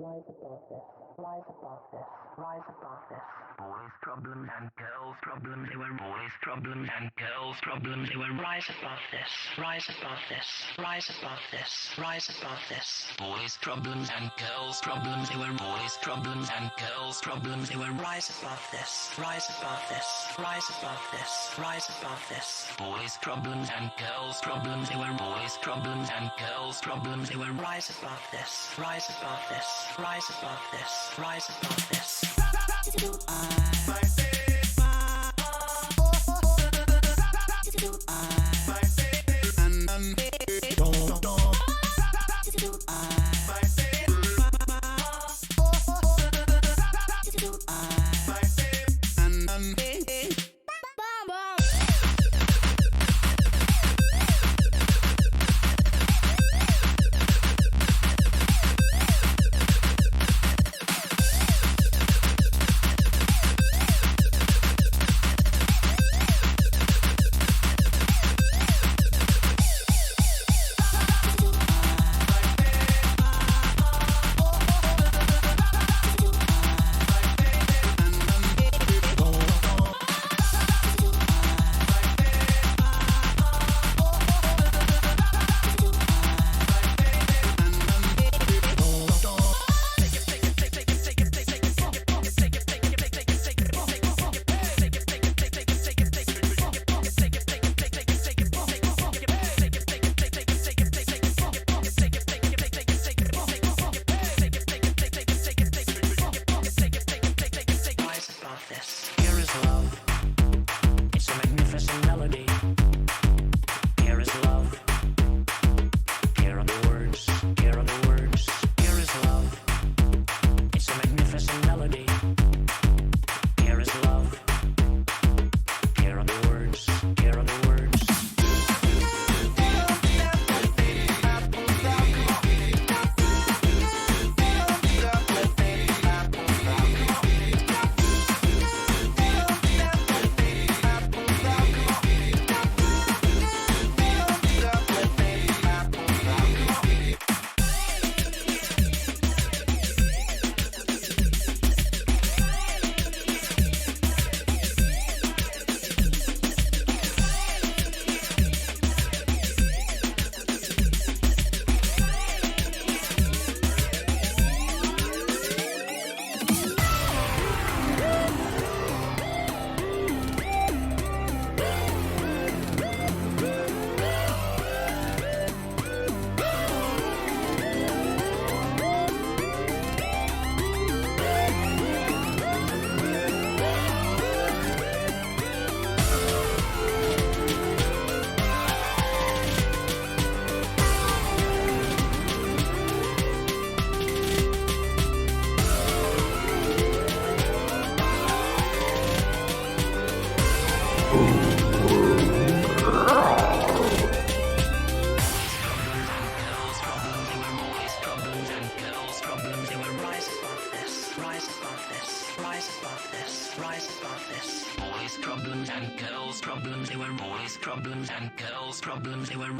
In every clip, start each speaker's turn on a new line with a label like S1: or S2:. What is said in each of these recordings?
S1: Rise above this, rise above this, rise above this. Boys' problems and girls' problems, they were boys' problems and girls' problems, they were rise above this, rise above this, rise above this, rise above this. Boys' problems and girls' problems, they were boys' problems and girls' problems, they were rise above this, rise above this, rise above this, rise above this. Boys' problems and girls' problems, they were boys' problems and girls' problems, they were rise above this, rise above this, rise above this, rise above this.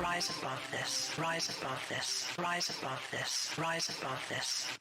S1: Rise above this, rise above this, rise above this, rise above this.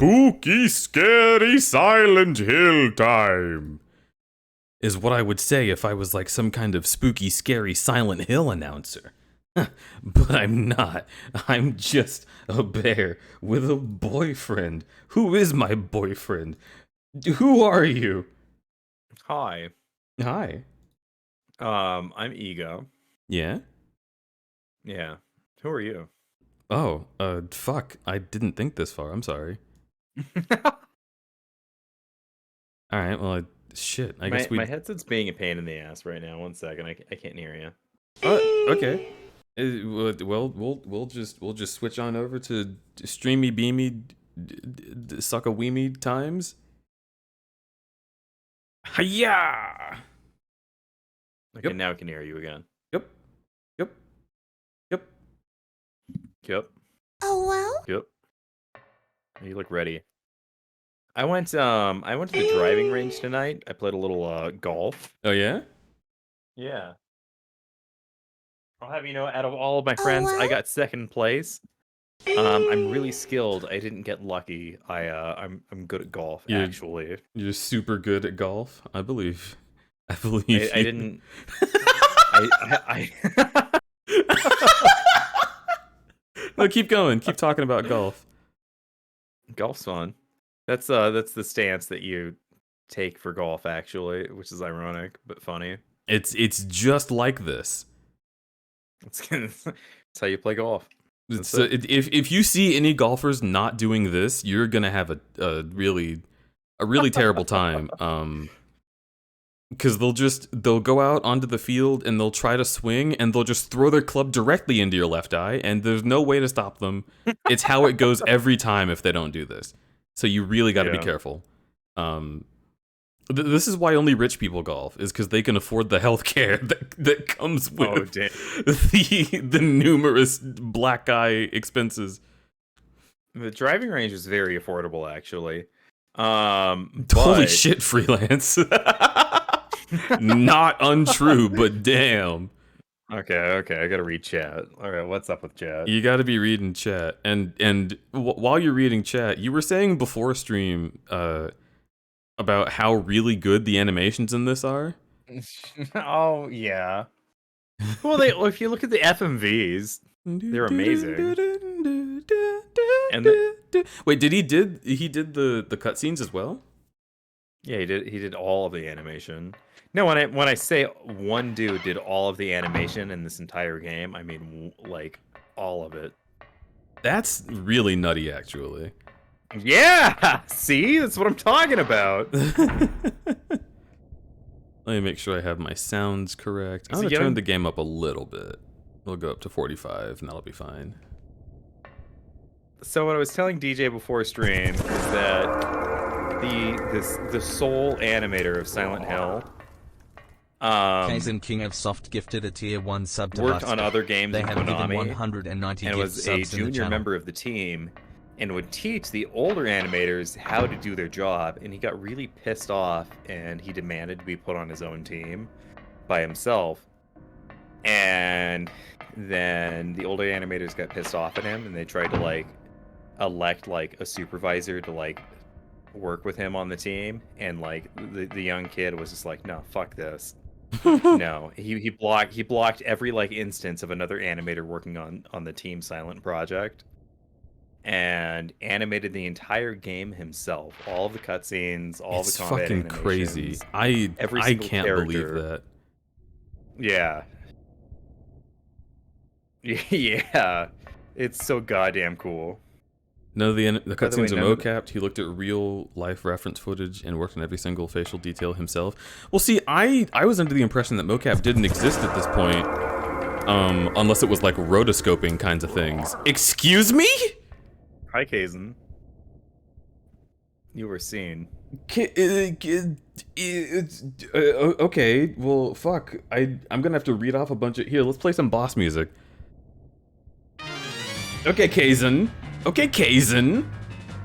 S2: Spooky, scary Silent Hill time, is what I would say if I was like some kind of spooky, scary Silent Hill announcer. But I'm not. I'm just a bear with a boyfriend. Who is my boyfriend? Who are you?
S3: Hi.
S2: Hi.
S3: I'm Ego.
S2: Yeah?
S3: Yeah. Who are you?
S2: Oh, fuck. I didn't think this far. I'm sorry. Alright, well, shit. I guess
S3: my headset's being a pain in the ass right now. 1 second. I can't hear you.
S2: Okay. Well, we'll just switch on over to streamy beamy suck a weemy times. Hiya!
S3: Okay,
S2: Yep.
S3: now I can hear you again.
S2: Yep.
S3: Yep.
S4: Oh well.
S3: Yep. You look ready. I went to the driving range tonight. I played a little golf.
S2: Oh yeah?
S3: Yeah. I'll have you know, out of all of my friends, I got second place. I'm really skilled. I didn't get lucky. I'm good at golf, actually.
S2: You're super good at golf. I believe
S3: I
S2: you.
S3: didn't.
S2: No, keep going. Keep talking about golf.
S3: Golf's fun. That's the stance that you take for golf, actually, which is ironic but funny.
S2: It's just like this.
S3: It's how you play golf.
S2: So if you see any golfers not doing this, you're gonna have a really terrible time. Because they'll go out onto the field and they'll try to swing and they'll just throw their club directly into your left eye and there's no way to stop them. It's how it goes every time if they don't do this. So you really got to be careful. This is why only rich people golf, is because they can afford the healthcare that comes with the numerous black eye expenses.
S3: The driving range is very affordable, actually.
S2: Holy shit, freelance. Not untrue, but damn.
S3: Okay, I gotta read chat. All right, what's up with chat?
S2: You gotta be reading chat, and while you're reading chat, you were saying before stream about how really good the animations in this are.
S3: Oh yeah. Well, if you look at the FMVs, they're amazing. And
S2: wait, he did the cutscenes as well?
S3: Yeah, he did all of the animation. No, when I say one dude did all of the animation in this entire game, I mean like all of it.
S2: That's really nutty, actually.
S3: Yeah, see, that's what I'm talking about.
S2: Let me make sure I have my sounds correct. I'm gonna turn the game up a little bit. We'll go up to 45, and that'll be fine.
S3: So what I was telling DJ before stream is that the sole animator of Silent Hill,
S5: Kaizen King of Soft gifted a tier 1 sub to
S3: worked
S5: Buster.
S3: on other games
S5: They
S3: in
S5: have given
S3: Konami,
S5: 190
S3: and
S5: gift
S3: was a
S5: subs in the
S3: junior
S5: channel.
S3: member of the team, and would teach the older animators how to do their job. And he got really pissed off, and he demanded to be put on his own team by himself. And then the older animators got pissed off at him, and they tried to like elect like a supervisor to like work with him on the team. And like the young kid was just like, no, fuck this. No, he blocked every like instance of another animator working on the Team Silent project, and animated the entire game himself. All of the cutscenes, all the combat
S2: fucking
S3: animations,
S2: crazy. I can't believe that.
S3: Yeah. Yeah. It's so goddamn cool.
S2: No, the cutscenes are
S3: way,
S2: mocapped. He looked at real life reference footage and worked on every single facial detail himself. Well, see, I was under the impression that mocap didn't exist at this point, unless it was like rotoscoping kinds of things. Excuse me?
S3: Hi, Kaizen. You were seen.
S2: Okay, well, fuck. I'm gonna have to read off a bunch of... Here, let's play some boss music. Okay, Kaizen. Okay, Kaizen.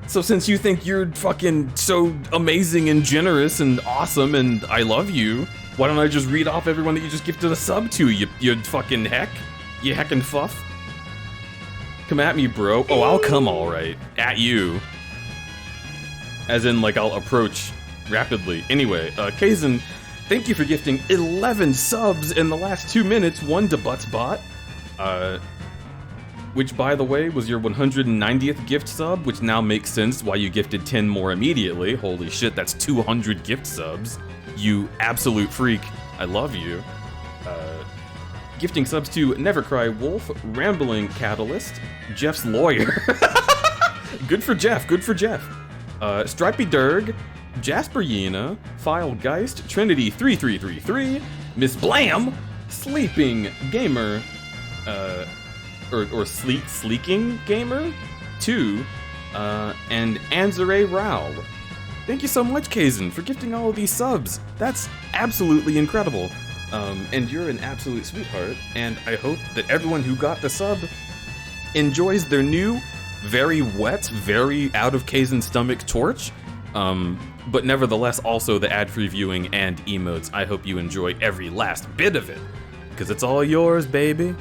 S2: So since you think you're fucking so amazing and generous and awesome and I love you, why don't I just read off everyone that you just gifted a sub to, you fucking heck? You heckin' fuff? Come at me, bro. Oh, I'll come alright. At you. As in, like, I'll approach rapidly. Anyway, Kaizen, thank you for gifting 11 subs in the last 2 minutes, one to Buttsbot. Which, by the way, was your 190th gift sub, which now makes sense why you gifted 10 more immediately. Holy shit, that's 200 gift subs. You absolute freak. I love you. Gifting subs to Nevercry Wolf, Rambling Catalyst, Jeff's Lawyer. Good for Jeff, good for Jeff. Stripey Durg, Jasper Yena, File Geist, Trinity 3333, Miss Blam, Sleeping Gamer, or Sleeking Gamer 2, and Anzare Rao. Thank you so much, Kaizen, for gifting all of these subs. That's absolutely incredible. And you're an absolute sweetheart, and I hope that everyone who got the sub enjoys their new, very wet, very out of Kaizen's stomach torch, but nevertheless also the ad-free viewing and emotes. I hope you enjoy every last bit of it, because it's all yours, baby.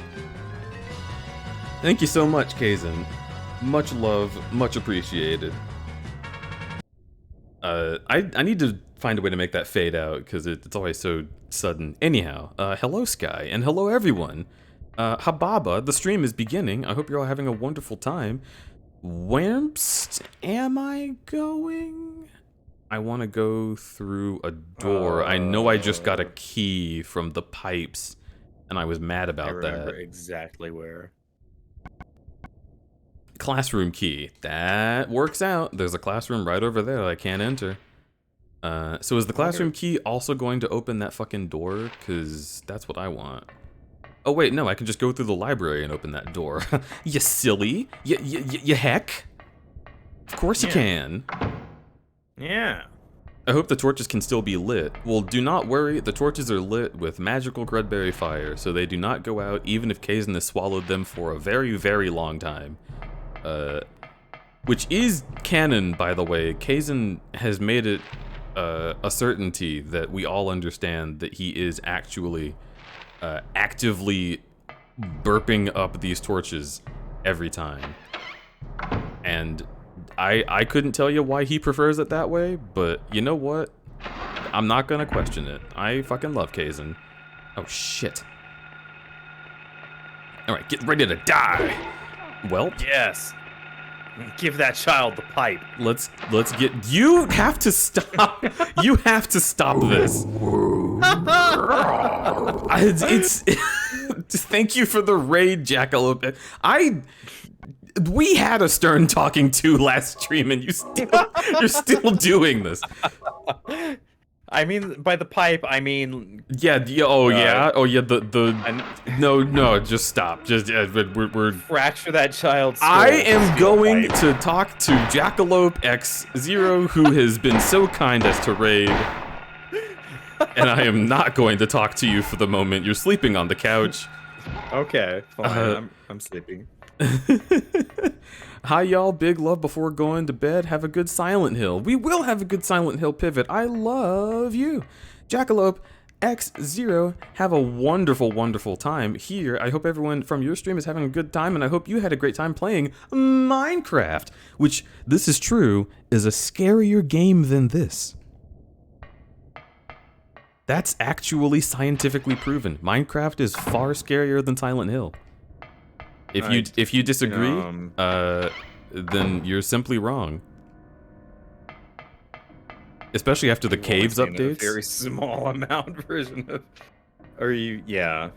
S2: Thank you so much, Kaizen. Much love, much appreciated. I need to find a way to make that fade out, because it's always so sudden. Anyhow, hello Sky, and hello everyone. Hababa, the stream is beginning. I hope you're all having a wonderful time. Whence am I going? I want to go through a door. I know I just got a key from the pipes, and I was mad about
S3: I remember
S2: that.
S3: exactly where.
S2: Classroom key. That works out. There's a classroom right over there that I can't enter. So is the classroom key also going to open that fucking door? Because that's what I want. Oh wait, no, I can just go through the library and open that door. You silly. You heck. Of course you can.
S3: Yeah.
S2: I hope the torches can still be lit. Well, do not worry, the torches are lit with magical crudberry fire, so they do not go out even if Kaizen has swallowed them for a very, very long time. Which is canon, by the way. Kaizen has made it a certainty that we all understand that he is actually actively burping up these torches every time. And I couldn't tell you why he prefers it that way, but you know what? I'm not gonna question it. I fucking love Kaizen. Oh shit. Alright, get ready to die! Well,
S3: Yes. Give that child the pipe.
S2: let's get. You have to stop. You have to stop this. It's thank you for the raid, Jackalope. We had a stern talking to last stream, and you're still doing this.
S3: I mean, by the pipe, I mean...
S2: Yeah, no, just stop. Just, we're...
S3: Fracture that child's skull.
S2: I am
S3: Steal
S2: going
S3: pipe.
S2: to talk to Jackalope X0, who has been so kind as to raid. And I am not going to talk to you for the moment. You're sleeping on the couch.
S3: Okay, fine. I'm sleeping.
S2: Hi y'all, big love before going to bed. Have a good Silent Hill. We will have a good Silent Hill pivot. I love you. Jackalope X0, have a wonderful, wonderful time here. I hope everyone from your stream is having a good time, and I hope you had a great time playing Minecraft, which, this is true, is a scarier game than this. That's actually scientifically proven. Minecraft is far scarier than Silent Hill. If you disagree, then you're simply wrong. Especially after the caves updates.
S3: A very small amount version of. Or you, yeah.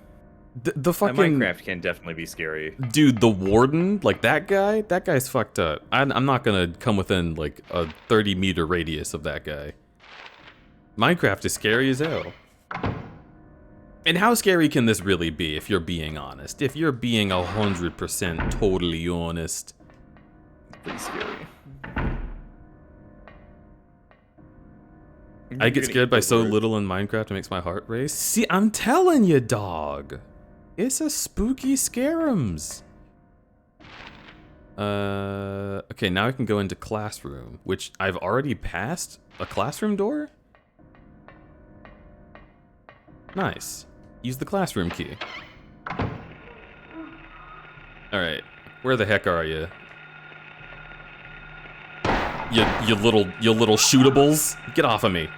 S2: The fucking
S3: Minecraft can definitely be scary.
S2: Dude, the warden, like that guy's fucked up. I'm not gonna come within like a 30-meter radius of that guy. Minecraft is scary as hell. And how scary can this really be, if you're being honest? If you're being 100% totally honest.
S3: Pretty scary.
S2: I get scared by so little in Minecraft, it makes my heart race. See, I'm telling you, dog. It's a spooky scarums. Okay, now I can go into classroom, which I've already passed a classroom door? Nice. Use the classroom key. Alright, where the heck are you? You little shootables. Get off of me.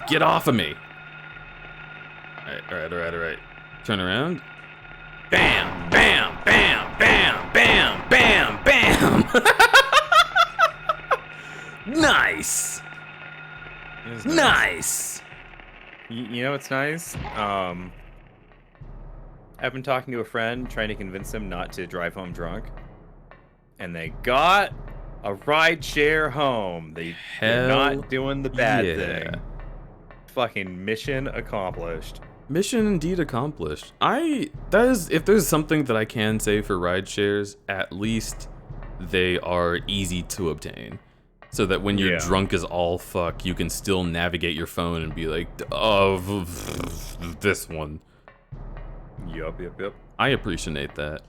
S2: Get off of me. Alright. Turn around. Bam, bam, bam, bam, bam, bam, bam. Nice. Nice.
S3: You know what's nice? I've been talking to a friend, trying to convince him not to drive home drunk. And they got a ride share home. They're not doing the bad thing. Fucking mission accomplished.
S2: Mission indeed accomplished. If there's something that I can say for ride shares, at least they are easy to obtain. So that when you're drunk as all fuck, you can still navigate your phone and be like, oh, this one.
S3: Yup.
S2: I appreciate that.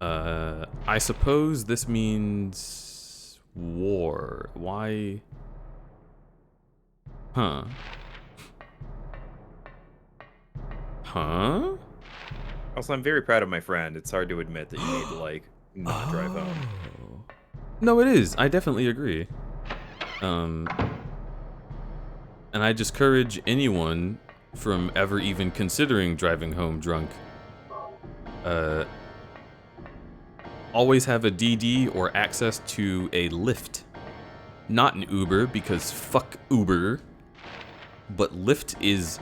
S2: I suppose this means war. Why? Huh?
S3: Also, I'm very proud of my friend. It's hard to admit that you need to, like, not drive home.
S2: No, it is. I definitely agree. And I discourage anyone from ever even considering driving home drunk. Always have a DD or access to a Lyft. Not an Uber, because fuck Uber. But Lyft is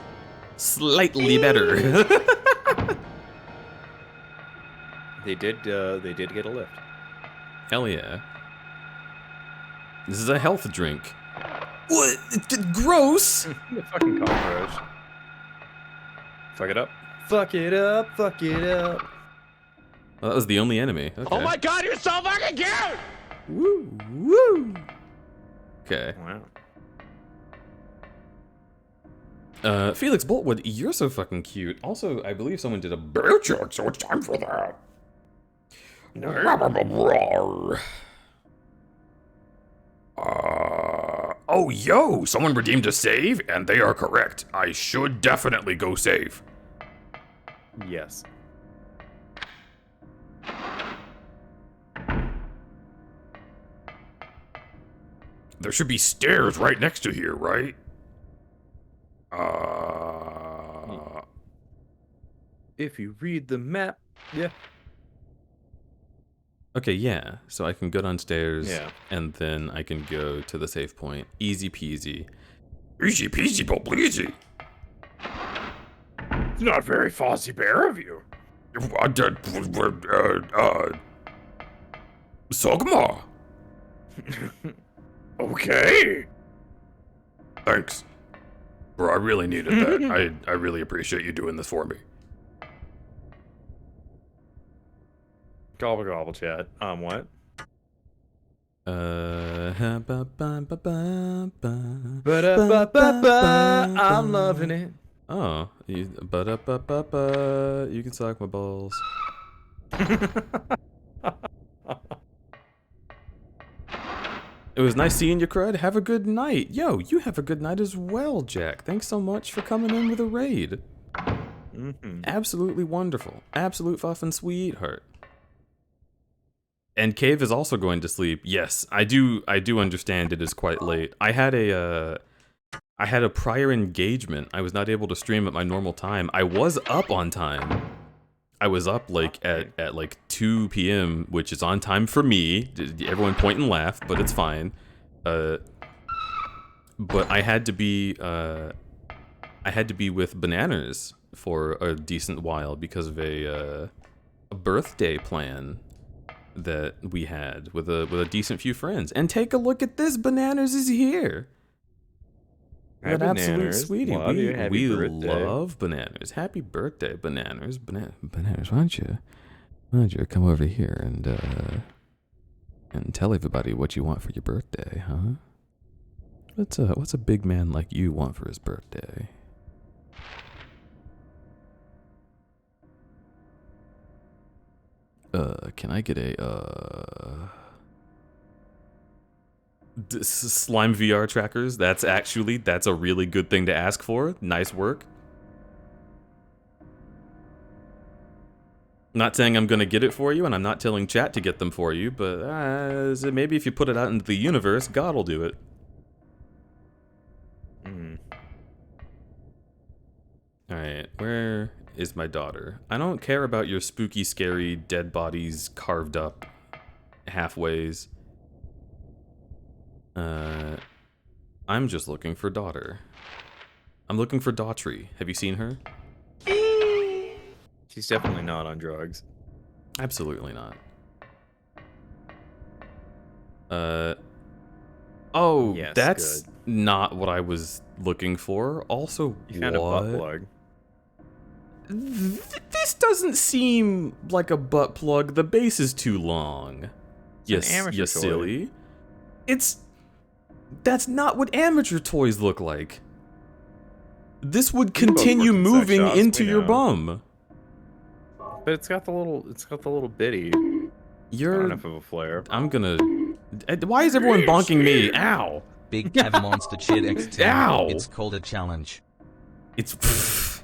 S2: slightly better.
S3: They did get a lift.
S2: Hell yeah. This is a health drink. What? Gross!
S3: You fucking cockroach. Fuck it up. Fuck it up. Fuck it up.
S2: Well, that was the only enemy. Okay.
S4: Oh my god, you're so fucking cute!
S2: Woo! Okay.
S3: Wow.
S2: Felix Boltwood, you're so fucking cute. Also, I believe someone did a bear check, so it's time for that. Oh, yo! Someone redeemed a save, and they are correct. I should definitely go save.
S3: Yes.
S2: There should be stairs right next to here, right?
S3: If you read the map, yeah.
S2: Okay, yeah. So I can go downstairs, and then I can go to the save point. Easy peasy. Easy peasy, pobleasy.
S4: It's not very Fozzie Bear of you.
S2: Sogma.
S4: Okay.
S2: Thanks. Bro, I really needed that. I really appreciate you doing this for me.
S3: Gobble gobble chat. What?
S2: I'm
S3: I'm loving it.
S2: Oh, you can suck my balls. It was nice seeing you, Crud. Have a good night. Yo, you have a good night as well, Jack. Thanks so much for coming in with a raid. Absolutely wonderful. Absolute fucking sweetheart. And Cave is also going to sleep. Yes, I do understand it is quite late. I had a prior engagement. I was not able to stream at my normal time. I was up on time. I was up like at like 2 p.m., which is on time for me. Everyone point and laugh, but it's fine. But I had to be with Bananas for a decent while because of a birthday plan that we had with a decent few friends. And take a look at this, Bananas is here. That absolute sweetie. We love Bananas. Happy birthday, Bananas. Bananas, why don't you come over here and tell everybody what you want for your birthday, huh? What's a big man like you want for his birthday? Can I get a Slime VR trackers? That's a really good thing to ask for. Nice work. Not saying I'm gonna get it for you, and I'm not telling chat to get them for you, but so maybe if you put it out into the universe, God will do it. Alright, where is my daughter? I don't care about your spooky, scary, dead bodies carved up halfways. I'm just looking for daughter. I'm looking for Daughtry. Have you seen her?
S3: She's definitely not on drugs.
S2: Absolutely not. Oh,
S3: Yes,
S2: that's
S3: good.
S2: not what I was looking for. Also,
S3: You found a butt plug.
S2: This doesn't seem like a butt plug. The base is too long.
S3: It's an amateur
S2: you
S3: toy.
S2: silly. That's not what amateur toys look like. This would continue
S3: worked in sex
S2: moving
S3: shops,
S2: into
S3: we
S2: your
S3: know.
S2: bum.
S3: But it's got the little bitty. Not
S2: You're.
S3: enough of a flare.
S2: I'm gonna. Why is everyone bonking me? Ow!
S5: Big Cav Monster Chid X10.
S2: Ow!
S5: It's called a challenge.
S2: It's.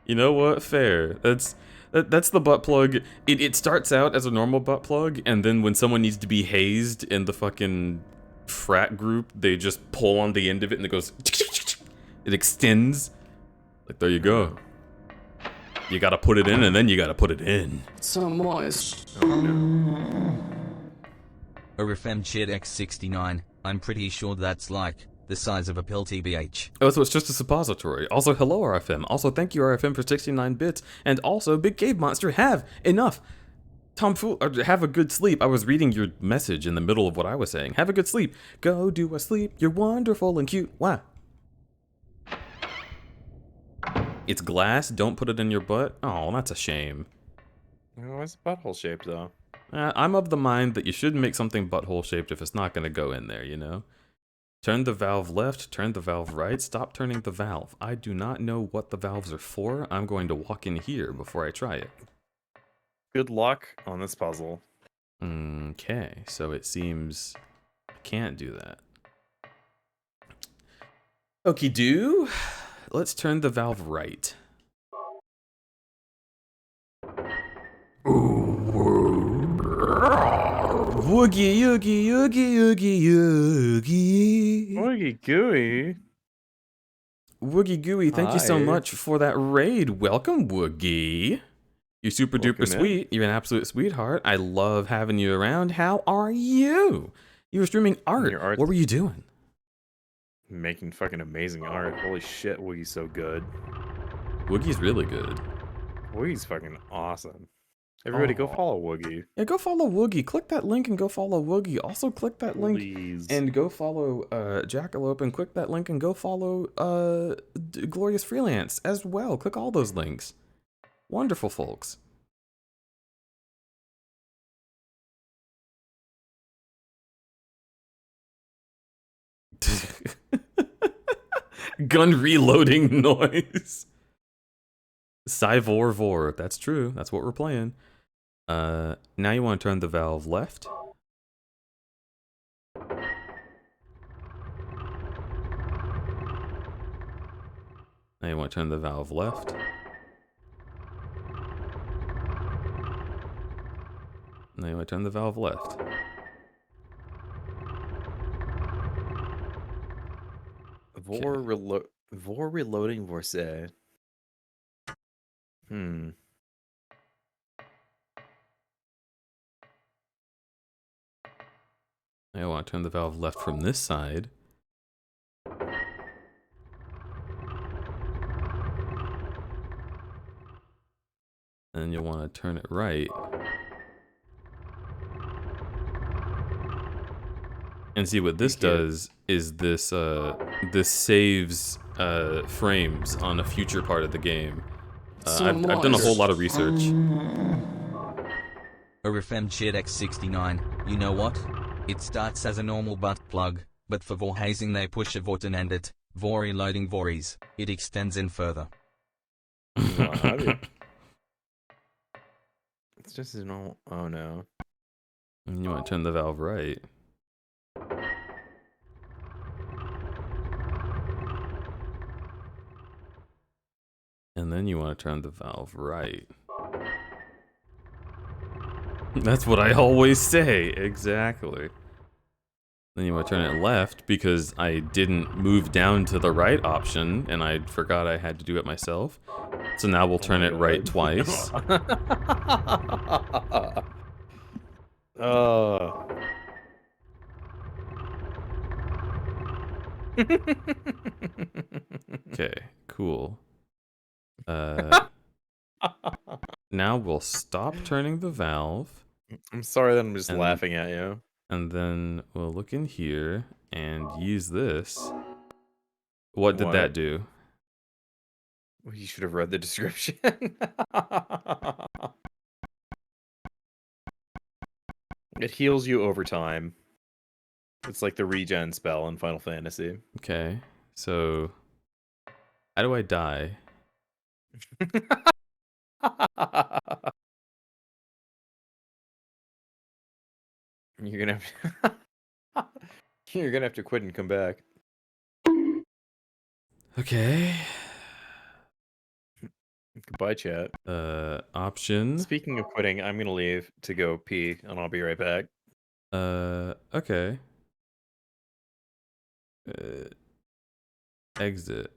S2: You know what? Fair. That's the butt plug. It starts out as a normal butt plug, and then when someone needs to be hazed in the fucking frat group, they just pull on the end of it and it goes. It extends. Like, there you go. You gotta put it in, and then you gotta put it in.
S6: So moist.
S5: RFM Chid X69. I'm pretty sure that's like the size of a pill TBH.
S2: Oh, so it's just a suppository. Also, hello RFM. Also, thank you RFM for 69 bits. And also, Big Cave Monster, have enough. Have a good sleep. I was reading your message in the middle of what I was saying. Have a good sleep. Go do a sleep. You're wonderful and cute. Wow. It's glass. Don't put it in your butt. Oh, that's a shame.
S3: Oh, it's butthole shaped though.
S2: I'm of the mind that you shouldn't make something butthole shaped if it's not going to go in there, you know? Turn the valve left, turn the valve right, stop turning the valve. I do not know what the valves are for. I'm going to walk in here before I try it.
S3: Good luck on this puzzle.
S2: Okay, so it seems I can't do that. Okie doo. Let's turn the valve right. Woogie, oogie, oogie, oogie, oogie.
S3: Oogie gooey.
S2: Woogie Gooey, thank you so
S3: Hi.
S2: much for that raid. Welcome, Woogie. You're super
S3: Welcome
S2: duper
S3: in.
S2: sweet. You're an absolute sweetheart. I love having you around. How are you? You were streaming art.
S3: Your art's-
S2: What were you doing?
S3: Making fucking amazing art. Holy shit, Woogie's so good.
S2: Woogie's really good.
S3: Woogie's fucking awesome. Everybody go
S2: Aw.
S3: follow Woogie.
S2: Yeah, go follow Woogie. Click that link and go follow Woogie. Also, click that link
S3: Please.
S2: and go follow Jackalope, and click that link and go follow Glorious Freelance as well. Click all those links. Wonderful folks. Gun reloading noise. Cyvor Vor. That's true. That's what we're playing. Now you want to turn the valve left. Now you want to turn the valve left. Now you want to turn the valve left.
S3: Vor reloading Vorse. Hmm.
S2: Now you want to turn the valve left from this side. And you want to turn it right. And see what this does is this this saves frames on a future part of the game. I've done a whole lot of research.
S5: RFM Chid X69. You know what? It starts as a normal butt plug, but for vor hazing they push a vorten and it, vor reloading vories, it extends in further.
S3: It's just an old. Oh no.
S2: And you want to turn the valve right. And then you want to turn the valve right. That's what I always say, exactly. Then you want to turn it left because I didn't move down to the right option and I forgot I had to do it myself. So now we'll turn
S3: my
S2: it right
S3: God.
S2: twice. Okay, cool. Now we'll stop turning the valve.
S3: I'm sorry that I'm just
S2: And-
S3: laughing at you.
S2: And then we'll look in here and use this. What did that do?
S3: Well, you should have read the description. It heals you over time. It's like the regen spell in Final Fantasy.
S2: Okay, so how do I die?
S3: You're gonna have you're gonna have to quit and come back.
S2: Okay.
S3: Goodbye, chat.
S2: Option.
S3: Speaking of quitting, I'm gonna leave to go pee, and I'll be right back.
S2: Okay. Exit.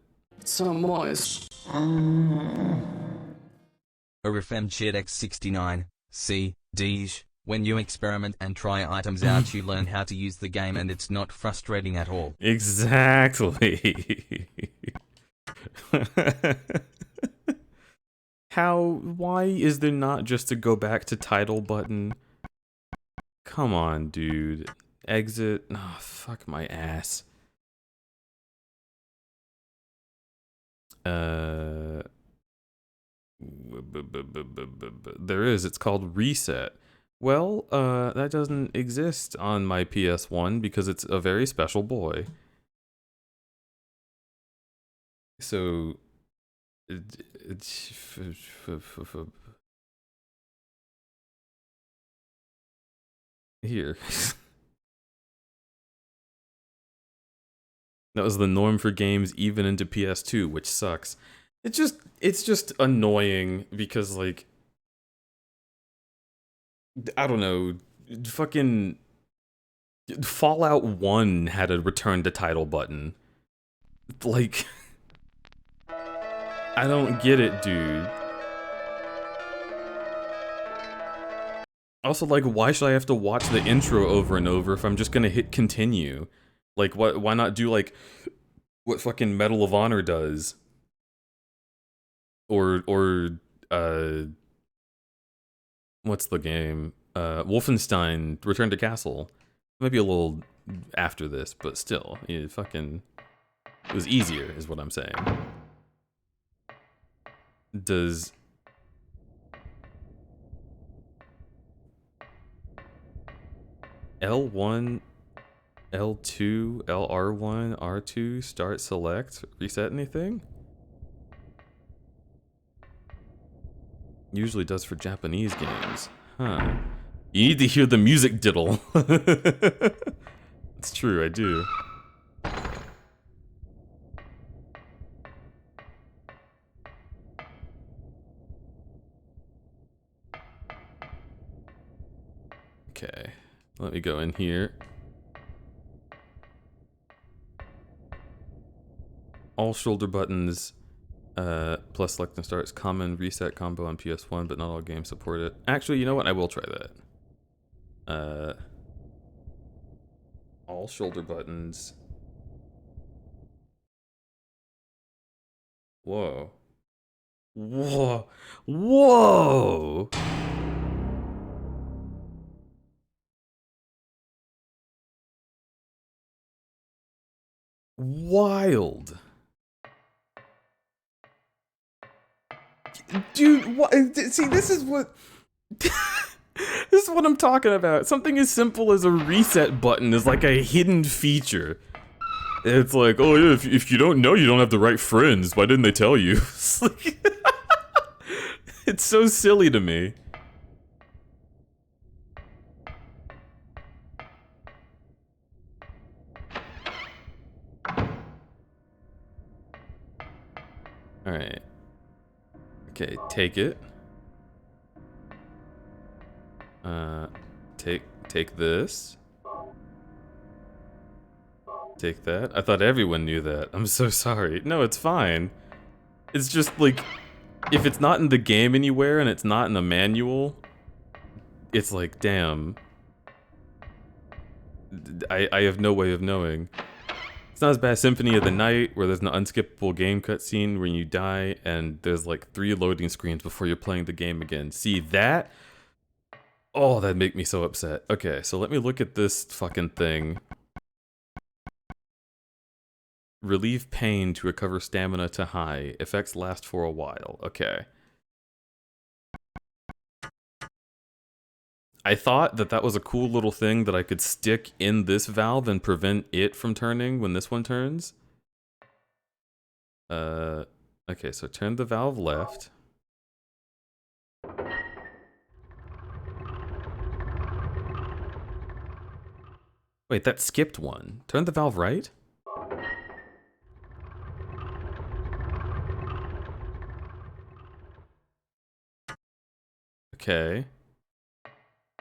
S6: So moist.
S5: Orifem Chat X69, C, Dej. When you experiment and try items out, you learn how to use the game, and it's not frustrating at all.
S2: Exactly. Why is there not just a go back to title button? Come on, dude. Exit. Oh, fuck my ass. There is. It's called Reset. Well, that doesn't exist on my PS1 because it's a very special boy. So... Here. That was the norm for games even into PS2, which sucks. It's just annoying because, like, I don't know, fucking Fallout 1 had a return to title button. Like, I don't get it, dude. Also, like, why should I have to watch the intro over and over if I'm just gonna hit continue? Like, why not do, like, what fucking Medal of Honor does? Or, what's the game? Wolfenstein Return to Castle. Maybe a little after this, but still, it was easier, is what I'm saying. Does... L1, L2, LR1, R2, start, select, reset anything? Usually does for Japanese games. Huh. You need to hear the music diddle. It's true, I do. Okay, let me go in here. All shoulder buttons, plus select and starts common reset combo on PS1, but not all games support it. Actually, you know what? I will try that. All shoulder buttons. Whoa. Whoa. Whoa! Wild. Dude, what? See, this is what... This is what I'm talking about. Something as simple as a reset button is like a hidden feature. It's like, oh yeah, if you don't know, you don't have the right friends. Why didn't they tell you? It's, like it's so silly to me. Alright. Okay, take it. Take this. Take that. I thought everyone knew that. I'm so sorry. No, it's fine. It's just like, if it's not in the game anywhere and it's not in a manual, it's like, damn. I have no way of knowing. It's not as bad as Symphony of the Night, where there's an unskippable game cutscene where you die and there's like 3 loading screens before you're playing the game again. See that? Oh, that'd make me so upset. Okay, so let me look at this fucking thing. Relieve pain to recover stamina to high. Effects last for a while. Okay. I thought that that was a cool little thing that I could stick in this valve and prevent it from turning when this one turns. Okay, so turn the valve left. Wait, that skipped one. Turn the valve right? Okay.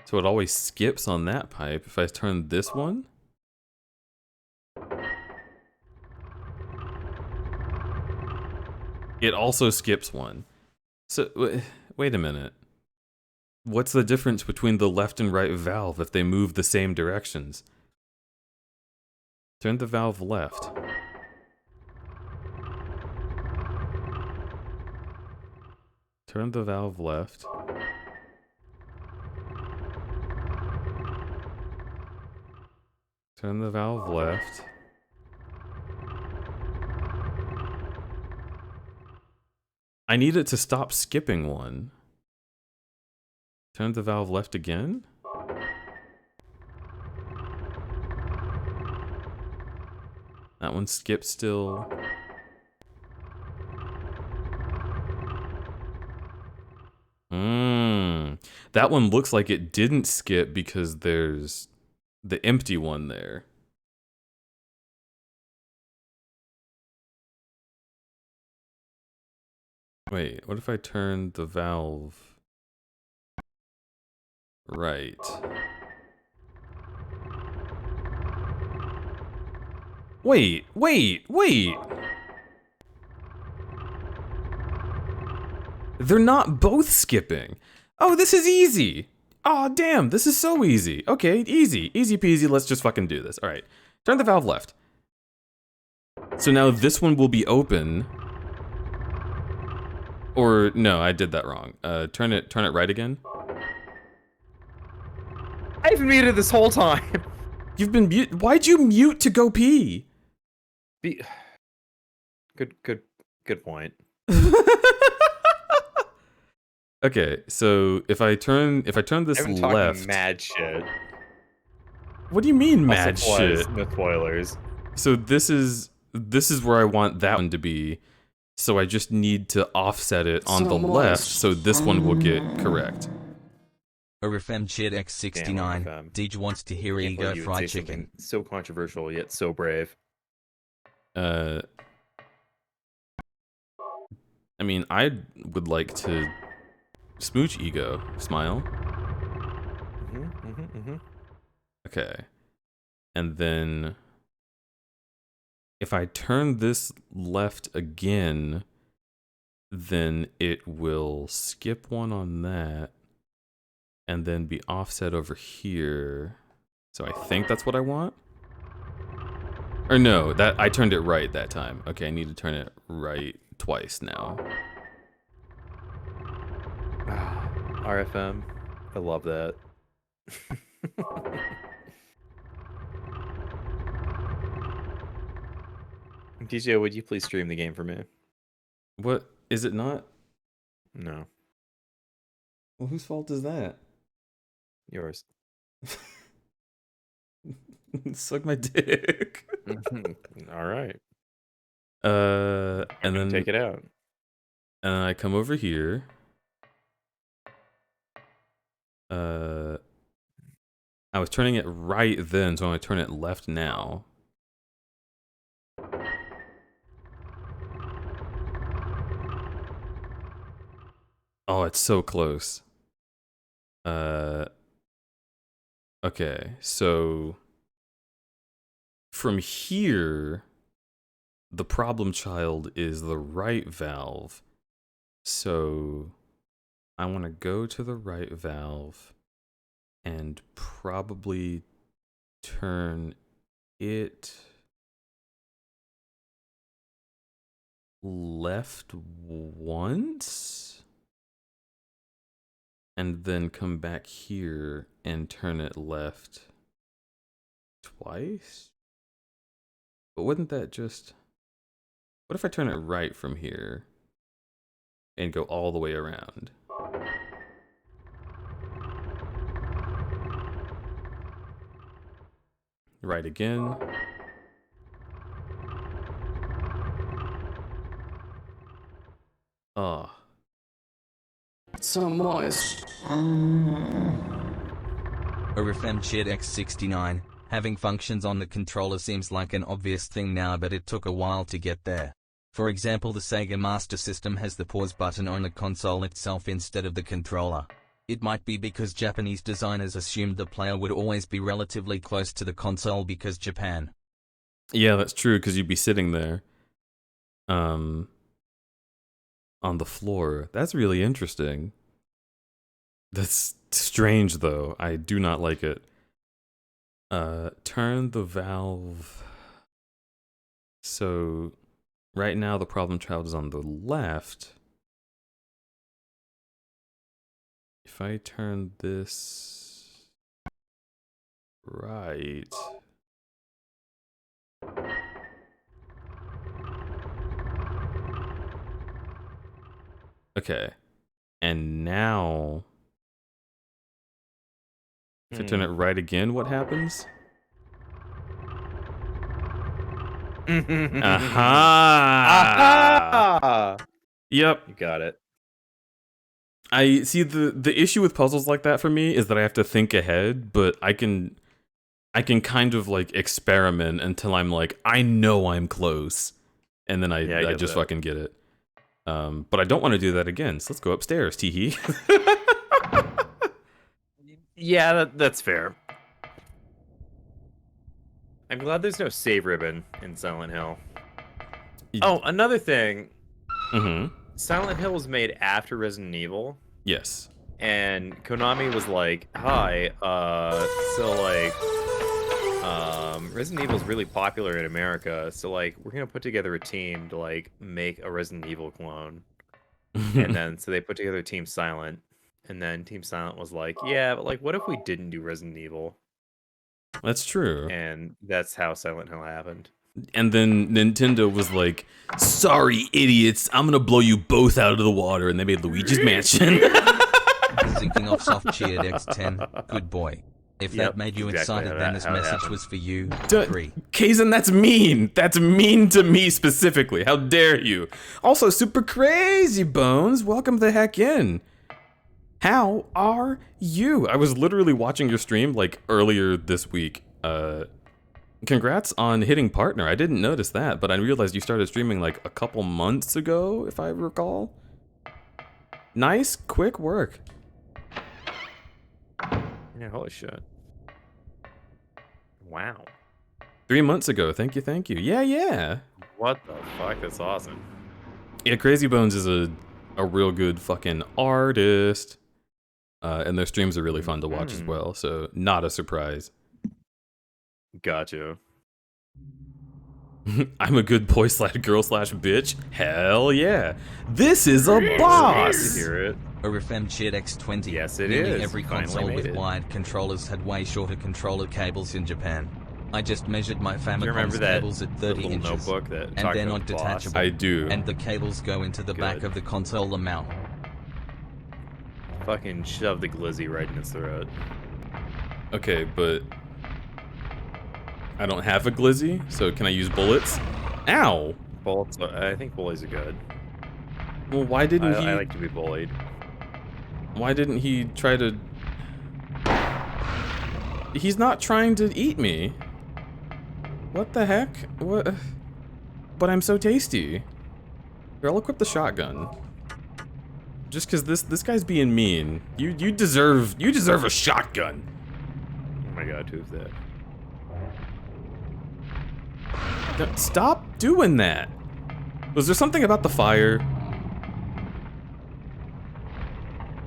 S2: So it always skips on that pipe. If I turn this one? It also skips one. So, wait a minute. What's the difference between the left and right valve if they move the same directions? Turn the valve left. Turn the valve left. Turn the valve left. I need it to stop skipping one. Turn the valve left again? That one skips still. That one looks like it didn't skip because there's the empty one there. Wait, what if I turn the valve right? Wait. They're not both skipping. Oh, this is easy. Oh, damn, this is so easy. Okay, easy. Easy peasy, let's just fucking do this. All right, turn the valve left. So now this one will be open. Or, no, I did that wrong. Turn it right again.
S3: I've muted this whole time.
S2: You've been mute. Why'd you mute to go pee?
S3: Good point.
S2: Okay, so if I turn this
S3: I'm
S2: left,
S3: talking mad shit.
S2: what do you mean
S3: Also,
S2: mad shit?
S3: No spoilers.
S2: So this is where I want that one to be. So I just need to offset it on the left, so this one will get correct.
S5: RFM Chat X69.
S3: Damn,
S5: Did you want to hear
S3: Can't
S5: Ego
S3: believe you would
S5: fried
S3: say
S5: chicken?
S3: something so controversial yet so brave.
S2: I mean, I would like to smooch Ego. Smile. Okay. And then if I turn this left again, then it will skip one on that and then be offset over here. So I think that's what I want. Or no, that I turned it right that time. Okay, I need to turn it right twice now.
S3: RFM, I love that. DJ, would you please stream the game for me?
S2: What? Is it not?
S3: No,
S2: Well, whose fault is that?
S3: yours.
S2: Suck my dick.
S3: All right.
S2: And then
S3: Take it out.
S2: And then I come over here. I was turning it right then, so I'm gonna turn it left now. Oh, it's so close. Okay, so from here, the problem child is the right valve. So I want to go to the right valve and probably turn it left once and then come back here and turn it left twice. But wouldn't that just... What if I turn it right from here and go all the way around? Right again. Oh.
S6: So moist.
S5: ORFM Chat X69. Having functions on the controller seems like an obvious thing now, but it took a while to get there. For example, the Sega Master System has the pause button on the console itself instead of the controller. It might be because Japanese designers assumed the player would always be relatively close to the console because Japan.
S2: Yeah, that's true, because you'd be sitting there. On the floor. That's really interesting. That's strange, though. I do not like it. Turn the valve. So, right now the problem child is on the left. If I turn this right... Okay. And now... If I turn it right again, what happens? Aha!
S3: Ah!
S2: Yep.
S3: You got it.
S2: I see the issue with puzzles like that for me is that I have to think ahead, but I can kind of like experiment until I'm like, I know I'm close. And then I just fucking get it. But I don't want to do that again, so let's go upstairs, teehee.
S3: Yeah, that's fair. I'm glad there's no save ribbon in Silent Hill. Oh, another thing.
S2: Mm-hmm.
S3: Silent Hill was made after Resident Evil.
S2: Yes.
S3: And Konami was like, hi, Resident Evil is really popular in America, so, like, we're gonna put together a team to, like, make a Resident Evil clone. And then, so they put together Team Silent, and then Team Silent was like, yeah, but, like, what if we didn't do Resident Evil?
S2: That's true.
S3: And that's how Silent Hill happened.
S2: And then Nintendo was like, sorry, idiots, I'm gonna blow you both out of the water, and they made Luigi's Mansion.
S5: Thinking of soft cheered X10, good boy. If that made you excited, then this message was for you. 3.
S2: Kaizen, that's mean. That's mean to me specifically. How dare you? Also, super crazy bones. Welcome the heck in. How are you? I was literally watching your stream like earlier this week. Congrats on hitting partner. I didn't notice that, but I realized you started streaming like a couple months ago, if I recall. Nice, quick work.
S3: Yeah, holy shit. Wow.
S2: 3 months ago. Thank you, thank you. Yeah.
S3: What the fuck? That's awesome.
S2: Yeah, Crazy Bones is a real good fucking artist. And their streams are really fun to watch as well, so not a surprise.
S3: Gotcha.
S2: I'm a good boy / girl / bitch. Hell yeah. This is a boss!
S3: Hear it.
S5: ORFM Chat X20.
S3: Yes, it
S5: Nearly
S3: is.
S5: every
S3: Finally
S5: console
S3: made
S5: with
S3: it.
S5: wired controllers had way shorter controller cables in Japan. I just measured my
S3: Do you remember
S5: Famicom's
S3: that
S5: cables at 30
S3: little
S5: inches.
S3: notebook that
S5: And
S3: talked
S5: they're
S3: about
S5: not
S3: the boss?
S5: detachable.
S2: I do.
S5: And the cables go into the back
S3: Good.
S5: of the console mount.
S3: Fucking shove the glizzy right in his throat.
S2: Okay, but I don't have a glizzy, so can I use bullets? Ow!
S3: Bullets, I think bullies are good.
S2: Well, why didn't he...
S3: I like to be bullied.
S2: Why didn't he try to... He's not trying to eat me. What the heck? What? But I'm so tasty. Here, I'll equip the shotgun. Just because this guy's being mean. You deserve a shotgun.
S3: Oh my god, who's that?
S2: Stop doing that. Was there something about the fire?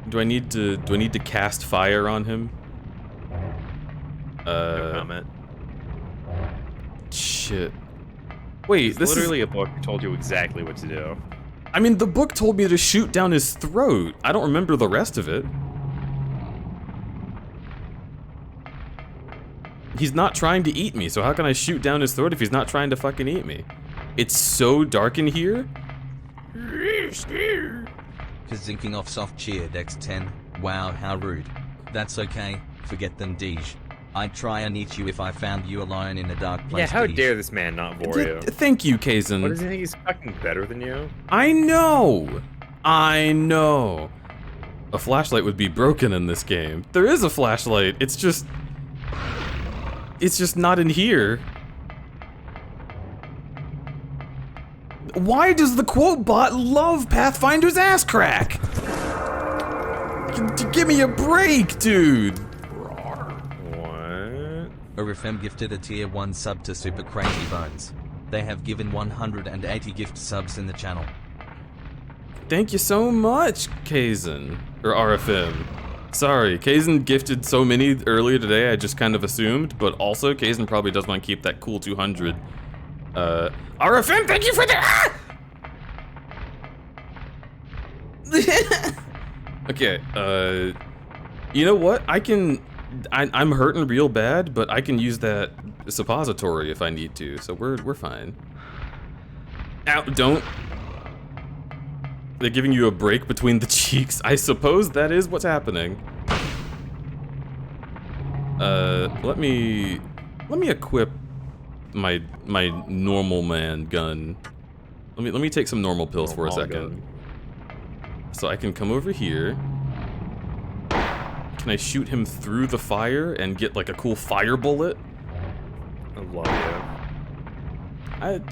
S2: Do I need to cast fire on him?
S3: No comment.
S2: Shit. Wait,
S3: It's
S2: this
S3: literally
S2: is...
S3: a book that told you exactly what to do.
S2: I mean, the book told me to shoot down his throat. I don't remember the rest of it. He's not trying to eat me, so how can I shoot down his throat if he's not trying to fucking eat me? It's so dark in here.
S5: Kazinking off soft cheer, Dex 10. Wow, how rude. That's okay, forget them, Deej. I'd try and eat you if I found you alone in a dark place.
S3: Yeah, how
S5: Deej.
S3: dare this man not vor you?
S2: Thank you, Kazan.
S3: What does he think he's fucking better than you?
S2: I know! I know! A flashlight would be broken in this game. There is a flashlight, it's just not in here. Why does the quote bot love Pathfinder's ass crack? Give me a break, dude!
S3: What?
S5: Orifem gifted a tier 1 sub to Super Crazy Bones. They have given 180 gift subs in the channel.
S2: Thank you so much, Kazan. Or RFM. Sorry, Kazan gifted so many earlier today, I just kind of assumed, but also Kazan probably does want to keep that cool 200. RFM, thank you for that! Okay, you know what? I'm hurting real bad, but I can use that suppository if I need to, so we're fine. Ow, don't. They're giving you a break between the cheeks. I suppose that is what's happening. Let me equip my normal man gun. Let me take some normal pills for a second. So I can come over here. Can I shoot him through the fire and get like a cool fire bullet?
S3: I love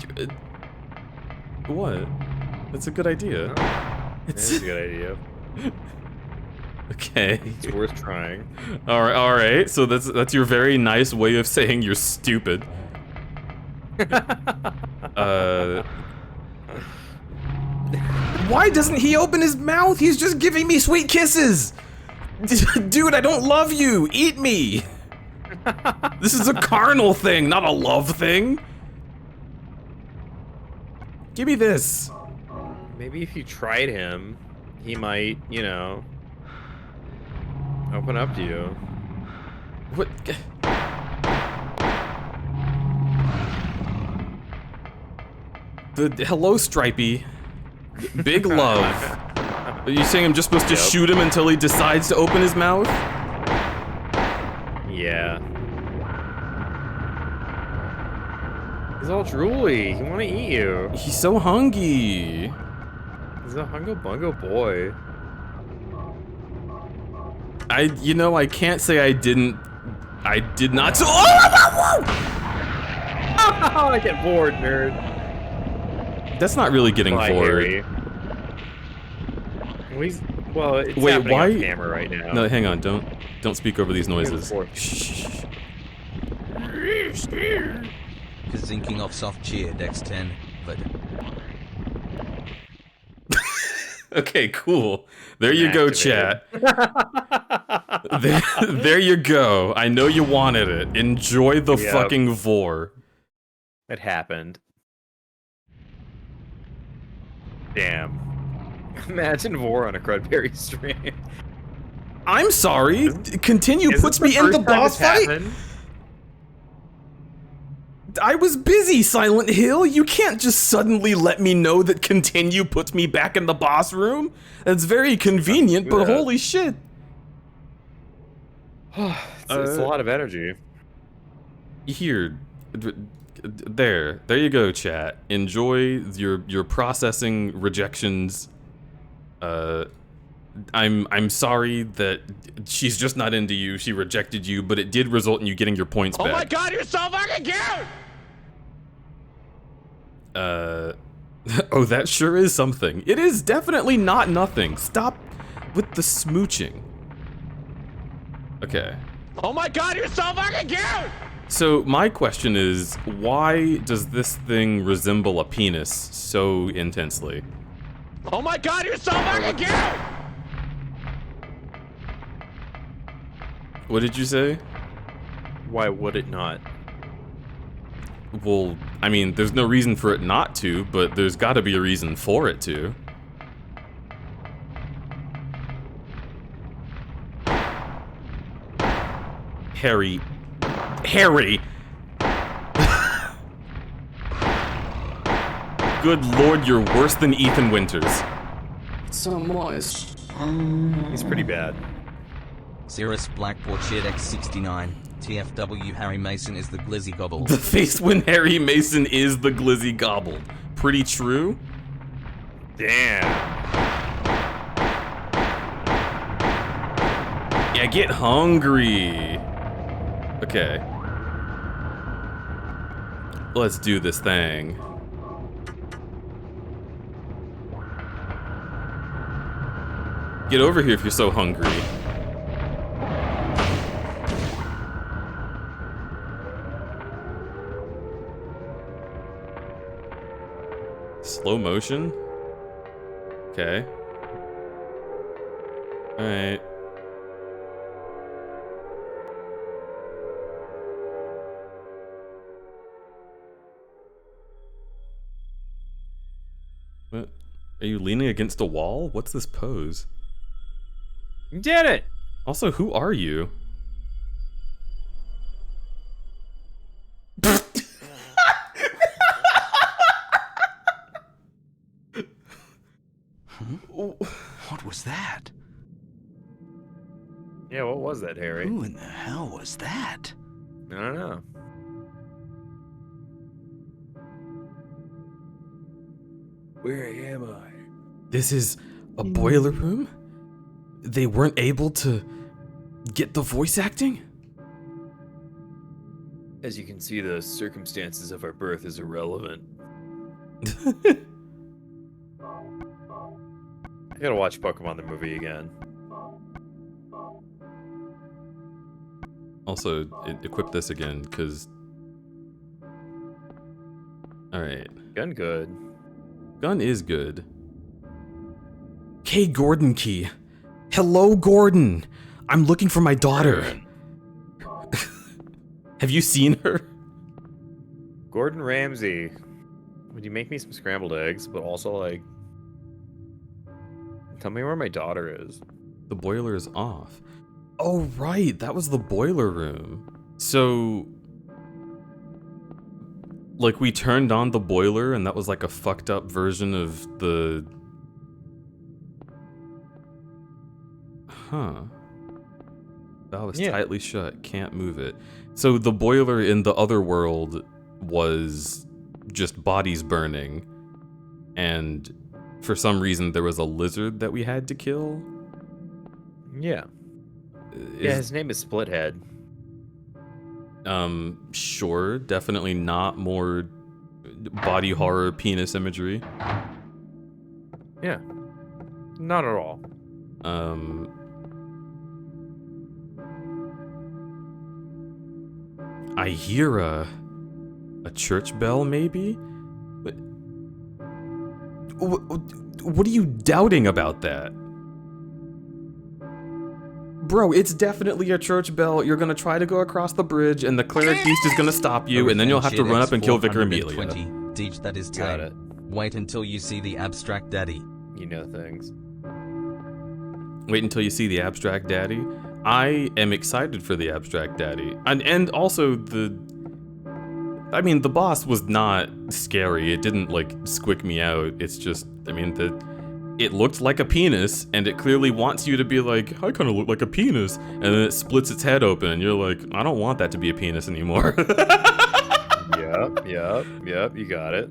S3: you.
S2: What? That's a good idea.
S3: It's a good idea.
S2: Okay.
S3: It's worth trying.
S2: All right. So that's your very nice way of saying you're stupid. Why doesn't he open his mouth? He's just giving me sweet kisses. Dude, I don't love you. Eat me. This is a carnal thing, not a love thing. Give me this.
S3: Maybe if you tried him, he might, you know, open up to you.
S2: What? Hello, Stripey. Big love. Are you saying I'm just supposed to shoot him until he decides to open his mouth?
S3: Yeah. He's all drooly. He wanna eat you.
S2: He's so hungry.
S3: He's a hungo bungo boy.
S2: I can't say I did not. Oh!
S3: I get bored, nerd.
S2: That's not really getting
S3: Bye,
S2: bored.
S3: Harry. Well, it's
S2: Wait,
S3: happening
S2: why?
S3: off camera right now.
S2: No, hang on. Don't speak over these noises.
S3: Shh.
S5: Kazinking off soft cheer, Dex 10. But
S2: Okay, cool. There you go, chat. there you go. I know you wanted it. Enjoy the fucking vor.
S3: It happened. Damn. Imagine vor on a crudberry stream.
S2: I'm sorry. Continue puts me in the boss fight. I was busy, Silent Hill. You can't just suddenly let me know that continue puts me back in the boss room. That's very convenient, but holy shit.
S3: It's a lot of energy.
S2: Here. There you go, chat. Enjoy your processing rejections. I'm sorry that she's just not into you. She rejected you, but it did result in you getting your points back.
S4: Oh my god, you're so fucking cute!
S2: Oh, that sure is something. It is definitely not nothing. Stop with the smooching. Okay.
S4: Oh my god, you're so fucking cute!
S2: So my question is, why does this thing resemble a penis so intensely?
S4: Oh my god, you're so fucking cute!
S2: What did you say?
S3: Why would it not?
S2: Well, I mean, there's no reason for it not to, but there's gotta be a reason for it to. Harry. Harry! Good lord, you're worse than Ethan Winters.
S6: So moist.
S3: He's pretty bad.
S5: Cirrus Blackboard Shed X69. TFW Harry Mason is the glizzy gobble.
S2: The face when Harry Mason is the glizzy gobbled. Pretty true?
S3: Damn.
S2: Yeah, get hungry. Okay. Let's do this thing. Get over here if you're so hungry. Slow motion? Okay. Alright. What? Are you leaning against a wall? What's this pose?
S3: You did it!
S2: Also, who are you?
S7: What was that?
S3: Yeah, what was that, Harry?
S7: Who in the hell was that?
S3: I don't know.
S4: Where am I?
S2: This is a boiler room? They weren't able to get the voice acting?
S3: As you can see, the circumstances of our birth is irrelevant. I gotta watch Pokemon the movie again.
S2: Also, equip this again, because... Alright.
S3: Gun good.
S2: Gun is good. Hey, Gordon Key. Hello, Gordon. I'm looking for my daughter. Have you seen her?
S3: Gordon Ramsay. Would you make me some scrambled eggs, but also, like... Tell me where my daughter is.
S2: The boiler is off. Oh, right. That was the boiler room. So... Like, we turned on the boiler, and that was like a fucked up version of the... Huh. Valve is tightly shut. Can't move it. So the boiler in the other world was just bodies burning. And for some reason, there was a lizard that we had to kill.
S3: Yeah. Yeah, his name is Splithead.
S2: Sure. Definitely not more body horror penis imagery.
S3: Yeah. Not at all.
S2: I hear a church bell, maybe? What are you doubting about that? Bro, it's definitely a church bell. You're gonna try to go across the bridge, and the cleric beast is gonna stop you, and then you'll have to run up and kill Vicar Amelia.
S5: Deej, that is
S3: Got
S5: tame.
S3: it.
S5: Wait until you see the abstract daddy.
S3: You know things.
S2: Wait until you see the abstract daddy. I am excited for the abstract daddy. And also I mean, the boss was not scary. It didn't, like, squick me out. It's just, I mean, it looked like a penis, and it clearly wants you to be like, I kind of look like a penis. And then it splits its head open, and you're like, I don't want that to be a penis anymore.
S3: Yep, you got it.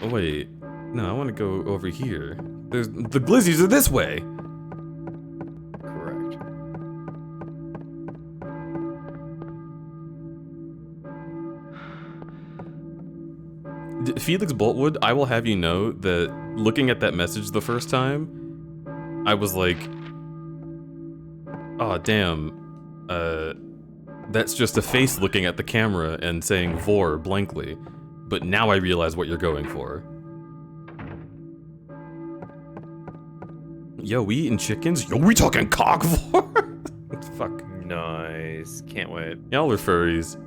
S2: Oh, wait. No, I want to go over here. The glizzies are this way.
S3: Correct.
S2: Felix Boltwood, I will have you know that looking at that message the first time, I was like, oh damn, that's just a face looking at the camera and saying vor blankly. But now I realize what you're going for. Yo, we eating chickens? Yo, we talking cock vor? Fuck.
S3: Nice. Can't wait.
S2: Y'all are furries.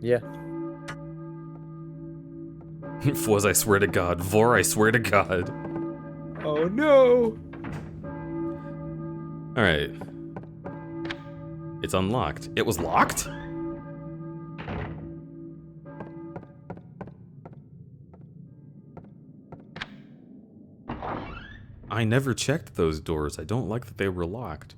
S3: Yeah.
S2: Fuzz, I swear to God. Vor, I swear to God.
S3: Oh no!
S2: Alright. It's unlocked. It was locked? I never checked those doors. I don't like that they were locked.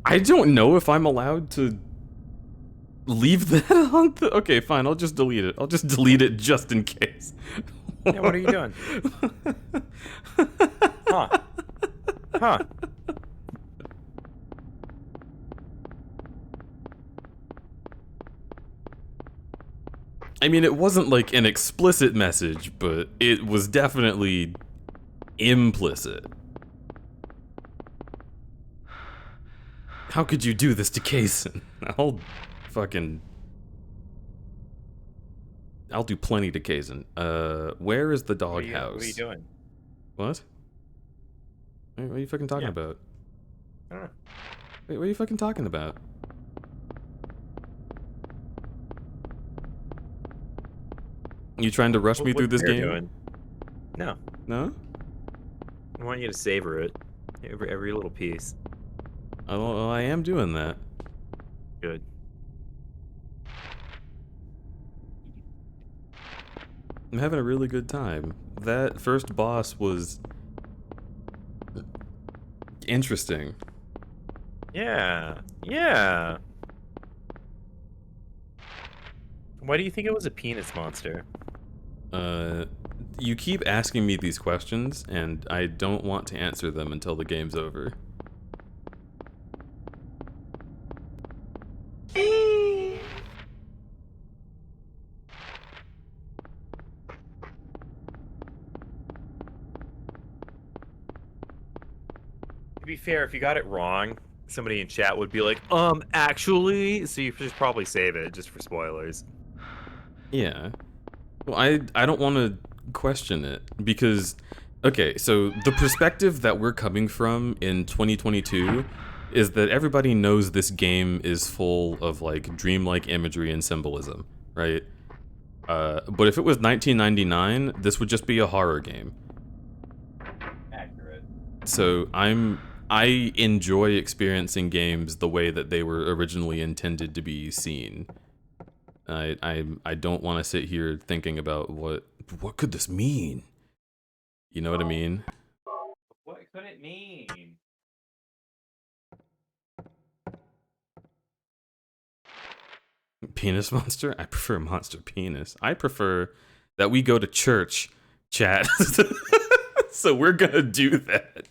S2: I don't know if I'm allowed to leave that on the... Okay, fine, I'll just delete it. I'll just delete it just in case.
S3: Yeah, what are you doing? Huh. Huh.
S2: I mean, it wasn't like an explicit message, but it was definitely implicit. How could you do this to Kaysen? I'll do plenty to Kaysen. Where is the doghouse?
S3: What are you doing?
S2: What? What are you fucking talking about?
S3: I don't know.
S2: Wait, what are you fucking talking about? You trying to rush me through this game?
S3: Doing? No.
S2: No?
S3: I want you to savor it. Every little piece.
S2: Oh, I am doing that.
S3: Good.
S2: I'm having a really good time. That first boss was interesting.
S3: Yeah. Yeah. Why do you think it was a penis monster?
S2: You keep asking me these questions, and I don't want to answer them until the game's over.
S3: To be fair, if you got it wrong, somebody in chat would be like, actually, so you should probably save it just for spoilers.
S2: Yeah. Well, I don't want to question it, because, okay, so the perspective that we're coming from in 2022 is that everybody knows this game is full of, like, dreamlike imagery and symbolism, right? But if it was 1999, this would just be a horror game.
S3: Accurate.
S2: So I enjoy experiencing games the way that they were originally intended to be seen. I don't want to sit here thinking about what could this mean? You know what I mean?
S3: What could it mean?
S2: Penis monster? I prefer monster penis. I prefer that we go to church, chat. So we're gonna do that.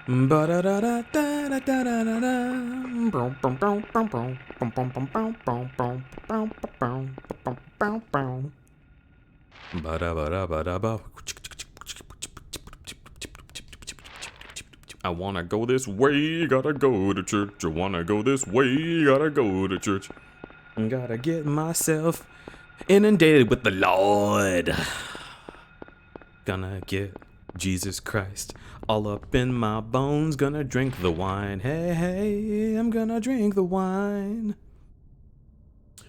S2: I wanna go this way, gotta go to church. I wanna go this way, gotta go to church. Gotta get myself inundated with the Lord. Gonna get Jesus Christ all up in my bones. Gonna drink the wine. Hey, hey, I'm gonna drink the wine.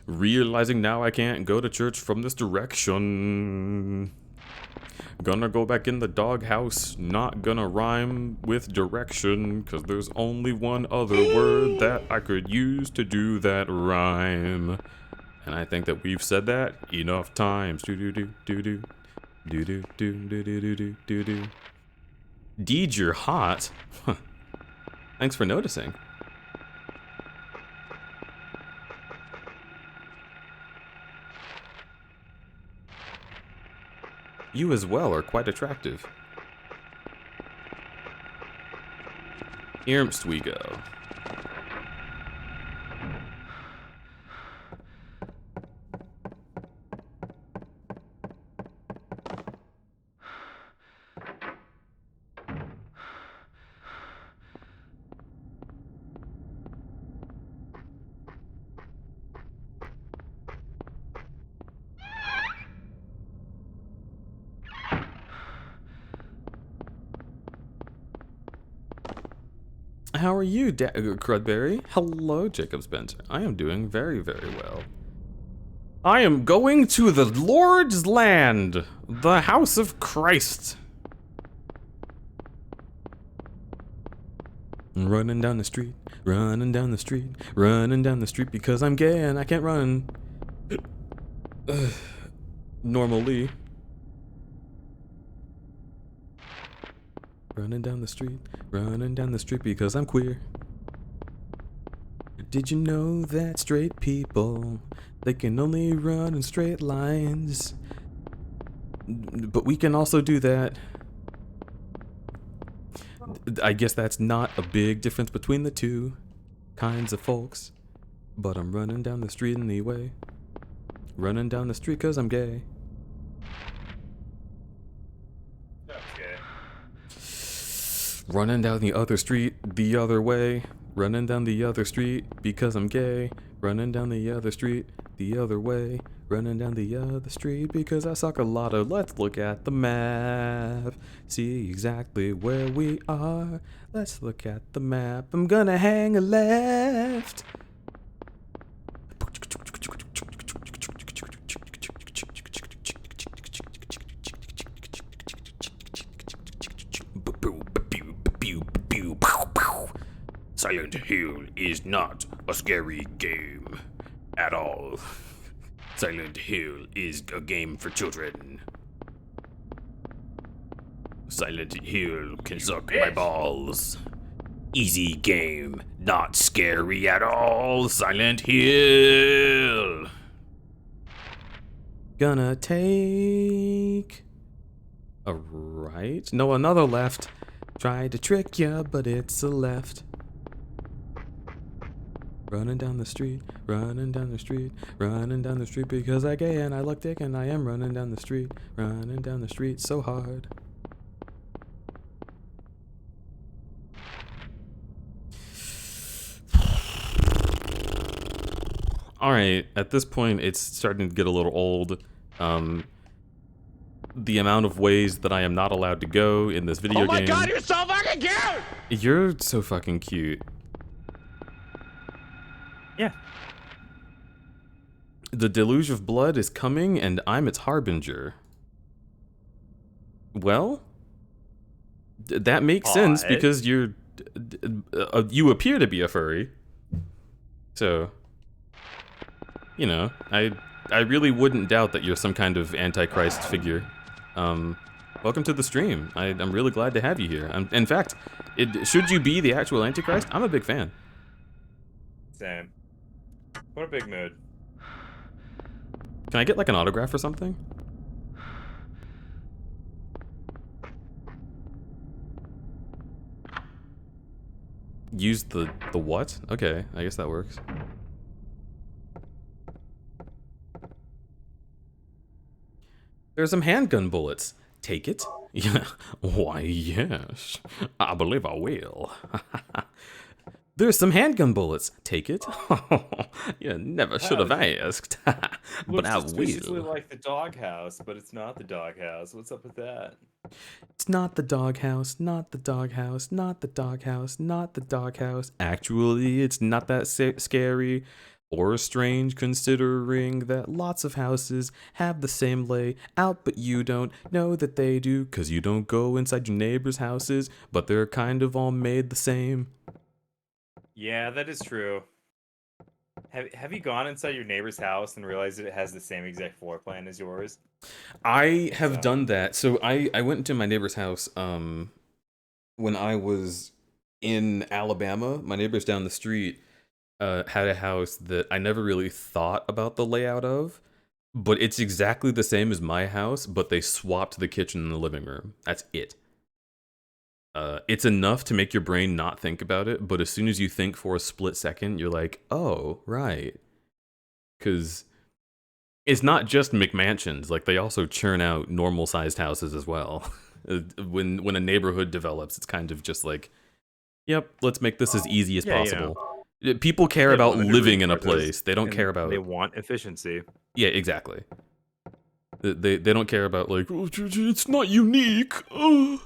S2: Realizing now I can't go to church from this direction. Gonna go back in the doghouse. Not gonna rhyme with direction, cause there's only one other word that I could use to do that rhyme. And I think that we've said that enough times. Do do do do do do do do do do do do do do. Deed, you're hot. Huh. Thanks for noticing. You as well are quite attractive. Here'mst we go. How are you, Crudberry? Hello, Jacob Spencer. I am doing very, very well. I am going to the Lord's land, the house of Christ. Running down the street, running down the street, running down the street because I'm gay and I can't run. Normally. Running down the street because I'm queer. Did you know that straight people, they can only run in straight lines? But we can also do that. I guess that's not a big difference between the two kinds of folks. But I'm running down the street anyway. Running down the street cause I'm gay. Running down the other street the other way. Running down the other street because I'm gay. Running down the other street the other way. Running down the other street because I suck a lot of. Let's look at the map. See exactly where we are. Let's look at the map. I'm gonna hang a left. Silent Hill is not a scary game at all. Silent Hill is a game for children. Silent Hill can suck my balls. Easy game, not scary at all. Silent Hill. Gonna take a right? No, another left. Tried to trick ya, but it's a left. Running down the street, running down the street, running down the street because I gay and I look dick and I am running down the street so hard. Alright, at this point it's starting to get a little old. The amount of ways that I am not allowed to go in this video game.
S4: Oh my god, you're so fucking cute!
S2: You're so fucking cute.
S3: Yeah.
S2: The deluge of blood is coming, and I'm its harbinger. Well, that makes sense because you appear to be a furry. So, you know, I really wouldn't doubt that you're some kind of antichrist figure. Welcome to the stream. I'm really glad to have you here. In fact, should you be the actual antichrist, I'm a big fan.
S3: Same. What a big mood.
S2: Can I get like an autograph or something? Use the what? Okay, I guess that works. There's some handgun bullets. Take it? Yeah. Why, yes. I believe I will. There's some handgun bullets. Take it? You never should have asked. But I will.
S3: It's like the doghouse, but it's not the doghouse. What's up with that?
S2: It's not the doghouse, not the doghouse, not the doghouse, not the doghouse. Actually, it's not that scary or strange considering that lots of houses have the same layout, but you don't know that they do, 'cause you don't go inside your neighbor's houses, but they're kind of all made the same.
S3: Yeah, that is true. Have you gone inside your neighbor's house and realized that it has the same exact floor plan as yours?
S2: I have
S3: So-
S2: done that. So I went into my neighbor's house when I was in Alabama. My neighbors down the street had a house that I never really thought about the layout of, but it's exactly the same as my house, but they swapped the kitchen and the living room. That's it. It's enough to make your brain not think about it, but as soon as you think for a split second, you're like, oh, right. Because it's not just McMansions. Like, they also churn out normal-sized houses as well. When a neighborhood develops, it's kind of just like, yep, let's make this as easy as
S3: Yeah,
S2: possible. People care
S3: They
S2: about
S3: wanna do
S2: living in a
S3: resources,
S2: place. They don't
S3: and
S2: care about...
S3: They want efficiency.
S2: Yeah, exactly. They don't care about, like, oh, it's not unique. Ugh.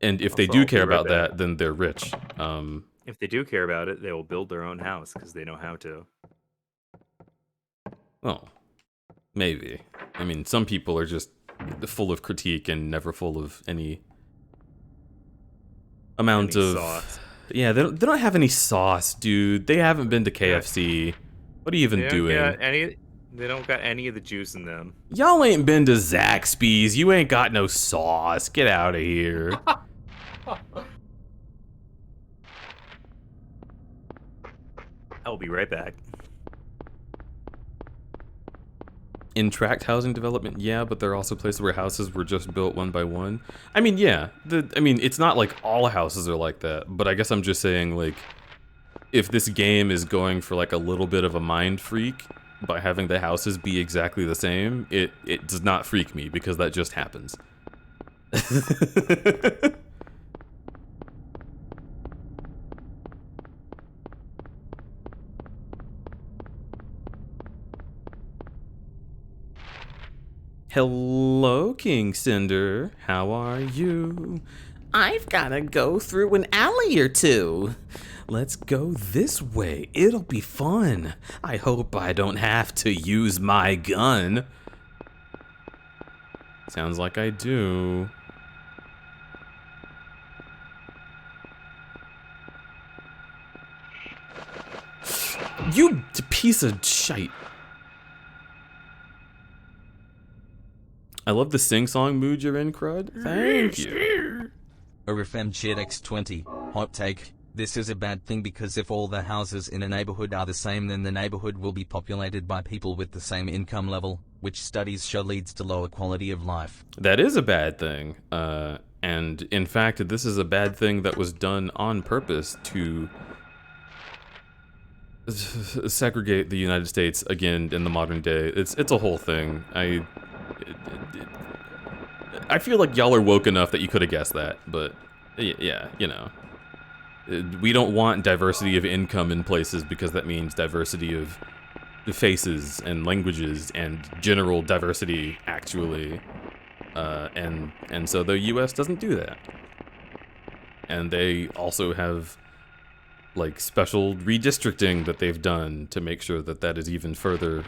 S2: And if they
S3: Also,
S2: do
S3: I'll be
S2: care
S3: right
S2: about
S3: back.
S2: that, then they're rich.
S3: If they do care about it, they will build their own house because they know how to.
S2: Well, maybe. I mean, some people are just full of critique and never full of any amount
S3: Any
S2: of...
S3: sauce.
S2: Yeah, they don't have any sauce, dude. They haven't been to KFC. What are you even doing?
S3: They don't got any of the juice in them.
S2: Y'all ain't been to Zaxby's. You ain't got no sauce. Get out of here.
S3: I'll be right back.
S2: In tract housing development, yeah, but there are also places where houses were just built one by one. I mean, yeah. It's not like all houses are like that, but I guess I'm just saying, like, if this game is going for, like, a little bit of a mind freak by having the houses be exactly the same, it does not freak me, because that just happens. Hello, King Cinder. How are you? I've gotta go through an alley or two. Let's go this way. It'll be fun. I hope I don't have to use my gun. Sounds like I do. You piece of shite. I love the sing-song mood you're in, Crud. Thank you.
S5: Orifem X20, hot take. This is a bad thing because if all the houses in a neighborhood are the same, then the neighborhood will be populated by people with the same income level, which studies show leads to lower quality of life.
S2: That is a bad thing. And in fact, this is a bad thing that was done on purpose to segregate the United States again in the modern day. It's a whole thing. I feel like y'all are woke enough that you could have guessed that, but yeah, you know. We don't want diversity of income in places because that means diversity of faces and languages and general diversity, actually. And so the US doesn't do that. And they also have, like, special redistricting that they've done to make sure that that is even further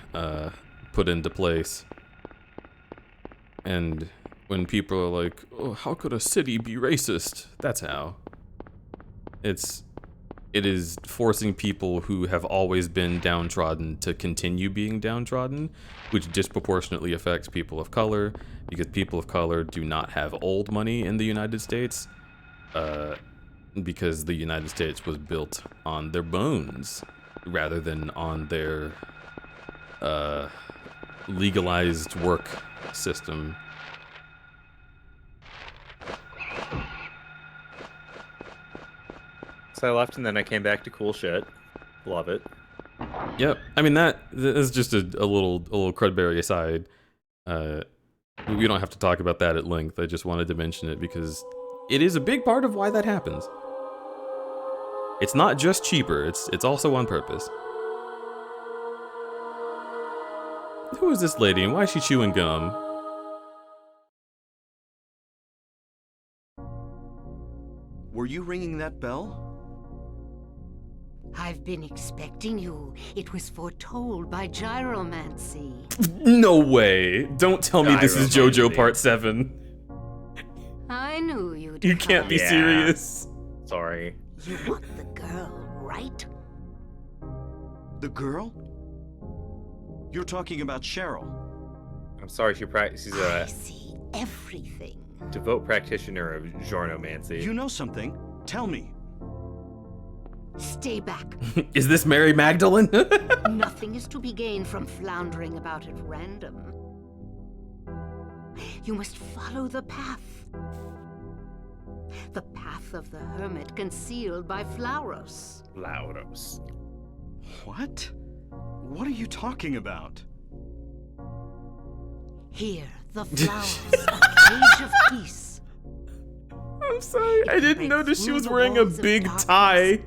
S2: put into place. And when people are like, oh, how could a city be racist? That's how. It is forcing people who have always been downtrodden to continue being downtrodden, which disproportionately affects people of color, because people of color do not have old money in the United States, because the United States was built on their bones, rather than on their legalized work system.
S3: So I left and then I came back to cool shit. Love it.
S2: Yep. I mean, that is just a little crudberry aside. We don't have to talk about that at length. I just wanted to mention it because it is a big part of why that happens. It's not just cheaper, it's also on purpose. Who is this lady and why is she chewing gum?
S7: Were you ringing that bell?
S8: I've been expecting you. It was foretold by gyromancy.
S2: No way! Don't tell me this is JoJo
S3: Gyromancy.
S2: Part 7.
S8: I knew you'd
S2: You can't be
S8: come.
S3: Yeah.
S2: serious.
S3: Sorry.
S8: You want the girl, right?
S7: The girl? You're talking about Cheryl.
S3: I'm sorry, she's
S8: I
S3: a
S8: see everything.
S3: devout practitioner of Jornomancy.
S7: You know something? Tell me.
S8: Stay back.
S2: Is this Mary Magdalene?
S8: Nothing is to be gained from floundering about at random. You must follow the path. The path of the hermit concealed by Flauros.
S3: Lauros.
S7: What? What are you talking about?
S8: Here, the flowers, a cage of peace.
S2: I'm sorry, I didn't
S8: break
S2: notice she
S8: through
S2: was
S8: the
S2: wearing a
S8: walls of
S2: big
S8: darkness.
S2: tie.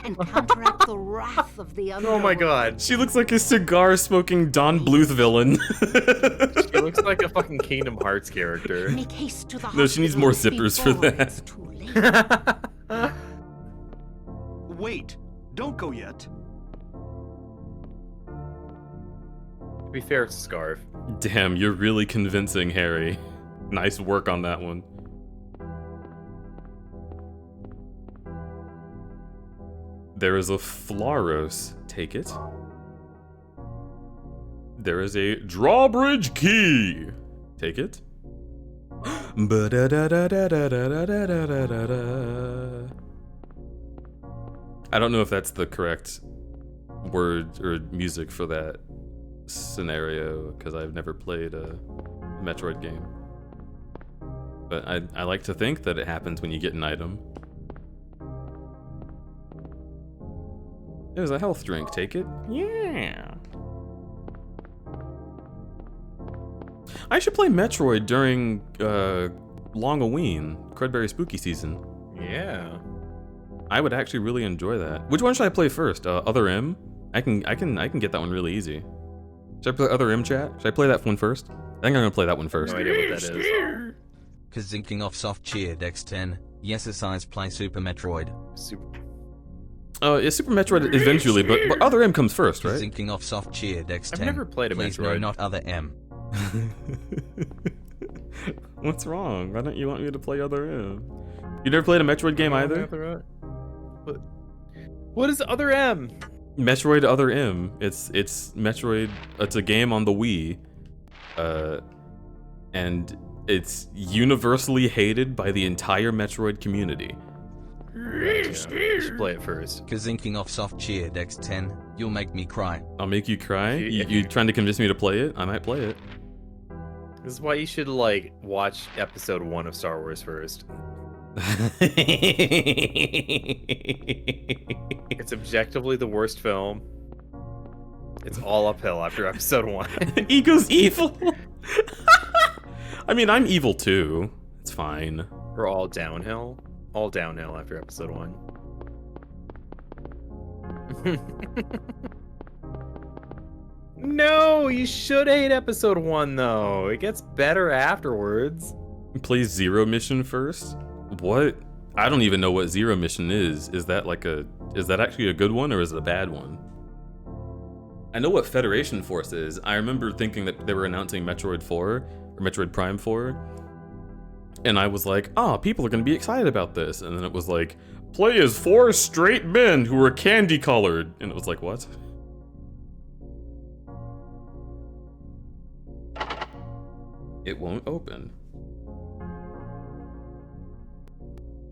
S8: And counteract the wrath of the
S3: Oh my
S8: underworld.
S3: god.
S2: She looks like a cigar-smoking Don Bluth villain.
S3: She looks like a fucking Kingdom Hearts character.
S8: Make haste to the
S2: No, she needs more
S8: hospital
S2: zippers for
S8: before
S2: that.
S8: it's too late.
S7: Wait, don't go yet.
S3: To be fair, it's a scarf.
S2: Damn, you're really convincing, Harry. Nice work on that one. There is a Flauros. Take it. There is a drawbridge key. Take it. Ba-da-da-da-da-da-da-da-da-da-da. I don't know if that's the correct word or music for that scenario, because I've never played a Metroid game. But I like to think that it happens when you get an item. There's a health drink, take it? Yeah. I should play Metroid during Longoween, Crudberry Spooky Season.
S3: Yeah.
S2: I would actually really enjoy that. Which one should I play first? Other M? I can get that one really easy. Should I play Other M, chat? Should I play that one first? I think I'm gonna play that one first.
S3: No idea what that is.
S5: Kazinking off soft cheered X10. Yes, aside play Super Metroid.
S3: Super.
S2: Yeah, Super Metroid eventually, but Other M comes first, right?
S5: Kazinking off soft cheered X10.
S3: I've never played a
S5: Please no,
S3: Metroid.
S5: not other M.
S2: What's wrong? Why don't you want me to play Other M? You never played a Metroid game either?
S3: What is Other M?
S2: Metroid Other M. It's Metroid. It's a game on the Wii, and it's universally hated by the entire Metroid community.
S3: You should play it first.
S5: Kazinking off soft cheered X10. You'll make me cry.
S2: I'll make you cry.
S3: If
S2: You
S3: you-
S2: trying to convince me to play it? I might play it.
S3: This is why you should like watch episode 1 of Star Wars first. It's objectively the worst film. It's all uphill after episode 1.
S2: Ego's evil. I mean, I'm evil too. It's fine.
S3: We're all downhill. All downhill after episode 1. No, you should hate episode 1 though. It gets better afterwards.
S2: Play Zero Mission first? What? I don't even know what Zero Mission is. Is that actually a good one or is it a bad one? I know what Federation Force is. I remember thinking that they were announcing Metroid 4 or Metroid Prime 4. And I was like, people are gonna be excited about this. And then it was like, play as 4 straight men who are candy colored. And it was like, what? It won't open.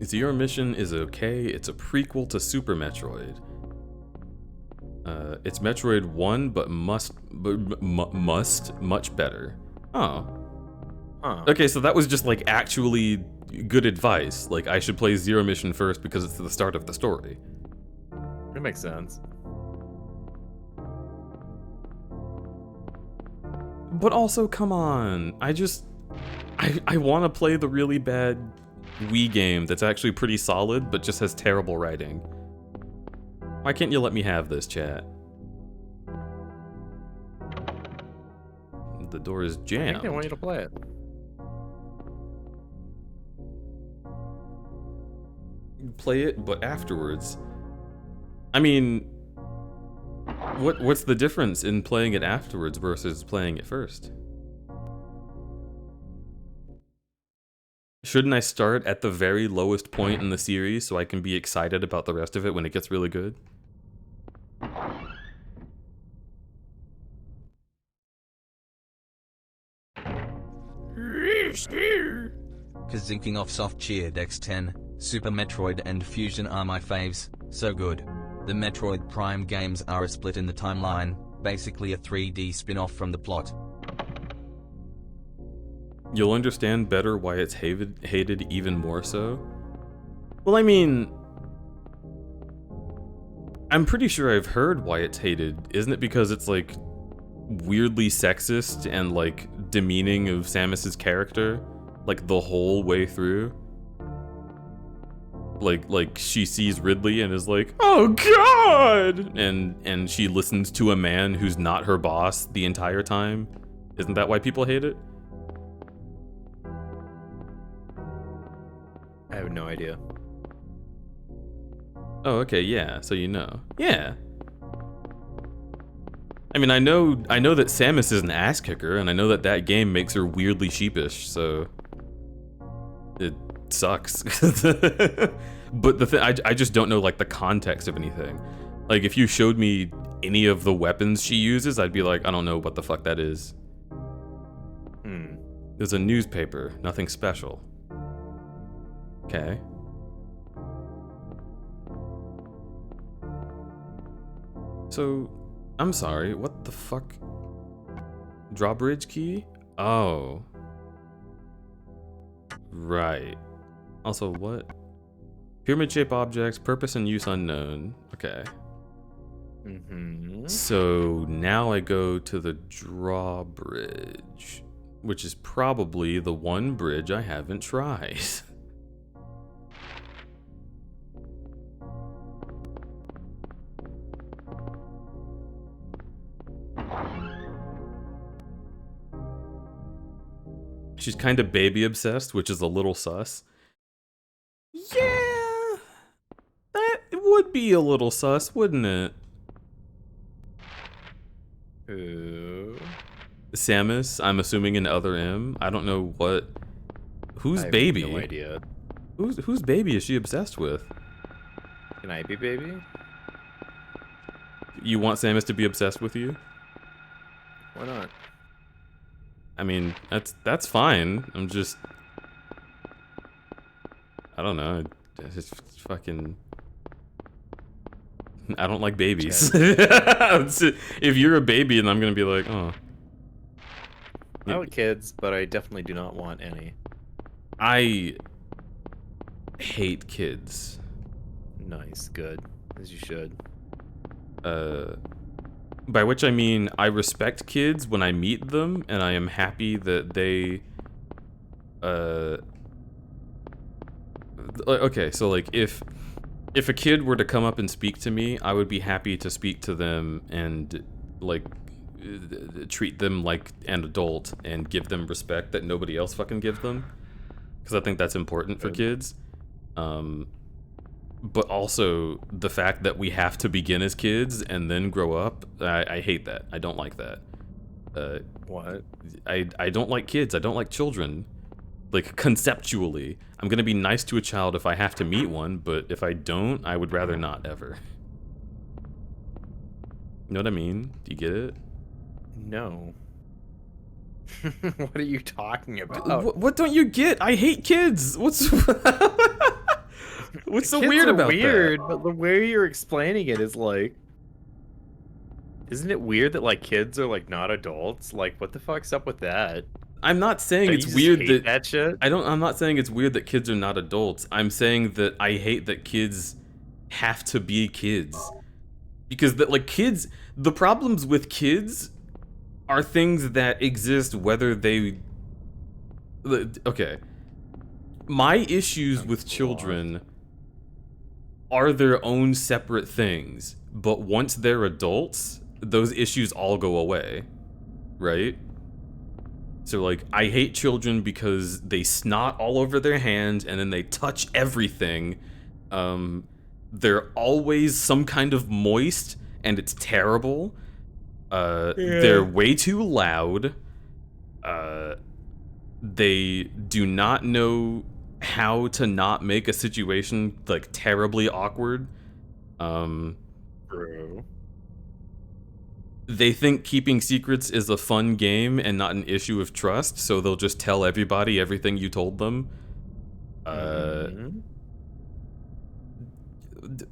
S2: Zero Mission is okay. It's a prequel to Super Metroid. It's Metroid 1, but must much better. Oh.
S3: Huh.
S2: Okay, so that was just like actually good advice. Like I should play Zero Mission first because it's the start of the story.
S3: It makes sense.
S2: But also, come on. I want to play the really bad Wii game that's actually pretty solid, but just has terrible writing. Why can't you let me have this, chat? The door is
S3: I think
S2: jammed.
S3: they want you to play it.
S2: Play it, but afterwards. I mean, what's the difference in playing it afterwards versus playing it first? Shouldn't I start at the very lowest point in the series so I can be excited about the rest of it when it gets really good?
S5: Kazinking off soft cheer Dex 10, Super Metroid and Fusion are my faves, so good. The Metroid Prime games are a split in the timeline, basically a 3D spin-off from the plot.
S2: You'll understand better why it's hated even more so. Well, I mean, I'm pretty sure I've heard why it's hated. Isn't it because it's like weirdly sexist and like demeaning of Samus's character, like the whole way through? Like she sees Ridley and is like, "Oh God!" and she listens to a man who's not her boss the entire time. Isn't that why people hate it?
S3: I have no idea.
S2: Oh, okay, yeah. So you know, yeah. I mean, I know that Samus is an ass kicker, and I know that that game makes her weirdly sheepish. So it sucks. But the thing, I just don't know like the context of anything. Like if you showed me any of the weapons she uses, I'd be like, I don't know what the fuck that is. There's a newspaper, nothing special. Okay. So, I'm sorry, what the fuck? Drawbridge key? Oh. Right. Also, what? Pyramid-shaped objects, purpose and use unknown. Okay. So, now I go to the drawbridge, which is probably the one bridge I haven't tried. She's kind of baby obsessed, which is a little sus. Yeah, that would be a little sus, wouldn't it? Samus, I'm assuming an other M. I don't know what. Whose baby?
S3: No idea.
S2: Whose baby is she obsessed with?
S3: Can I be baby?
S2: You want Samus to be obsessed with you?
S3: Why not?
S2: I mean, that's fine. I'm just, I don't know. I just fucking, I don't like babies. If you're a baby, and I'm gonna be like, oh.
S3: I like kids, but I definitely do not want any.
S2: I hate kids.
S3: Nice, good, as you should.
S2: By which I mean, I respect kids when I meet them, and I am happy that they, okay, so like, if a kid were to come up and speak to me, I would be happy to speak to them and, like, treat them like an adult and give them respect that nobody else fucking gives them. Because I think that's important for kids. But also, the fact that we have to begin as kids and then grow up, I hate that. I don't like that.
S3: What?
S2: I don't like kids. I don't like children. Like, conceptually. I'm gonna be nice to a child if I have to meet one, but if I don't, I would rather not, ever. You know what I mean? Do you get it?
S3: No. What are you talking about?
S2: What don't you get? I hate kids! What's... What's so
S3: Kids
S2: weird
S3: are
S2: about
S3: weird,
S2: that?
S3: but the way you're explaining it is like... Isn't it weird that, like, kids are, like, not adults? Like, what the fuck's up with that?
S2: I'm not saying
S3: Don't
S2: it's
S3: you just
S2: weird
S3: hate
S2: that...
S3: that shit?
S2: I'm not saying it's weird that kids are not adults. I'm saying that I hate that kids have to be kids. Because, like, kids... The problems with kids are things that exist whether they... Okay. My issues with children are their own separate things, but once they're adults, those issues all go away, right? So, like, I hate children because they snot all over their hands and then they touch everything. They're always some kind of moist, and it's terrible. They're way too loud. They do not know how to not make a situation, like, terribly awkward.
S3: True.
S2: they think keeping secrets is a fun game and not an issue of trust, so they'll just tell everybody everything you told them.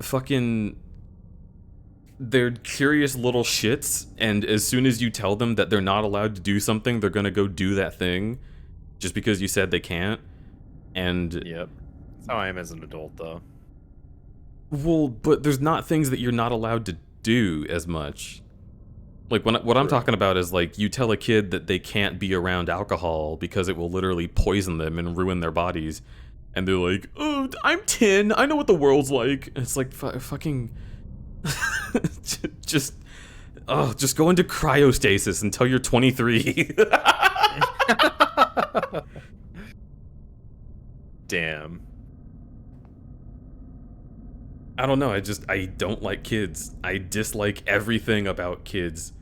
S2: Fucking, they're curious little shits, and as soon as you tell them that they're not allowed to do something, they're gonna go do that thing just because you said they can't. And
S3: Yep. That's how I am as an adult, though.
S2: well, but there's not things that you're not allowed to do as much. Like, what I'm talking about is, like, you tell a kid that they can't be around alcohol because it will literally poison them and ruin their bodies. And they're like, oh, I'm 10, I know what the world's like. And it's like, fucking... just go into cryostasis until you're 23.
S3: Damn.
S2: I don't know, I don't like kids. I dislike everything about kids.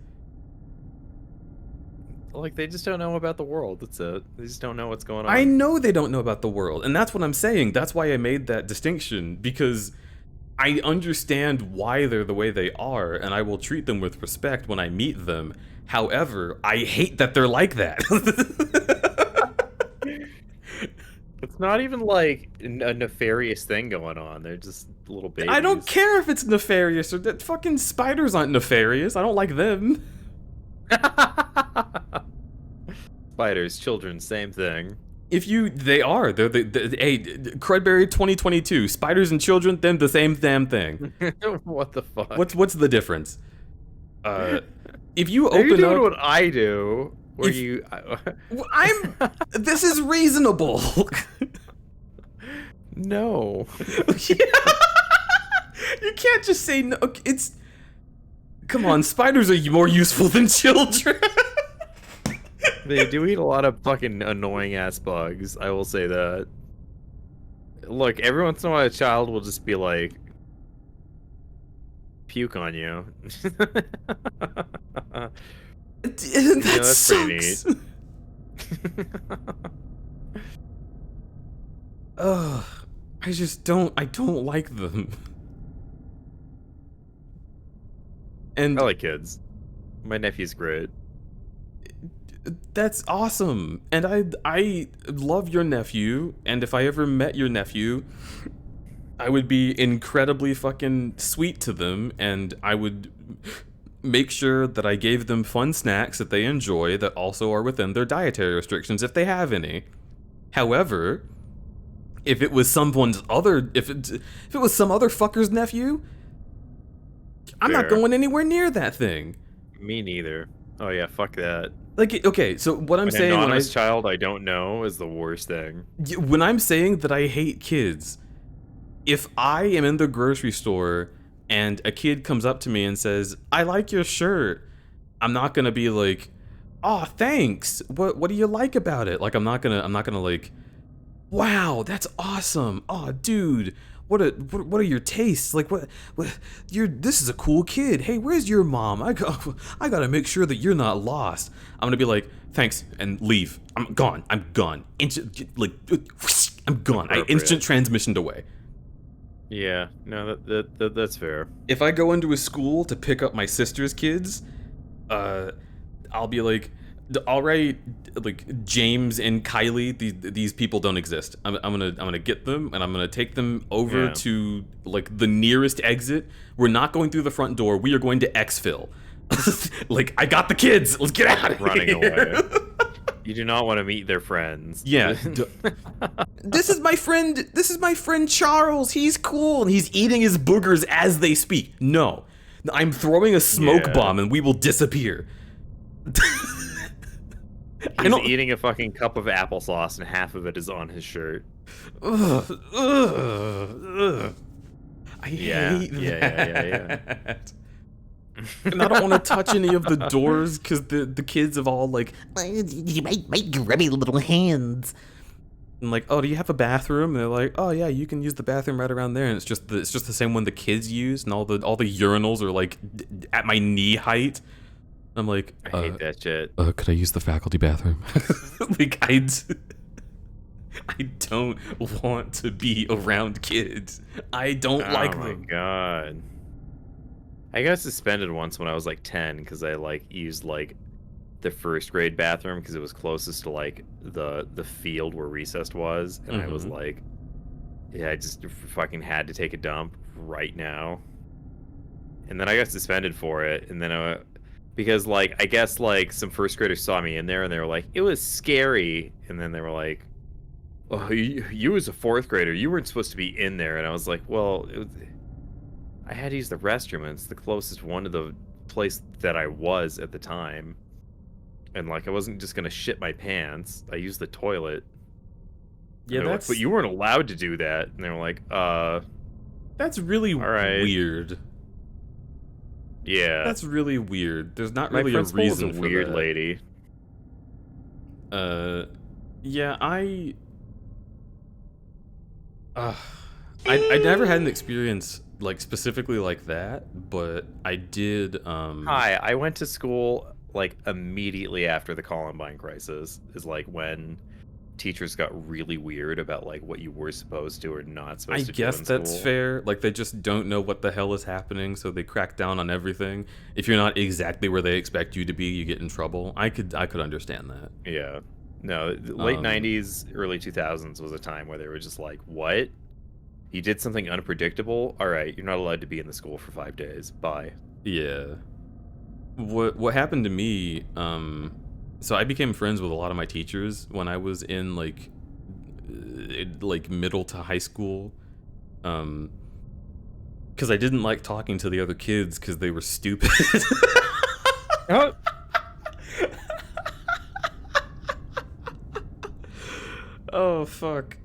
S3: Like, they just don't know about the world. That's it. They just don't know what's going on.
S2: I know they don't know about the world, and that's what I'm saying. That's why I made that distinction, because I understand why they're the way they are, and I will treat them with respect when I meet them. However, I hate that they're like that.
S3: It's not even like a nefarious thing going on. They're just little babies.
S2: I don't care if it's nefarious or that fucking spiders aren't nefarious. I don't like them.
S3: Spiders, children, same thing.
S2: They are. They're hey, crudberry 2022. Spiders and children, them the same damn thing.
S3: What the fuck?
S2: What's the difference? If you
S3: Are you
S2: open
S3: doing
S2: up,
S3: what I do? Where you?
S2: this is reasonable.
S3: No.
S2: You can't just say no. It's, come on, spiders are more useful than children.
S3: They do eat a lot of fucking annoying ass bugs. I will say that. Look, every once in a while, a child will just be like, puke on you. That's pretty neat.
S2: Ugh, I don't like them. And
S3: I like kids. My nephew's great.
S2: that's awesome. And I love your nephew, and if I ever met your nephew, I would be incredibly fucking sweet to them, and I would make sure that I gave them fun snacks that they enjoy that also are within their dietary restrictions if they have any. However, if it was if it was some other fucker's nephew, I'm not
S3: Fair.
S2: going anywhere near that thing.
S3: Me neither. Oh yeah, fuck that.
S2: Like, okay, so what I'm
S3: An
S2: saying
S3: anonymous child I don't know is the worst thing.
S2: when I'm saying that I hate kids, if I am in the grocery store and a kid comes up to me and says, "I like your shirt," I'm not gonna be like, "Oh, thanks. What do you like about it?" Like, I'm not gonna like, "Wow, that's awesome. Oh, dude, what are your tastes? Like, this is a cool kid. Hey, where's your mom? I gotta make sure that you're not lost." I'm gonna be like, "Thanks," and leave. I'm gone. I'm gone. I'm gone. I instant transmissioned away.
S3: Yeah, no, that's fair.
S2: If I go into a school to pick up my sister's kids, I'll be like, all right, like James and Kylie, these people don't exist. I'm gonna get them and I'm gonna take them over to like the nearest exit. We're not going through the front door. We are going to exfil. Like, I got the kids. Let's get out of
S3: Running
S2: here.
S3: away. You do not want to meet their friends.
S2: Yeah. This is my friend Charles. He's cool, and he's eating his boogers as they speak. No, I'm throwing a smoke bomb, and we will disappear.
S3: He's eating a fucking cup of applesauce, and half of it is on his shirt.
S2: I hate that.
S3: Yeah.
S2: And I don't want to touch any of the doors because the kids have all like,
S1: My grubby little hands.
S2: I'm like, "Oh, do you have a bathroom?" And they're like, "Oh yeah, you can use the bathroom right around there." And it's just the same one the kids use, and all the urinals are like at my knee height. I'm like,
S3: I hate that shit.
S2: Could I use the faculty bathroom? Like, I don't want to be around kids. I don't like them.
S3: Oh my god. I got suspended once when I was like 10 because I like used like the first grade bathroom because it was closest to like the field where recess was, and I was like, yeah, I just fucking had to take a dump right now. And then I got suspended for it, and then because like I guess like some first graders saw me in there and they were like, it was scary, and then they were like, oh, you as a fourth grader, you weren't supposed to be in there, and I was like, well, I had to use the restroom, and it's the closest one to the place that I was at the time, and like I wasn't just gonna shit my pants. I used the toilet.
S2: Yeah,
S3: that's. Like, but you weren't allowed to do that, and they were like,
S2: that's really
S3: all right.
S2: weird.
S3: Yeah,
S2: that's really weird. There's not
S3: my
S2: really a reason
S3: was a
S2: for
S3: weird
S2: that.
S3: lady.
S2: Yeah, I never had an experience like specifically like that, but I did.
S3: Hi, I went to school like immediately after the Columbine crisis. Is like when teachers got really weird about like what you were supposed to or not supposed to do in school.
S2: I guess that's fair. Like they just don't know what the hell is happening, so they crack down on everything. If you're not exactly where they expect you to be, you get in trouble. I could understand that.
S3: Yeah. No, late 90s, early 2000s was a time where they were just like, what? You did something unpredictable? All right, you're not allowed to be in the school for 5 days. Bye.
S2: Yeah. What happened to me, so I became friends with a lot of my teachers when I was in like middle to high school. Because I didn't like talking to the other kids because they were stupid.
S3: Oh.
S2: Oh fuck.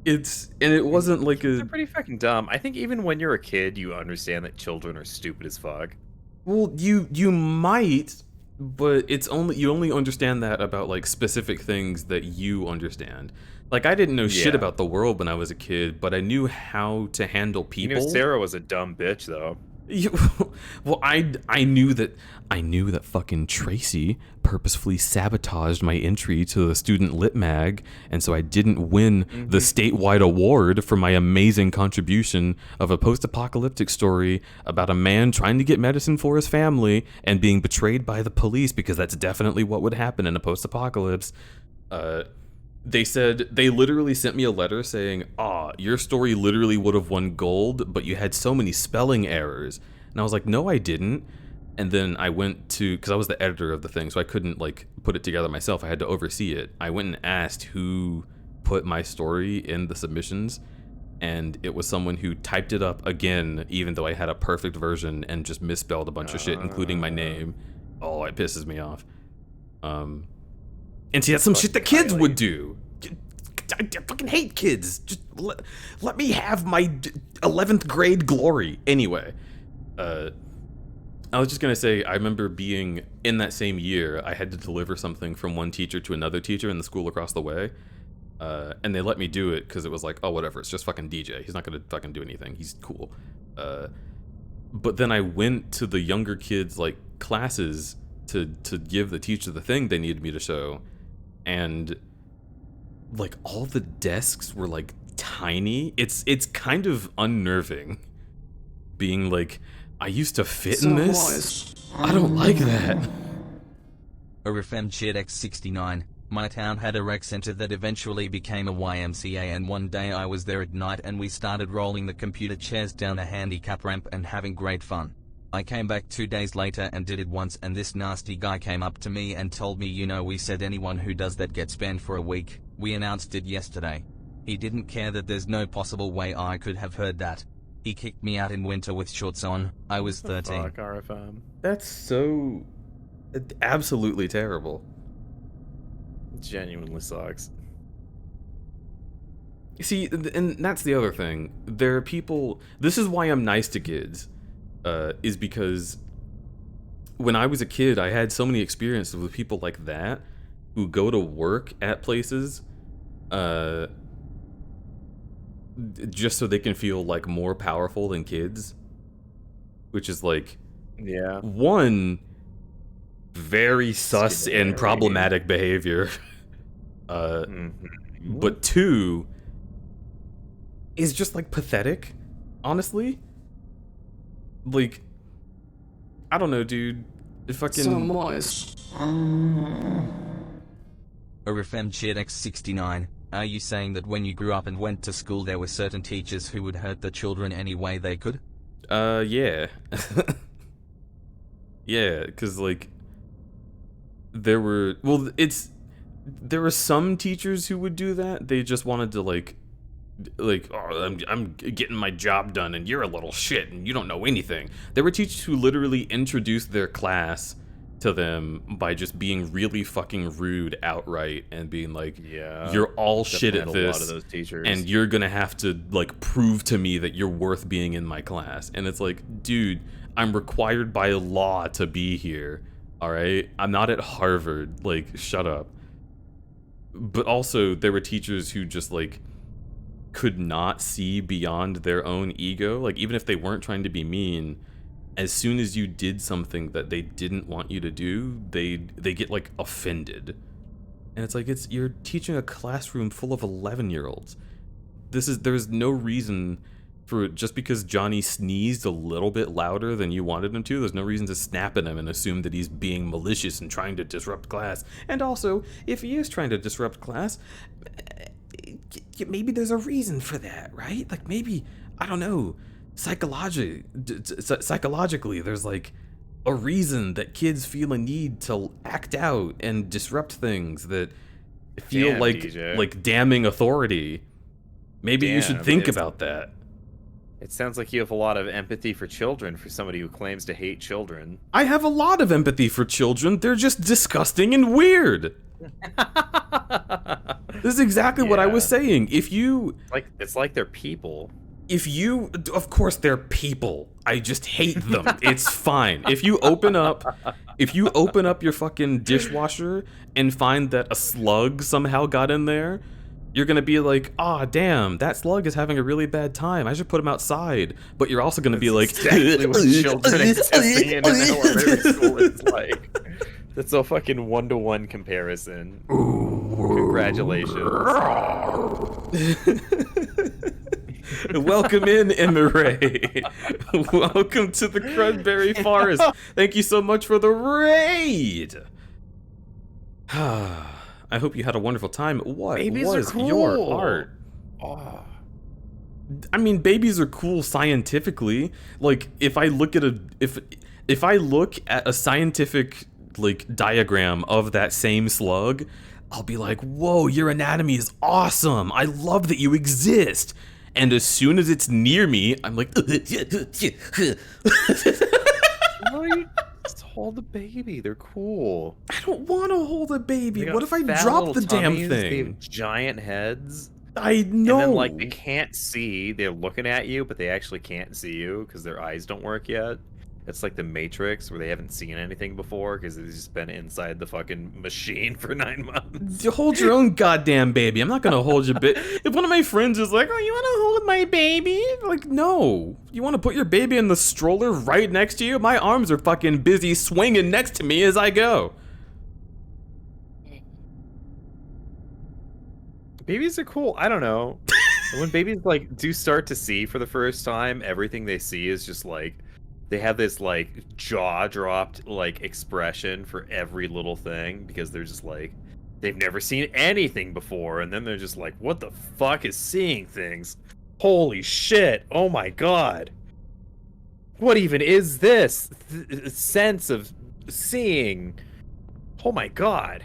S2: It wasn't like
S3: They're pretty fucking dumb. I think even when you're a kid, you understand that children are stupid as fuck.
S2: Well, you might, but you only understand that about like specific things that you understand. Like I didn't know shit about the world when I was a kid, but I knew how to handle people.
S3: You know, Sarah was a dumb bitch though.
S2: Well, I knew that fucking Tracy purposefully sabotaged my entry to the student lit mag, and so I didn't win the statewide award for my amazing contribution of a post-apocalyptic story about a man trying to get medicine for his family and being betrayed by the police, because that's definitely what would happen in a post-apocalypse. They literally sent me a letter saying, your story literally would have won gold, but you had so many spelling errors. And I was like, no, I didn't. And then I went to, because I was the editor of the thing, so I couldn't like put it together myself. I had to oversee it. I went and asked who put my story in the submissions, and it was someone who typed it up again, even though I had a perfect version, and just misspelled a bunch of shit, including my name. Oh, it pisses me off. And see, that's some shit that kids would do. I fucking hate kids. Just let me have my 11th grade glory. Anyway, I was just gonna say, I remember being in that same year, I had to deliver something from one teacher to another teacher in the school across the way. And they let me do it because it was like, oh, whatever, it's just fucking DJ. He's not gonna fucking do anything. He's cool. But then I went to the younger kids' like classes to give the teacher the thing they needed me to show. And like all the desks were like tiny. It's kind of unnerving being like, I used to fit in this. I don't like that.
S5: RFM X69. My town had a rec center that eventually became a YMCA, and one day I was there at night and we started rolling the computer chairs down a handicap ramp and having great fun. I came back 2 days later and did it once, and this nasty guy came up to me and told me, you know, we said anyone who does that gets banned for a week. We announced it yesterday. He didn't care that there's no possible way I could have heard that. He kicked me out in winter with shorts on. I was 13.
S3: Fuck, RFM.
S2: That's so absolutely terrible.
S3: It genuinely sucks.
S2: See, and that's the other thing. There are people, this is why I'm nice to kids. Is because when I was a kid, I had so many experiences with people like that who go to work at places just so they can feel like more powerful than kids, which is like, one, very sus and problematic behavior, but two, is just like pathetic, honestly. Like, I don't know, dude. It fucking.
S6: So moist.
S5: RFMChedX69, are you saying that when you grew up and went to school there were certain teachers who would hurt the children any way they could?
S2: Yeah. Yeah, because, like, there were some teachers who would do that. They just wanted to, like, oh, I'm getting my job done and you're a little shit and you don't know anything. There were teachers who literally introduced their class to them by just being really fucking rude outright and being like,
S3: Yeah,
S2: you're all shit at
S3: a
S2: this,
S3: lot of those teachers.
S2: and you're gonna have to, like, prove to me that you're worth being in my class. And it's like, dude, I'm required by law to be here, alright? I'm not at Harvard, like, shut up. But also, there were teachers who just, like, could not see beyond their own ego. Like, even if they weren't trying to be mean, as soon as you did something that they didn't want you to do, they get, like, offended. And it's like, you're teaching a classroom full of 11-year-olds. There's no reason for, just because Johnny sneezed a little bit louder than you wanted him to, there's no reason to snap at him and assume that he's being malicious and trying to disrupt class. And also, if he is trying to disrupt class, maybe there's a reason for that, right? Like, maybe, I don't know, psychologically, there's, like, a reason that kids feel a need to act out and disrupt things that feel
S3: Damn,
S2: like
S3: DJ.
S2: like damning authority. Maybe you should
S3: Damn,
S2: think about that.
S3: It sounds like you have a lot of empathy for children for somebody who claims to hate children.
S2: I have a lot of empathy for children. They're just disgusting and weird. This is exactly what I was
S3: Yeah.
S2: saying.
S3: It's like they're people.
S2: Of course they're people. I just hate them. It's fine. If you open up your fucking dishwasher and find that a slug somehow got in there, you're gonna be like, "Ah, damn, that slug is having a really bad time. I should put him outside." But you're also gonna be like,
S3: Exactly what children testing in an elementary school is like. That's a fucking 1-to-1 comparison. Congratulations.
S2: Welcome in, Ray. Welcome to the Crudberry Forest. Thank you so much for the raid. I hope you had a wonderful time. What
S3: Babies are
S2: was
S3: cool.
S2: your art?
S3: Oh.
S2: I mean, babies are cool scientifically. Like, if I look at a scientific, like, diagram of that same slug, I'll be like, whoa, your anatomy is awesome. I love that you exist. And as soon as it's near me, I'm like,
S3: No, you just hold the baby. They're cool.
S2: I don't want to hold a baby.
S3: They got
S2: What if I
S3: fat
S2: drop
S3: little
S2: the damn
S3: tummies, They
S2: thing?
S3: have giant heads.
S2: I know.
S3: And then, like, they can't see. They're looking at you, but they actually can't see you because their eyes don't work yet. It's like the Matrix, where they haven't seen anything before because they've just been inside the fucking machine for 9 months.
S2: You hold your own goddamn baby. I'm not gonna hold your baby. If one of my friends is like, "Oh, you want to hold my baby?" Like, no. You want to put your baby in the stroller right next to you? My arms are fucking busy swinging next to me as I go.
S3: Babies are cool. I don't know. When babies, like, do start to see for the first time, everything they see is just like, they have this, like, jaw-dropped, like, expression for every little thing because they're just like, they've never seen anything before, and then they're just like, what the fuck is seeing things? Holy shit! Oh my god! What even is this sense of seeing? Oh my god!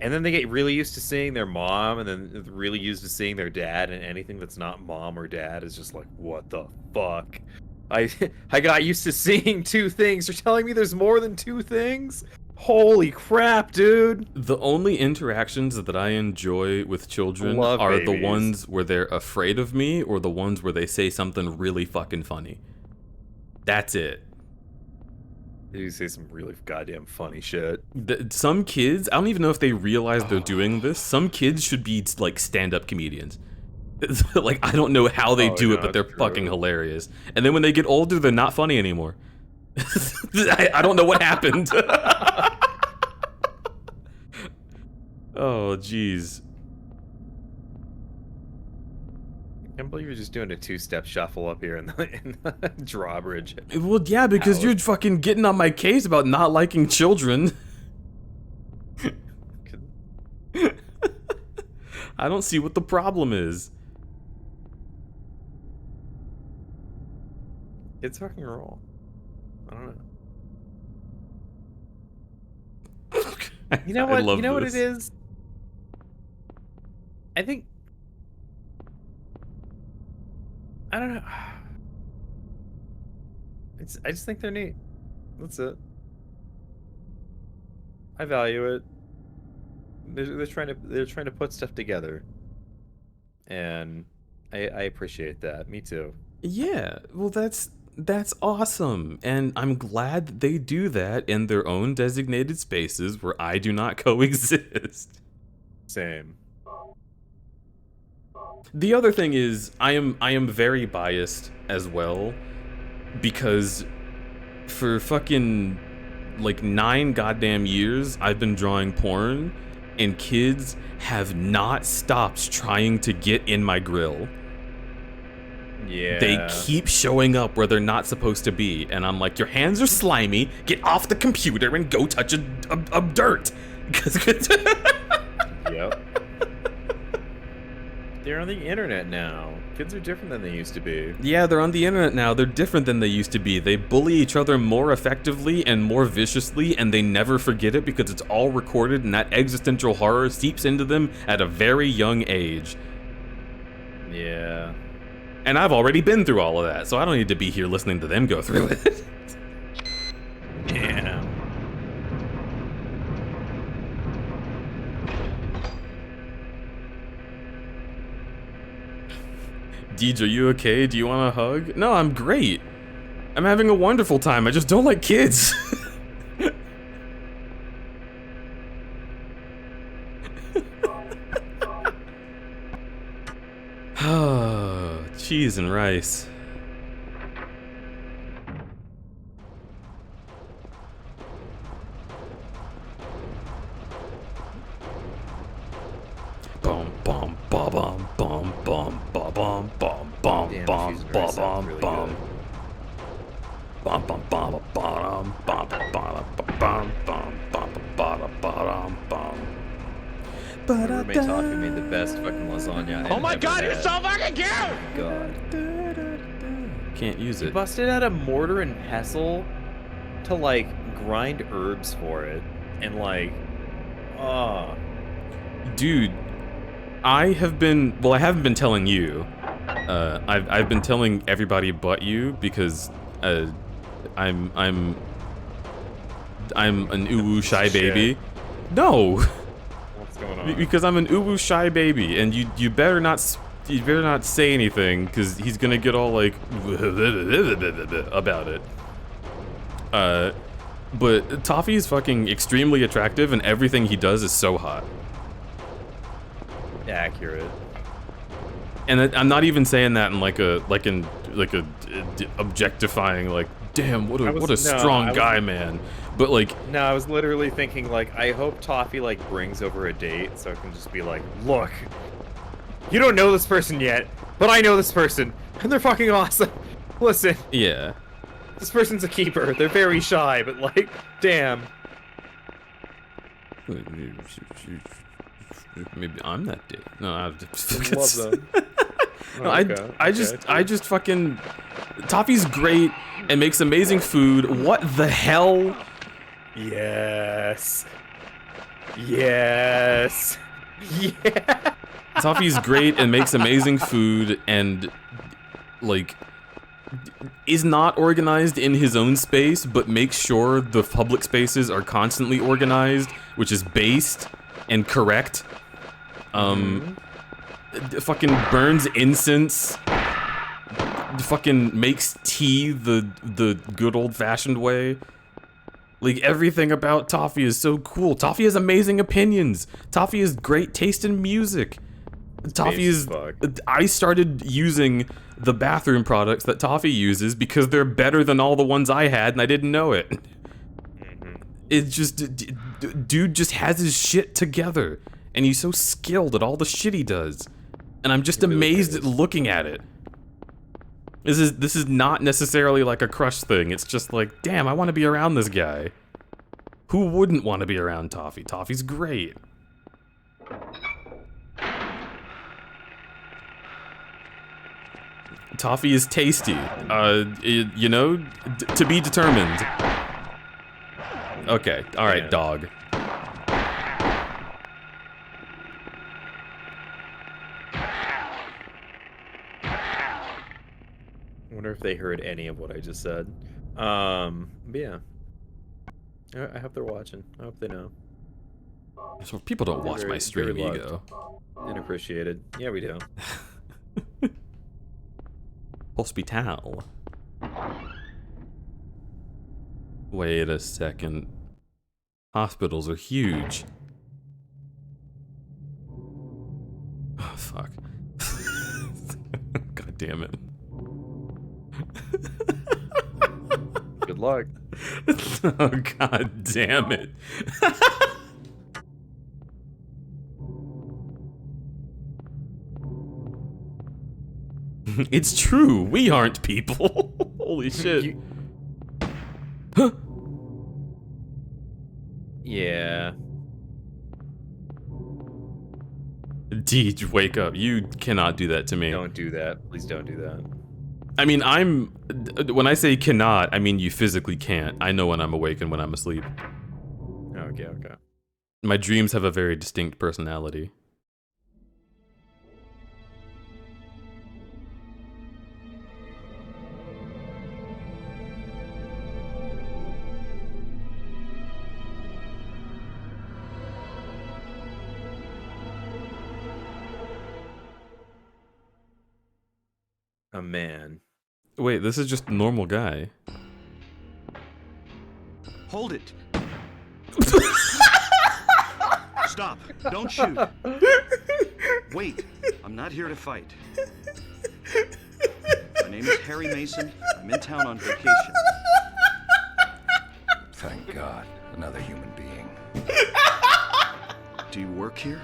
S3: And then they get really used to seeing their mom, and then really used to seeing their dad, and anything that's not mom or dad is just like, what the fuck? I got used to seeing 2 things. You're telling me there's more than 2 things? Holy crap, dude!
S2: The only interactions that I enjoy with children
S3: Love
S2: are the
S3: babies.
S2: ones where they're afraid of me or the ones where they say something really fucking funny. That's it.
S3: You say some really goddamn funny shit.
S2: Some kids, I don't even know if they realize they're doing this. Some kids should be, like, stand-up comedians. Like, I don't know how they do it, but they're fucking hilarious. And then when they get older, they're not funny anymore. I don't know what happened. Oh, jeez.
S3: Can't believe you're just doing a two-step shuffle up here in the drawbridge.
S2: Well, yeah, because you're fucking getting on my case about not liking children. I don't see what the problem is.
S3: It's fucking roll. I don't know. You know what? You know what it is? I think... I don't know. I just think they're neat. That's it. I value it. They're trying to put stuff together, and I appreciate that. Me too.
S2: Yeah, well, that's awesome, and I'm glad that they do that in their own designated spaces where I do not coexist.
S3: Same.
S2: The other thing is, I am very biased as well, because for fucking like 9 goddamn years I've been drawing porn, and kids have not stopped trying to get in my grill.
S3: Yeah.
S2: They keep showing up where they're not supposed to be, and I'm like, your hands are slimy, get off the computer and go touch a dirt.
S3: Yep. They're on the internet now. Kids are different than they used to be.
S2: Yeah, they're on the internet now. They're different than they used to be. They bully each other more effectively and more viciously, and they never forget it because it's all recorded, and that existential horror seeps into them at a very young age.
S3: Yeah.
S2: And I've already been through all of that, so I don't need to be here listening to them go through it.
S3: Yeah.
S2: Deej, are you okay? Do you want a hug? No, I'm great. I'm having a wonderful time. I just don't like kids. Cheese and rice. Bum bum ba bum bum bum ba bum bum bum
S3: Damn,
S2: bum
S3: cheese and
S2: ba
S3: rice sounds
S2: bum
S3: really
S2: bum.
S3: good.
S2: Bum bum bum bum bum bum bum bum bum bum bum bum.
S3: My roommate Toffee made the best fucking lasagna.
S4: Oh my
S3: I've
S4: god,
S3: ever
S4: you're
S3: had.
S4: so fucking cute!
S3: God.
S2: Can't use
S3: He
S2: it.
S3: busted out a mortar and pestle to like grind herbs for it, and like,
S2: Dude, I have been, well, I haven't been telling you. I've been telling everybody but you because I'm an uwu shy baby. No,
S3: what's going on?
S2: because I'm an uwu shy baby, and you better not say anything because he's gonna get all like about it. But Toffee is fucking extremely attractive, and everything he does is so hot.
S3: Accurate.
S2: And I'm not even saying that in like a objectifying, like, damn, what a strong guy, man. But like,
S3: No, I was literally thinking like, I hope Toffee like brings over a date so I can just be like, look, you don't know this person yet, but I know this person, and they're fucking awesome. Listen,
S2: yeah.
S3: this person's a keeper. They're very shy, but like, damn.
S2: Maybe I'm that dick. No, I
S3: Love them.
S2: No, I just fucking. Toffee's great and makes amazing food. What the hell?
S3: Yes. Yes. Yeah.
S2: Toffee's great and makes amazing food and, like, is not organized in his own space, but makes sure the public spaces are constantly organized, which is based and correct. Fucking burns incense. Fucking makes tea the good old-fashioned way. Like, everything about Toffee is so cool. Toffee has amazing opinions. Toffee has great taste in music. Toffee is... I started using the bathroom products that Toffee uses because they're better than all the ones I had, and I didn't know it. It's just... Dude just has his shit together. And he's so skilled at all the shit he does. And I'm just
S3: He really
S2: amazed at
S3: is.
S2: looking at it. This is not necessarily like a crush thing. It's just like, damn, I want to be around this guy. Who wouldn't want to be around Toffee? Toffee's great. Toffee is tasty. You know, to be determined. Okay, all right,
S3: Yeah.
S2: dog.
S3: I wonder if they heard any of what I just said. But yeah. I hope they're watching. I hope they know.
S2: So people don't watch my stream,
S3: very
S2: Ego.
S3: And appreciated. Yeah, we do.
S2: Hospital. Wait a second. Hospitals are huge. Oh, fuck. God damn it.
S3: Good luck.
S2: Oh, god damn it. It's true, we aren't people. Holy shit. Huh?
S3: Yeah.
S2: Deej, wake up. You cannot do that to me.
S3: Don't do that. Please don't do that.
S2: I mean, when I say cannot, I mean you physically can't. I know when I'm awake and when I'm asleep.
S3: Okay, okay.
S2: My dreams have a very distinct personality.
S3: A man.
S2: Wait, this is just a normal guy.
S7: Hold it. Stop. Don't shoot. Wait. I'm not here to fight. My name is Harry Mason. I'm in town on vacation.
S9: Thank God, another human being.
S7: Do you work here?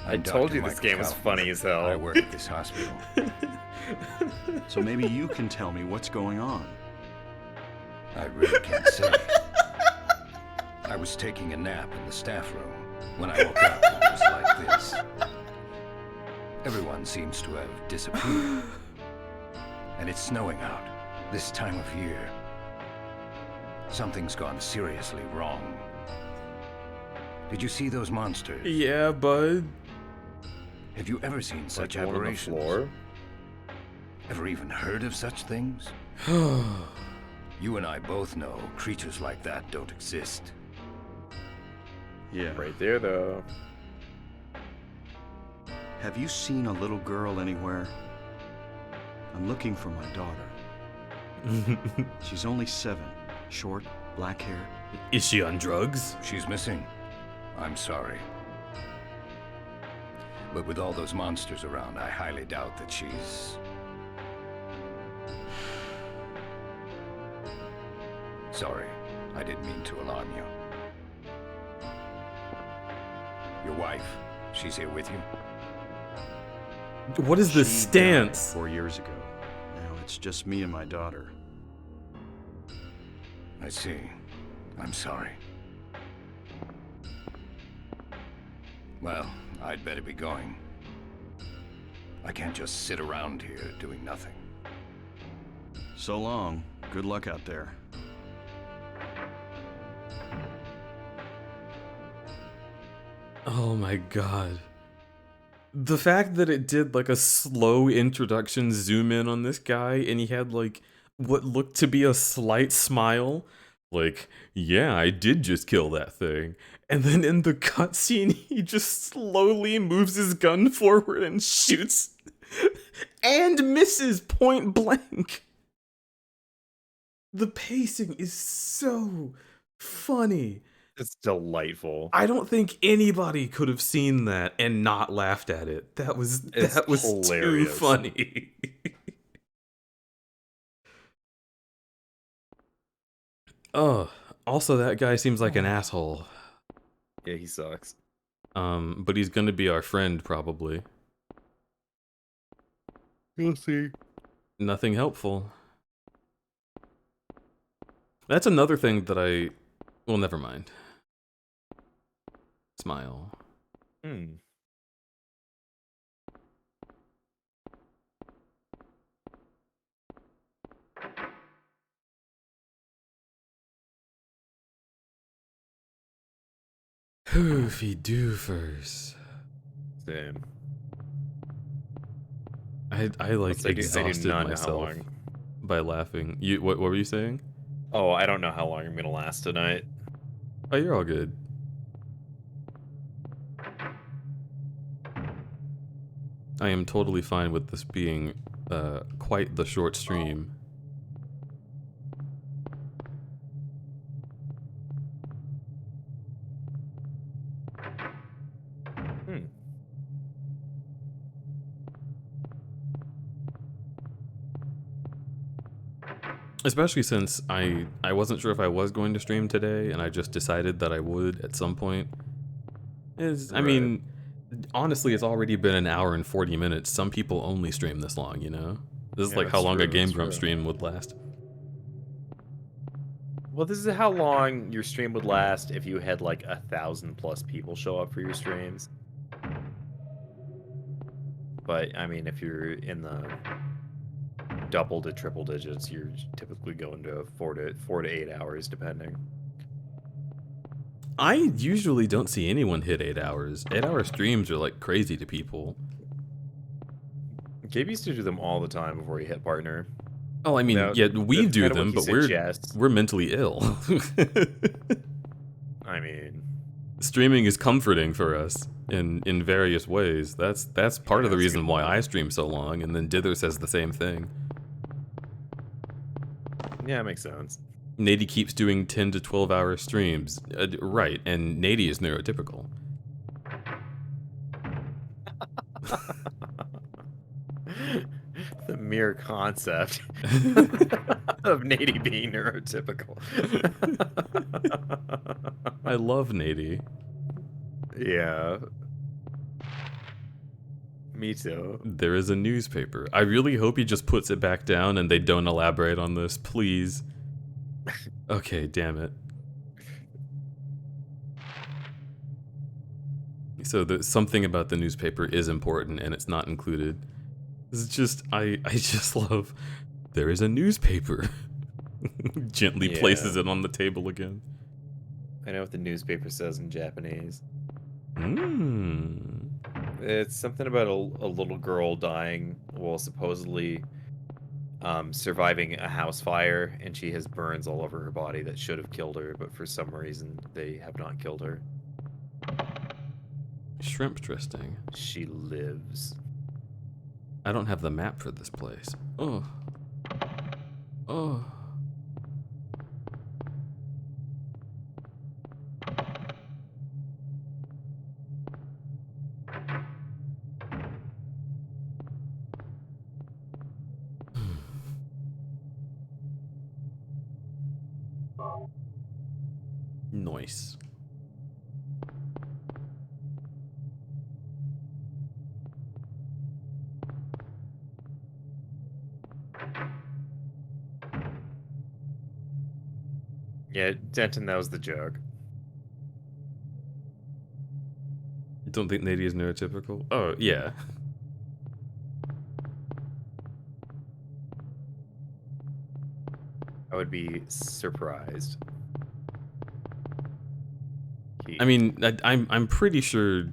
S3: I
S9: I'm
S3: told
S9: Dr.
S3: you this
S9: Michael
S3: game was
S9: Calvin.
S3: funny as hell.
S9: I work at this hospital.
S7: So maybe you can tell me what's going on.
S9: I really can't say. I was taking a nap in the staff room. When I woke up, it was like this. Everyone seems to have disappeared. And it's snowing out, this time of year. Something's gone seriously wrong. Did you see those monsters?
S2: Yeah, bud.
S9: Have you ever seen such
S3: Like one on the
S9: aberrations?
S3: floor?
S9: Ever even heard of such things? You and I both know creatures like that don't exist.
S7: Yeah.
S3: Right there, though.
S7: Have you seen a little girl anywhere? I'm looking for my daughter. She's only 7. Short, black hair.
S2: Is she on drugs?
S9: She's missing. I'm sorry. But with all those monsters around, I highly doubt that she's... Sorry, I didn't mean to alarm you. Your wife, she's here with you?
S2: What is this
S7: She died
S2: stance?
S7: 4 years ago. Now it's just me and my daughter.
S9: I see. I'm sorry. Well, I'd better be going. I can't just sit around here doing nothing.
S7: So long. Good luck out there.
S2: Oh my god. The fact that it did like a slow introduction zoom in on this guy and he had like what looked to be a slight smile. Like, yeah, I did just kill that thing. And then in the cutscene, he just slowly moves his gun forward and shoots and misses point blank. The pacing is so funny.
S3: It's delightful.
S2: I don't think anybody could have seen that and not laughed at it. That was
S3: It's
S2: too
S3: hilarious.
S2: funny. Oh, also that guy seems like an asshole.
S3: Yeah, he sucks.
S2: But he's gonna be our friend probably.
S3: We'll see.
S2: Nothing helpful. That's another thing that I... Well, never mind. Smile. Hoofy doofers.
S3: Same.
S2: I like
S3: I do
S2: exhausted
S3: not know how
S2: myself
S3: long.
S2: by laughing. What were you saying?
S3: Oh, I don't know how long I'm gonna last tonight.
S2: Oh, you're all good. I am totally fine with this being quite the short stream. Especially since I wasn't sure if I was going to stream today, and I just decided that I would at some point. I mean, honestly, it's already been an hour and 40 minutes. Some people only stream this long, you know? This is like how long a Game Grump stream would last.
S3: Well, this is how long your stream would last if you had like 1,000+ people show up for your streams. But I mean, if you're in the double to triple digits, you're typically going to 4 to 8 hours, depending.
S2: I usually don't see anyone hit 8 hours. 8-hour streams are like crazy to people.
S3: Gabe used to do them all the time before he hit partner.
S2: Oh, I mean, yeah, we do them, but we're mentally ill.
S3: I mean,
S2: streaming is comforting for us in various ways. That's part of the reason why I stream so long, and then Dither says the same thing.
S3: Yeah, it makes sense.
S2: Nady keeps doing 10 to 12 hour streams. Right, and Nady is neurotypical.
S3: The mere concept of Nady being neurotypical.
S2: I love Nady.
S3: Yeah. Me too.
S2: There is a newspaper. I really hope he just puts it back down and they don't elaborate on this, please. Okay, damn it. So something about the newspaper is important and it's not included. It's just, I just love, there is a newspaper. Gently places it on the table again.
S3: I know what the newspaper says in Japanese.
S2: Mm.
S3: It's something about a little girl dying while supposedly surviving a house fire, and she has burns all over her body that should have killed her, but for some reason they have not killed her.
S2: Shrimp twisting.
S3: She lives.
S2: I don't have the map for this place. Oh. Oh. Nice.
S3: Yeah, Denton, that was the joke.
S2: You don't think Nady is neurotypical? Oh, yeah.
S3: I would be surprised.
S2: I mean, I'm pretty sure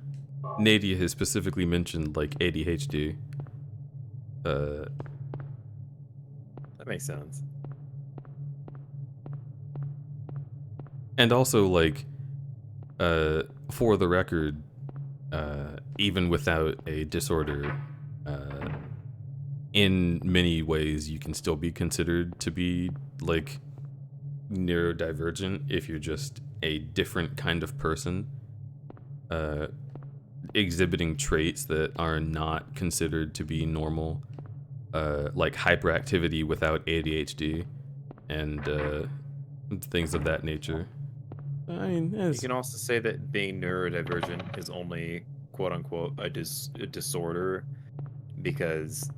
S2: Nadia has specifically mentioned like ADHD.
S3: That makes sense.
S2: And also, like, for the record, even without a disorder, in many ways you can still be considered to be like neurodivergent if you're just a different kind of person, exhibiting traits that are not considered to be normal, like hyperactivity without ADHD and things of that nature. I mean,
S3: You can also say that being neurodivergent is only quote unquote a disorder because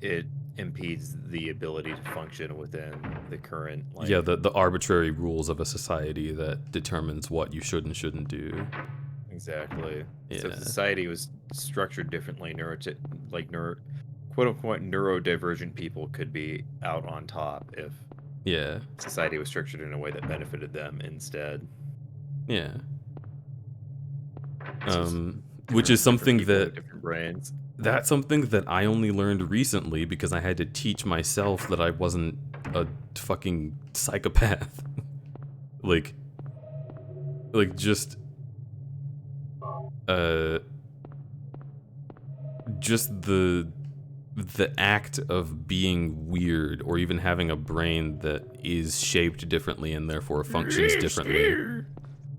S3: it impedes the ability to function within the current like
S2: yeah, the arbitrary rules of a society that determines what you should and shouldn't do.
S3: exactly. So if
S2: Yeah.
S3: society was structured differently, quote unquote neurodivergent people could be out on top if
S2: Yeah.
S3: society was structured in a way that benefited them instead.
S2: Yeah.
S3: Just
S2: Which is
S3: different
S2: something
S3: people with
S2: that
S3: different brains.
S2: that's something that I only learned recently because I had to teach myself that I wasn't a fucking psychopath. like just the act of being weird or even having a brain that is shaped differently and therefore functions differently.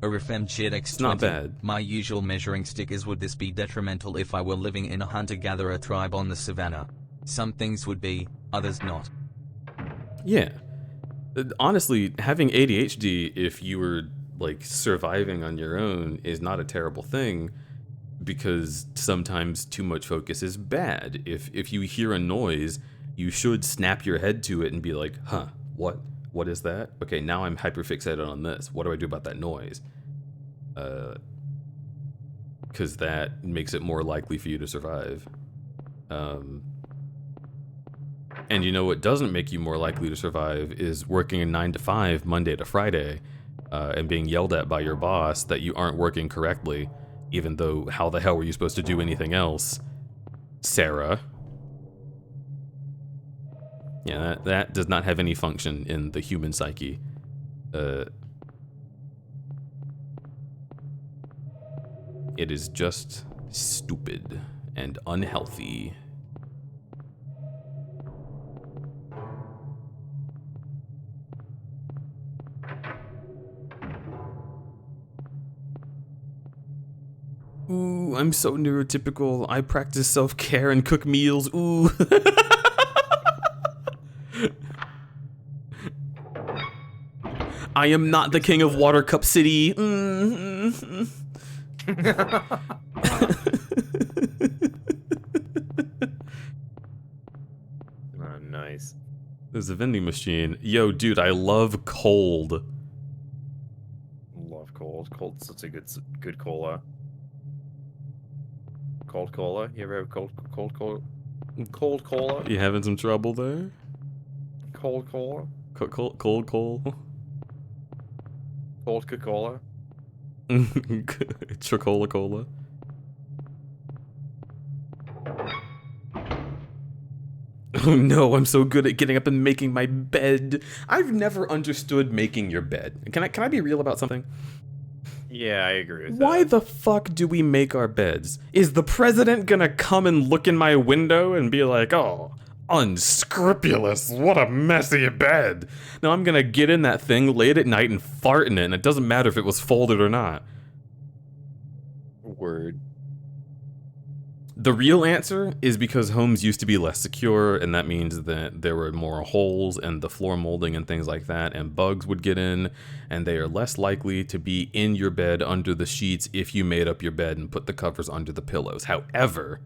S5: Or if MChitX20,
S2: It's not bad.
S5: my usual measuring stick is, would this be detrimental if I were living in a hunter-gatherer tribe on the savannah? Some things would be, others not.
S2: Yeah. Honestly, having ADHD if you were like surviving on your own is not a terrible thing, because sometimes too much focus is bad. If you hear a noise, you should snap your head to it and be like, huh, what is that? Okay, now I'm hyperfixated on this. What do I do about that noise? Because that makes it more likely for you to survive. And you know what doesn't make you more likely to survive is working a 9 to 5 Monday to Friday, and being yelled at by your boss that you aren't working correctly, even though how the hell were you supposed to do anything else, Sarah? Yeah, that does not have any function in the human psyche. It is just stupid and unhealthy. Ooh, I'm so neurotypical. I practice self-care and cook meals. Ooh. I am not the king of Watercup City. Mm-hmm.
S3: Oh, nice.
S2: There's a vending machine. Yo, dude, I love cold.
S3: Love cold. Cold's such a good cola. Cold cola? You ever have cold cola?
S2: You having some trouble there?
S3: Cold cola?
S2: Cold coal?
S3: Cold cola?
S2: Chocola cola? Oh no, I'm so good at getting up and making my bed. I've never understood making your bed. Can I be real about something?
S3: Yeah, I agree with
S2: Why
S3: that.
S2: the fuck do we make our beds? Is the president gonna come and look in my window and be like, oh, unscrupulous, what a messy bed. No, I'm gonna get in that thing late at night and fart in it, and it doesn't matter if it was folded or not.
S3: Word.
S2: The real answer is because homes used to be less secure, and that means that there were more holes and the floor molding and things like that, and bugs would get in, and they are less likely to be in your bed under the sheets if you made up your bed and put the covers under the pillows. However,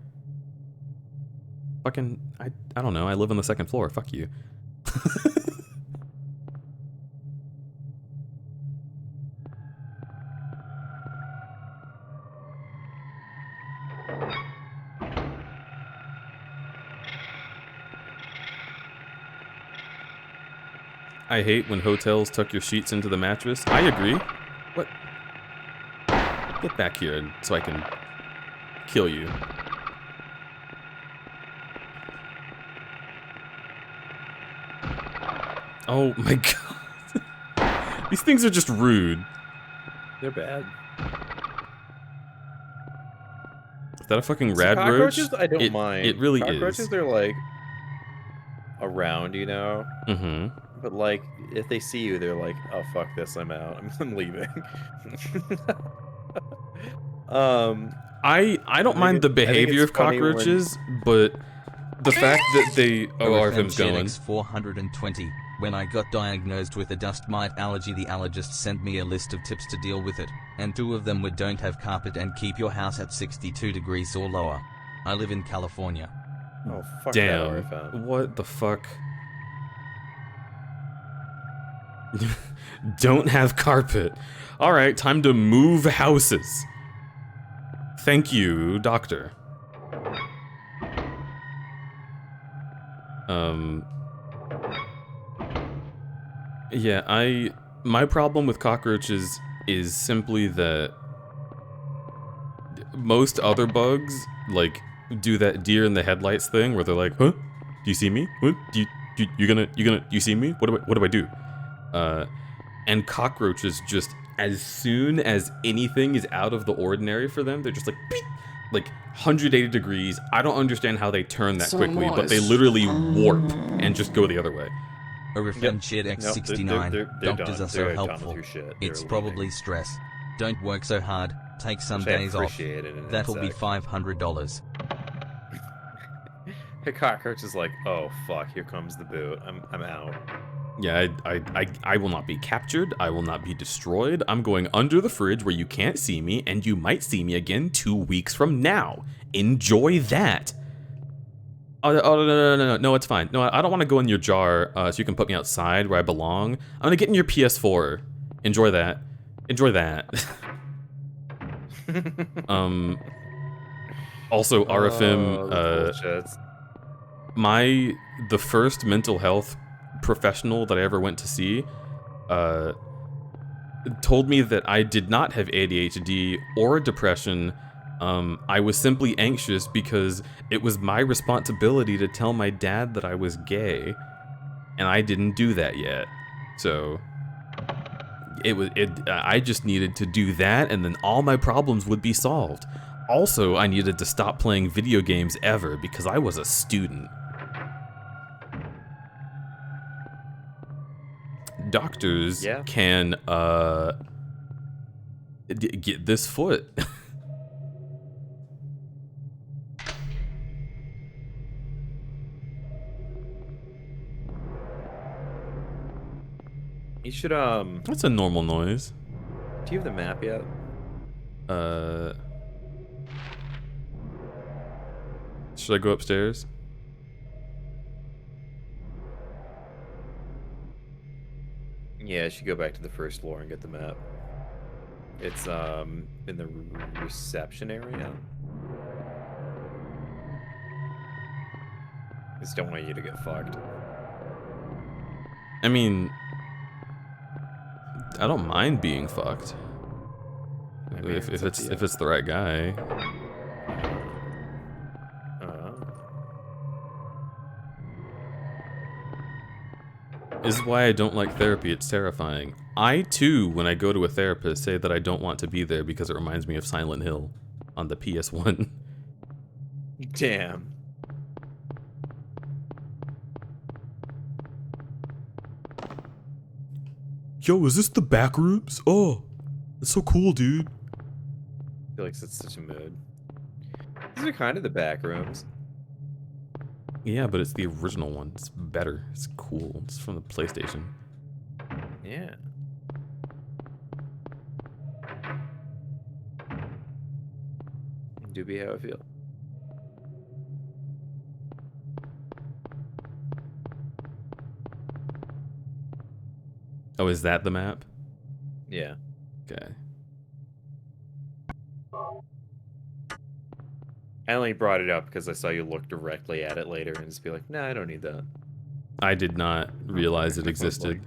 S2: fucking, I don't know, I live on the second floor, fuck you. I hate when hotels tuck your sheets into the mattress. I agree. What? Get back here so I can kill you. Oh my god. These things are just rude.
S3: They're bad.
S2: Is that a fucking
S3: So
S2: rad roach?
S3: cockroaches, I don't mind.
S2: It really
S3: cockroaches,
S2: is.
S3: they're like around, you know?
S2: Mm-hmm.
S3: But like, if they see you, they're like, "Oh fuck this, I'm out. I'm leaving."
S2: I don't mind the
S3: I think
S2: behavior
S3: it's
S2: of
S3: funny when-
S2: cockroaches, but the fact that they... Oh, RFM's
S5: RFM
S2: going.
S5: 420. When I got diagnosed with a dust mite allergy, the allergist sent me a list of tips to deal with it, and 2 of them were don't have carpet and keep your house at 62 degrees or lower. I live in California.
S3: Oh, fuck
S2: Damn.
S3: that RFM.
S2: What the fuck? Don't have carpet. Alright, time to move houses. Thank you, doctor. Yeah, my problem with cockroaches is simply that most other bugs, like, do that deer in the headlights thing where they're like, huh? Do you see me? What? You see me? What do I do? And cockroaches just, as soon as anything is out of the ordinary for them, they're just like, beep, like 180 degrees. I don't understand how they turn that quickly, but they literally warp and just go the other way.
S5: RFM Shed X69.
S3: They're
S5: Doctors
S3: done.
S5: are so
S3: They're done
S5: helpful.
S3: with your shit.
S5: It's
S3: They're
S5: probably
S3: leaving.
S5: stress. Don't work so hard. Take some
S3: Which I
S5: days off.
S3: appreciate it in an
S5: That'll be
S3: insect.
S5: $500.
S3: Hey, cockroach is like, oh fuck, here comes the boot. I'm out.
S2: Yeah, I will not be captured. I will not be destroyed. I'm going under the fridge where you can't see me, and you might see me again 2 weeks from now. Enjoy that. Oh, no, it's fine. No, I don't want to go in your jar so you can put me outside where I belong. I'm going to get in your PS4. Enjoy that. Enjoy that. Also, RFM, the first mental health professional that I ever went to see, told me that I did not have ADHD or depression. I was simply anxious because it was my responsibility to tell my dad that I was gay, and I didn't do that yet. So I just needed to do that, and then all my problems would be solved. Also, I needed to stop playing video games ever because I was a student. Doctors can get this foot.
S3: You should
S2: That's a normal noise.
S3: Do you have the map yet?
S2: Should I go upstairs?
S3: Yeah, I should go back to the first floor and get the map. It's in the reception area. Just don't want you to get fucked.
S2: I mean, I don't mind being fucked.
S3: I mean,
S2: if it's the right guy. This is why I don't like therapy. It's terrifying. I too, when I go to a therapist, say that I don't want to be there because it reminds me of Silent Hill on the PS1.
S3: Damn.
S2: Yo, is this the back rooms? Oh, that's so cool, dude.
S3: I feel like it's such a mood. These are kind of the back rooms.
S2: Yeah, but it's the original one. It's better. It's cool. It's from the PlayStation.
S3: Yeah. Do be how I feel.
S2: Oh, is that the map?
S3: Yeah.
S2: Okay.
S3: I only brought it up because I saw you look directly at it later and just be like, nah, I don't need that.
S2: I did not realize it existed.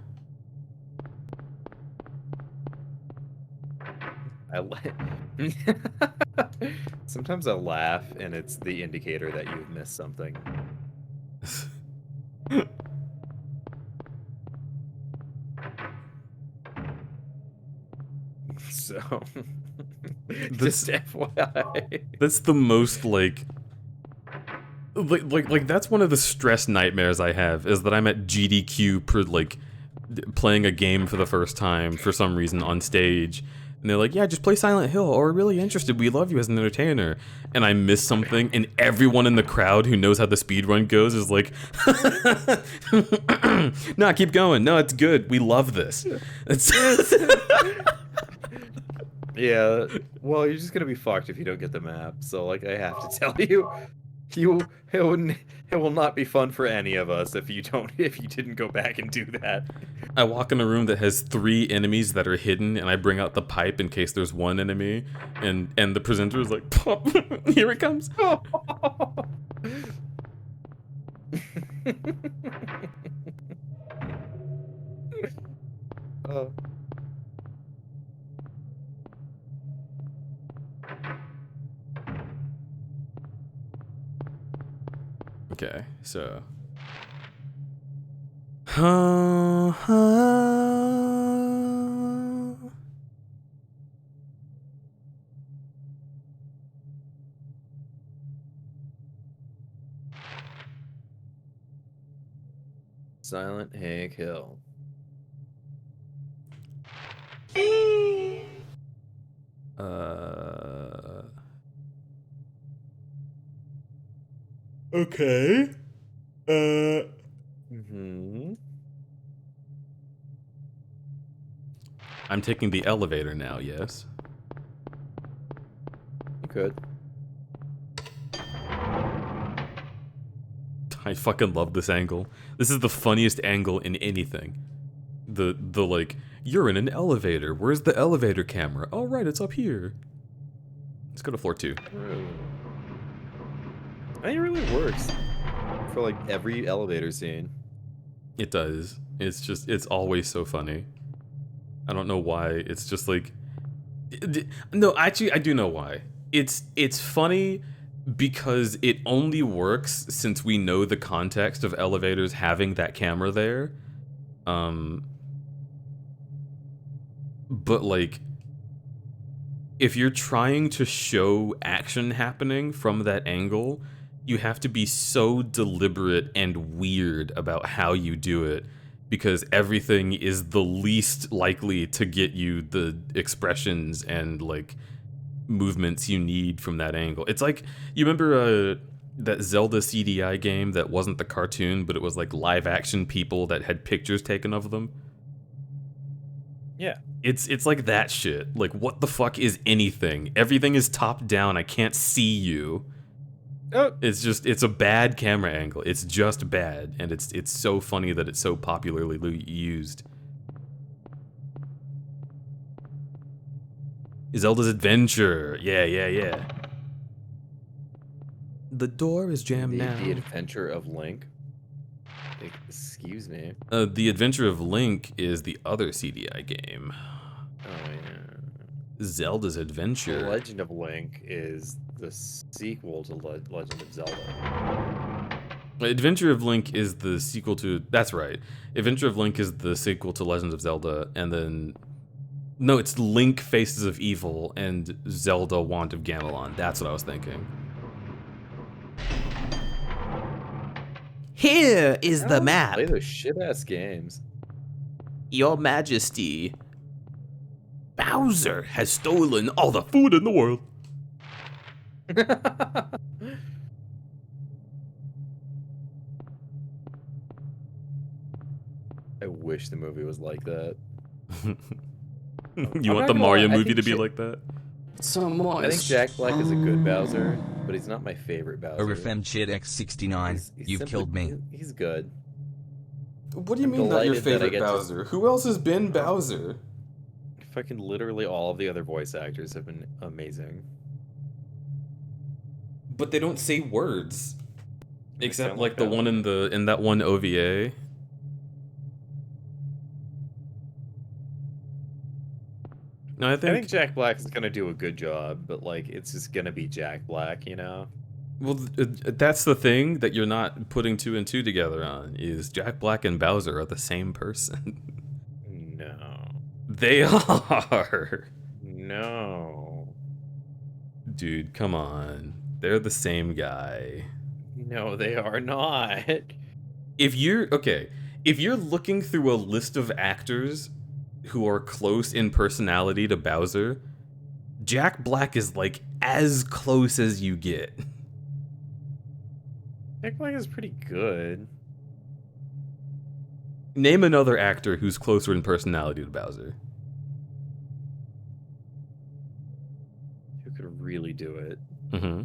S3: Sometimes I laugh and it's the indicator that you've missed something. So, just FYI.
S2: That's the most like that's one of the stress nightmares I have, is that I'm at GDQ playing a game for the first time for some reason on stage, And they're like, yeah, just play Silent Hill, or we're really interested. We love you as an entertainer. And I miss something, and everyone in the crowd who knows how the speedrun goes is like, nah, keep going. No, it's good. We love this. It's
S3: Yeah, well, you're just gonna be fucked if you don't get the map. So, like, I have to tell you, it will not be fun for any of us if you didn't go back and do that.
S2: I walk in a room that has 3 enemies that are hidden, and I bring out the pipe in case there's one enemy, and the presenter is like, pop, here it comes.
S3: Oh.
S2: Okay, so.
S3: Silent Hill.
S2: Okay. I'm taking the elevator now, yes?
S3: You could.
S2: I fucking love this angle. This is the funniest angle in anything. The like, you're in an elevator. Where's the elevator camera? Oh, right, it's up here. Let's go to floor 2.
S3: I think it really works for, like, every elevator scene.
S2: It does. It's always so funny. I don't know why. It's just like... No, actually, I do know why. It's funny because it only works since we know the context of elevators having that camera there. But, like, if you're trying to show action happening from that angle, you have to be so deliberate and weird about how you do it, because everything is the least likely to get you the expressions and, like, movements you need from that angle. It's like, you remember that Zelda CDI game that wasn't the cartoon, but it was like live action people that had pictures taken of them?
S3: Yeah.
S2: It's like that shit. Like, what the fuck is anything? Everything is top down. I can't see you.
S3: Oh.
S2: It's a bad camera angle. It's just bad, and it's so funny that it's so popularly used. Zelda's Adventure. Yeah. The door is jammed now.
S3: The Adventure of Link. Excuse me.
S2: The Adventure of Link is the other CDI game.
S3: Oh, yeah.
S2: Zelda's Adventure.
S3: The Legend of Link is the sequel to Legend of Zelda.
S2: Adventure of Link is the sequel to... That's right. Adventure of Link is the sequel to Legend of Zelda, and then... No, it's Link Faces of Evil and Zelda Wand of Gamelon. That's what I was thinking. Here is the map.
S3: Play those shit-ass games.
S2: Your Majesty, Bowser has stolen all the food in the world.
S3: I wish the movie was like that.
S2: You want the Mario movie to be like that?
S6: So moist.
S3: I think Jack Black is a good Bowser, but he's not my favorite Bowser.
S5: OrifemChitX69, you've killed me.
S3: He's good.
S2: What do you
S3: I'm
S2: mean not your
S3: delighted that I
S2: favorite
S3: get to-
S2: Bowser? Who else has been Bowser?
S3: Fucking literally all of the other voice actors have been amazing.
S2: But they don't say words.
S3: They
S2: Except
S3: sound
S2: like the
S3: Bowser.
S2: one in that one OVA. No, I
S3: I think
S2: think
S3: Jack Black is gonna do a good job, but like it's just gonna be Jack Black, you know?
S2: well, that's the thing that you're not putting 2 and 2 together on, is Jack Black and Bowser are the same person.
S3: No.
S2: They are.
S3: No.
S2: Dude, come on. They're the same guy.
S3: No, they are not.
S2: If you're looking through a list of actors who are close in personality to Bowser, Jack Black is like as close as you get.
S3: Jack Black is pretty good.
S2: Name another actor who's closer in personality to Bowser.
S3: Who could really do it?
S2: Mm-hmm.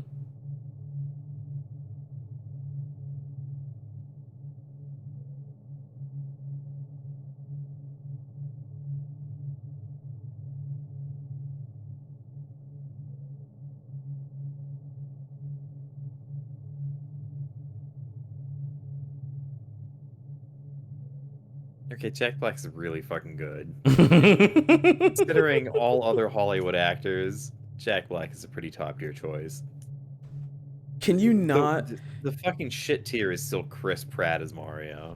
S3: Okay, Jack Black's really fucking good. Considering all other Hollywood actors, Jack Black is a pretty top tier choice.
S2: Can you not?
S3: The fucking shit tier is still Chris Pratt as Mario.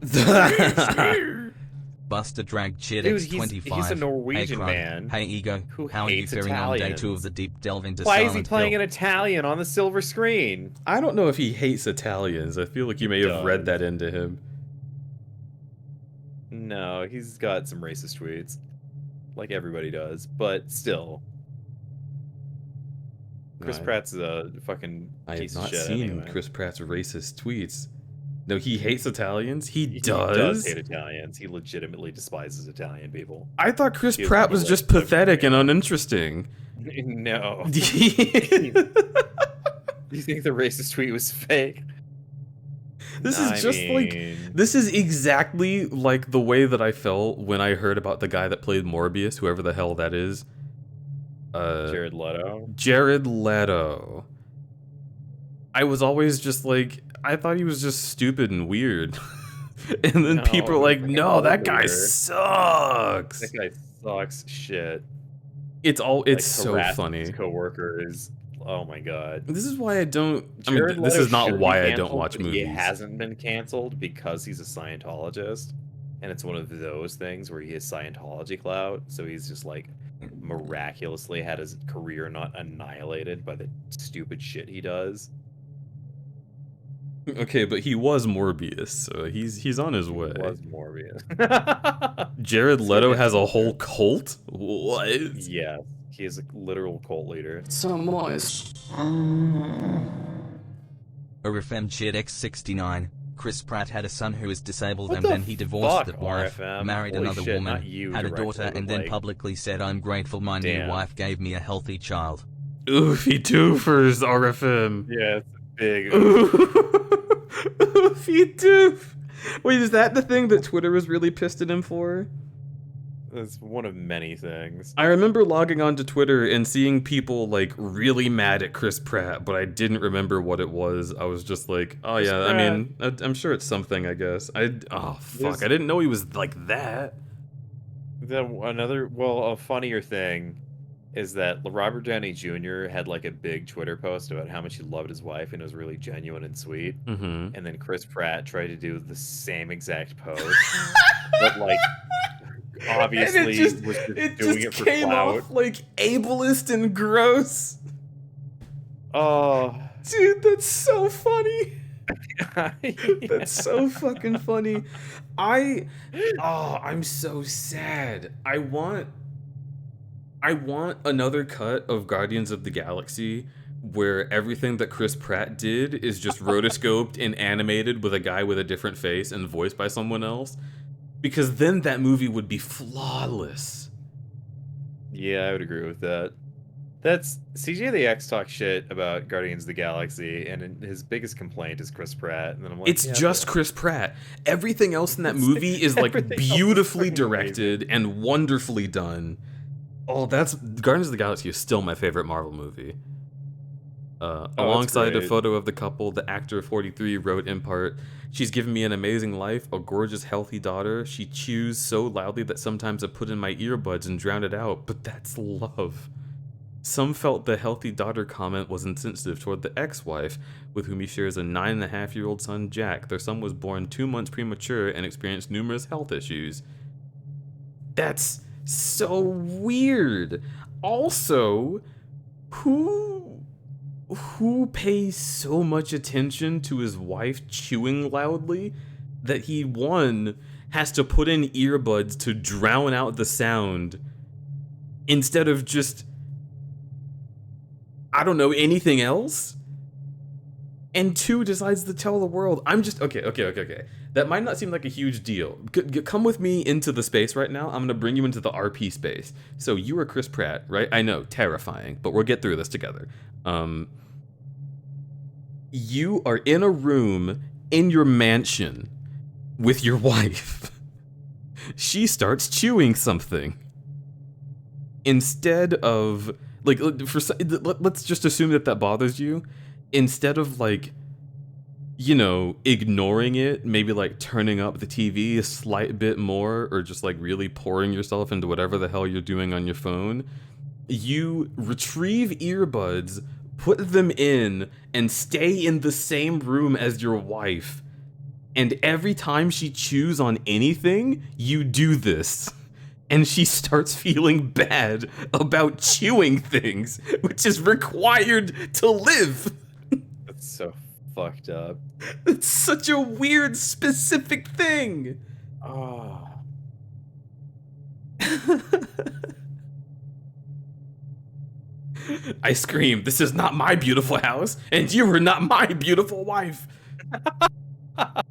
S5: Buster Drag Chid
S3: Dude,
S5: X25.
S3: he's a Norwegian
S5: hey, Crud.
S3: man.
S5: Hey Ego,
S3: who
S5: how are you
S3: hates
S5: faring on day
S3: Italians.
S5: 2 of the deep delve into
S3: Why
S5: Silent
S3: is he playing
S5: Hill?
S3: an Italian on the silver screen?
S2: I don't know if he hates Italians. I feel like you may have read that into him.
S3: No, he's got some racist tweets. Like everybody does, but still. Chris Pratt's a fucking piece of shit.
S2: I have not seen
S3: anyway.
S2: Chris Pratt's racist tweets. No, he hates Italians? He
S3: does
S2: does?
S3: hate Italians. He legitimately despises Italian people.
S2: I thought Chris Pratt was just pathetic and uninteresting.
S3: No. Do you think the racist tweet was fake?
S2: This is just like, this is exactly like the way that I felt when I heard about the guy that played Morbius, whoever the hell that is.
S3: Jared Leto.
S2: Jared Leto. I was always just like, I thought he was just stupid and weird. And then people are like, no, that guy sucks.
S3: That guy sucks shit.
S2: It's so funny.
S3: His coworkers. Oh my god.
S2: This is why I don't.
S3: Jared
S2: I mean, this
S3: Leto
S2: is not
S3: should
S2: why
S3: be
S2: I don't
S3: canceled,
S2: watch
S3: but
S2: movies.
S3: He hasn't been canceled because he's a Scientologist, and it's one of those things where he has Scientology clout, so he's just like miraculously had his career not annihilated by the stupid shit he does.
S2: Okay, but he was Morbius, so he's on his way.
S3: He was Morbius.
S2: Jared Leto has a whole cult? What?
S3: Yeah, he is a literal cult leader.
S6: Some boys.
S5: RFM Chid X69. Chris Pratt had a son who is disabled
S3: What
S5: and
S3: the
S5: then he divorced
S3: fuck,
S5: the wife,
S3: RFM?
S5: married
S3: Holy
S5: another
S3: shit, not
S5: woman,
S3: you
S5: had a
S3: directly,
S5: daughter,
S3: but
S5: and then
S3: like-
S5: publicly said, "I'm grateful my new
S3: Damn.
S5: wife gave me a healthy child."
S2: Oofy doofers, RFM.
S3: Yeah, it's big.
S2: Oofy doof. Wait, is that the thing that Twitter was really pissed at him for?
S3: It's one of many things.
S2: I remember logging onto Twitter and seeing people like really mad at Chris Pratt, but I didn't remember what it was. I was just like, oh yeah, I mean, I'm sure it's something, I guess. Oh fuck, I didn't know he was like that.
S3: A funnier thing is that Robert Downey Jr. had like a big Twitter post about how much he loved his wife and it was really genuine and sweet.
S2: Mm-hmm.
S3: And then Chris Pratt tried to do the same exact post, but like obviously was just doing it for
S2: came
S3: clout.
S2: off like ableist and gross.
S3: Oh,
S2: dude, that's so funny.
S3: Yeah.
S2: That's so fucking funny. I'm so sad. I want another cut of Guardians of the Galaxy where everything that Chris Pratt did is just rotoscoped and animated with a guy with a different face and voiced by someone else. Because then that movie would be flawless.
S3: Yeah, I would agree with that. That's CJ the X talks shit about Guardians of the Galaxy, and his biggest complaint is Chris Pratt. And then I'm like,
S2: It's just Chris Pratt. Everything else in that movie is like beautifully directed and wonderfully done. Oh, Guardians of the Galaxy is still my favorite Marvel movie. Alongside a
S3: great.
S2: photo of the couple, the actor 43 wrote in part, "She's given me an amazing life, a gorgeous, healthy daughter. She chews so loudly that sometimes I put in my earbuds and drown it out, but that's love." Some felt the healthy daughter comment was insensitive toward the ex-wife, with whom he shares a 9.5-year-old son, Jack. Their son was born 2 months premature and experienced numerous health issues. That's so weird. Also, who pays so much attention to his wife chewing loudly that he, one, has to put in earbuds to drown out the sound instead of just, I don't know, anything else? And 2 decides to tell the world, I'm just, okay. That might not seem like a huge deal. Come with me into the space right now. I'm gonna bring you into the RP space. So you are Chris Pratt, right? I know, terrifying, but we'll get through this together. You are in a room in your mansion with your wife. She starts chewing something. Instead of, like, let's just assume that bothers you. Instead of, like, you know, ignoring it, maybe like turning up the TV a slight bit more, or just like really pouring yourself into whatever the hell you're doing on your phone, you retrieve earbuds, put them in, and stay in the same room as your wife. And every time she chews on anything, you do this. And she starts feeling bad about chewing things, which is required to live.
S3: That's so fucked up.
S2: It's such a weird, specific thing.
S3: Oh.
S2: I scream, this is not my beautiful house, and you are not my beautiful wife.
S3: Oh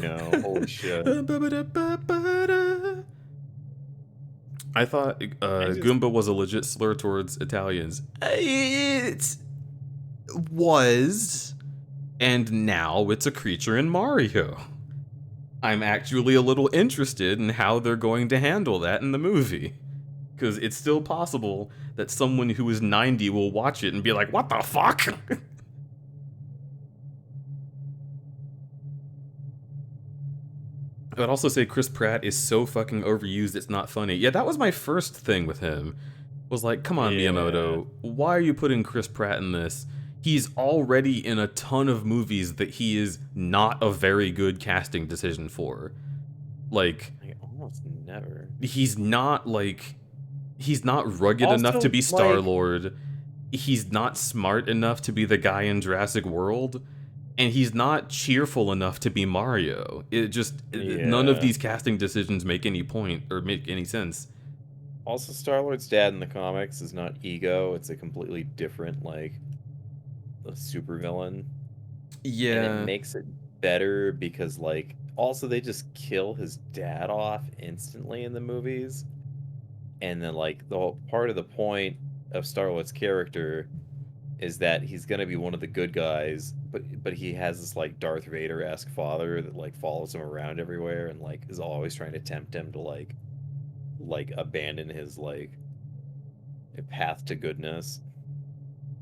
S3: no, holy shit.
S2: I thought Goomba was a legit slur towards Italians. It was, and now it's a creature in Mario. I'm actually a little interested in how they're going to handle that in the movie. Because it's still possible that someone who is 90 will watch it and be like, what the fuck? I'd also say Chris Pratt is so fucking overused it's not funny. Yeah, that was my first thing with him. Was like, come on, Miyamoto, why are you putting Chris Pratt in this? He's already in a ton of movies that he is not a very good casting decision for. Like,
S3: almost never.
S2: He's not rugged
S3: Also,
S2: enough to be
S3: like,
S2: Star-Lord. He's not smart enough to be the guy in Jurassic World. And he's not cheerful enough to be Mario. None of these casting decisions make any point or make any sense.
S3: Also, Star-Lord's dad in the comics is not Ego. It's a completely different, like, a supervillain.
S2: Yeah.
S3: And it makes it better because, like, also they just kill his dad off instantly in the movies. And then, like, the whole part of the point of Star-Lord's character is that he's gonna be one of the good guys, but he has this, like, Darth Vader-esque father that, like, follows him around everywhere and, like, is always trying to tempt him to, like abandon his, like, path to goodness.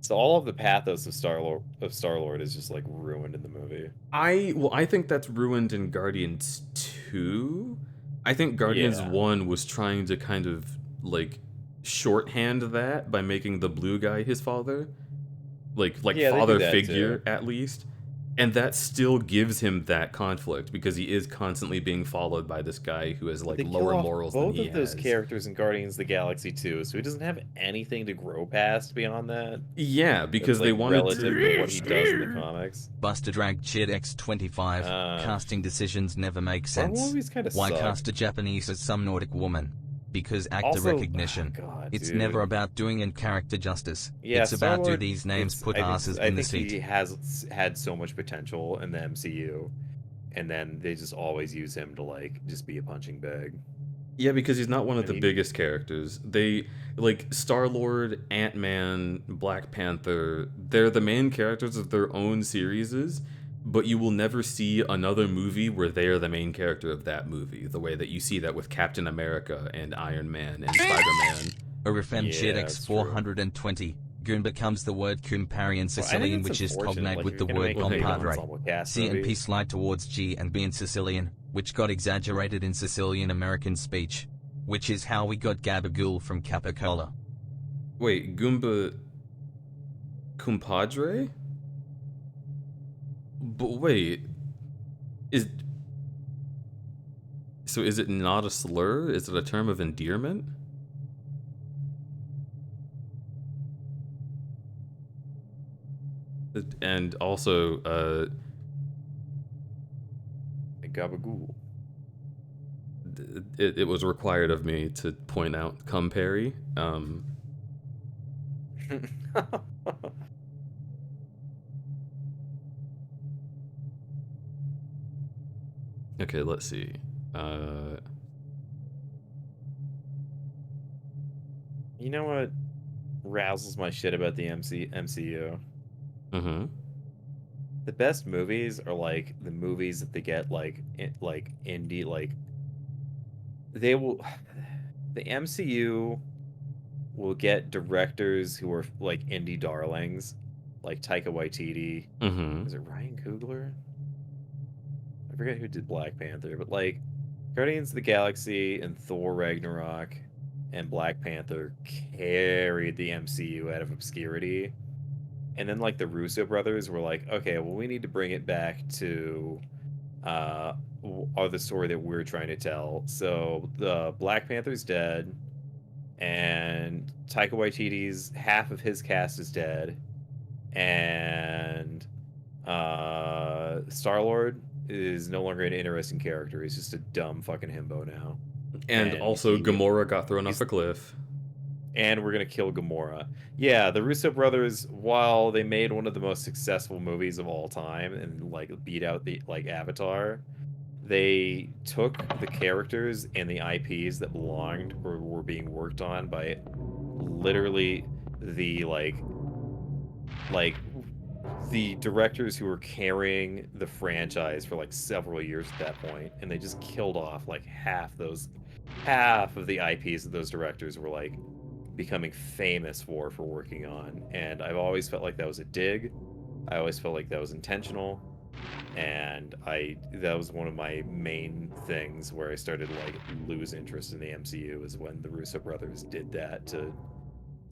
S3: So all of the pathos of Star-Lord is just, like, ruined in the movie.
S2: I think that's ruined in Guardians 2. I think Guardians 1 was trying to kind of, like, shorthand that by making the blue guy his father. Like father figure, at least. And that still gives him that conflict because he is constantly being followed by this guy who has, like, lower morals than he has.
S3: Both of those characters in Guardians of the Galaxy 2, so he doesn't have anything to grow past beyond that.
S2: Yeah, because they wanted
S3: relative to what he does in the comics.
S5: Buster Drag Chid X25. Casting decisions never make sense. Why cast a Japanese as some Nordic woman? Because actor recognition. It's never about doing in character justice.
S3: Yeah,
S5: it's about do these names put asses in the seat.
S3: He has had so much potential in the MCU, and then they just always use him to, like, just be a punching bag.
S2: Yeah, because he's not one of the biggest characters. They, like, Star-Lord, Ant-Man, Black Panther, they're the main characters of their own series, but you will never see another movie where they are the main character of that movie, the way that you see that with Captain America and Iron Man and Spider-Man.
S5: Orifem X 420. Goon becomes the word Kumpari in Sicilian, which is cognate with the word compadre. C and P slide towards G and B in Sicilian, which got exaggerated in Sicilian American speech, which is how we got Gabagool from Capicola.
S2: Wait, Goomba... Compadre? But wait... So is it not a slur? Is it a term of endearment? And also,
S3: Gabagool.
S2: It was required of me to point out Cum Perry. Okay, let's see.
S3: You know what rouses my shit about the MCU?
S2: Mm-hmm.
S3: The best movies are like the movies that they get like indie they will the MCU will get directors who are like indie darlings, like Taika Waititi.
S2: Mm-hmm.
S3: Is it Ryan Coogler? I forget who did Black Panther, but like Guardians of the Galaxy and Thor Ragnarok and Black Panther carried the MCU out of obscurity. And then like the Russo brothers were like, okay, well we need to bring it back to the story that we're trying to tell. So the Black Panther's dead, and Taika Waititi's half of his cast is dead, and Star-Lord is no longer an interesting character. He's just a dumb fucking himbo now.
S2: And also Gamora got thrown off a cliff.
S3: And we're gonna kill Gamora. Yeah, the Russo brothers, while they made one of the most successful movies of all time and like beat out the like Avatar, they took the characters and the IPs that belonged or were being worked on by literally the the directors who were carrying the franchise for like several years at that point, and they just killed off like half of the IPs that those directors were like becoming famous for working on. And I've always felt like that was a dig. I always felt like that was intentional, and that was one of my main things where I started to like lose interest in the MCU, is when the Russo brothers did that to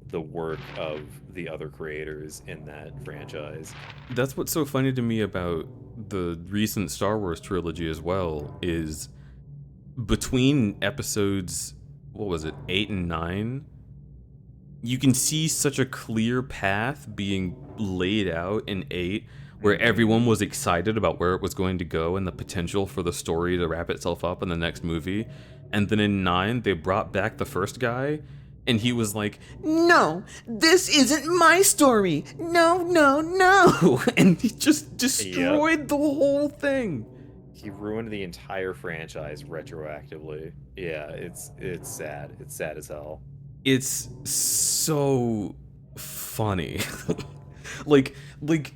S3: the work of the other creators in that franchise.
S2: That's what's so funny to me about the recent Star Wars trilogy as well, is between episodes, what was it, 8 and 9, you can see such a clear path being laid out in 8, where everyone was excited about where it was going to go and the potential for the story to wrap itself up in the next movie. And then in 9, they brought back the first guy, and he was like, "No, this isn't my story. No, no, no." And he just destroyed the whole thing.
S3: He ruined the entire franchise retroactively. Yeah, it's sad. It's sad as hell.
S2: It's so funny. like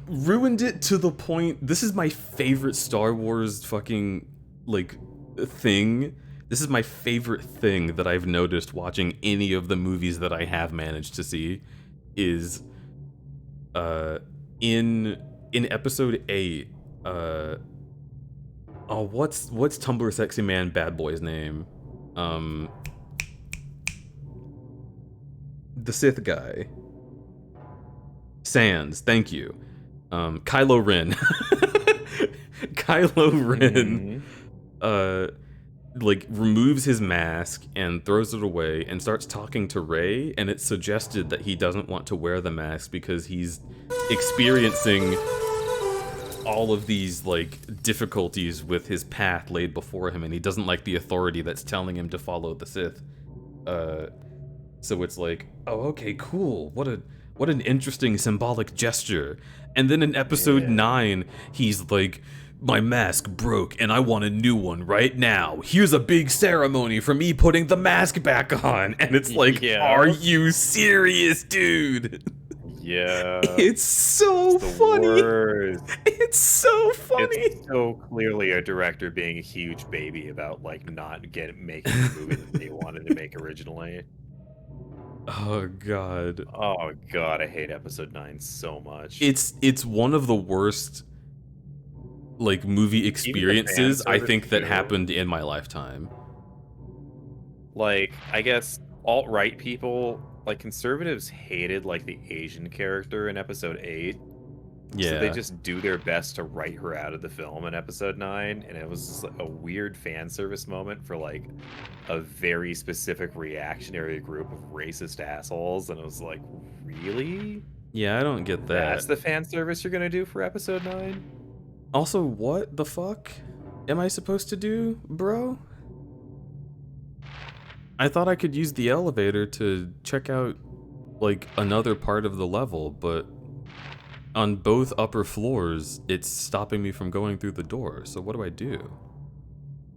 S2: ruined it to the point. This is my favorite Star Wars fucking like thing. This is my favorite thing that I've noticed watching any of the movies that I have managed to see, is in episode 8, what's Tumblr sexy man bad boy's name? The Sith guy. Sans, thank you. Kylo Ren. Kylo Ren like removes his mask and throws it away and starts talking to Rey, and it's suggested that he doesn't want to wear the mask because he's experiencing all of these like difficulties with his path laid before him, and he doesn't like the authority that's telling him to follow the Sith. So it's like, oh, okay, cool. What an interesting symbolic gesture. And then in episode 9, he's like, "My mask broke and I want a new one right now. Here's a big ceremony for me putting the mask back on." And it's like, are you serious, dude?
S3: Yeah.
S2: It's so funny.
S3: Worst.
S2: It's so funny.
S3: It's so clearly a director being a huge baby about like not making the movie that they wanted to make originally.
S2: Oh god.
S3: Oh god, I hate episode 9 so much.
S2: It's one of the worst like movie experiences I think that happened in my lifetime.
S3: Like, I guess alt-right people, like conservatives, hated like the Asian character in episode 8.
S2: Yeah.
S3: So they just do their best to write her out of the film in episode 9, and it was just like a weird fan service moment for like a very specific reactionary group of racist assholes, and it was like, really?
S2: Yeah, I don't get that.
S3: That's the fan service you're gonna do for episode 9?
S2: Also, what the fuck? am I supposed to do, bro? I thought I could use the elevator to check out, like, another part of the level, but on both upper floors, it's stopping me from going through the door. So what do I do?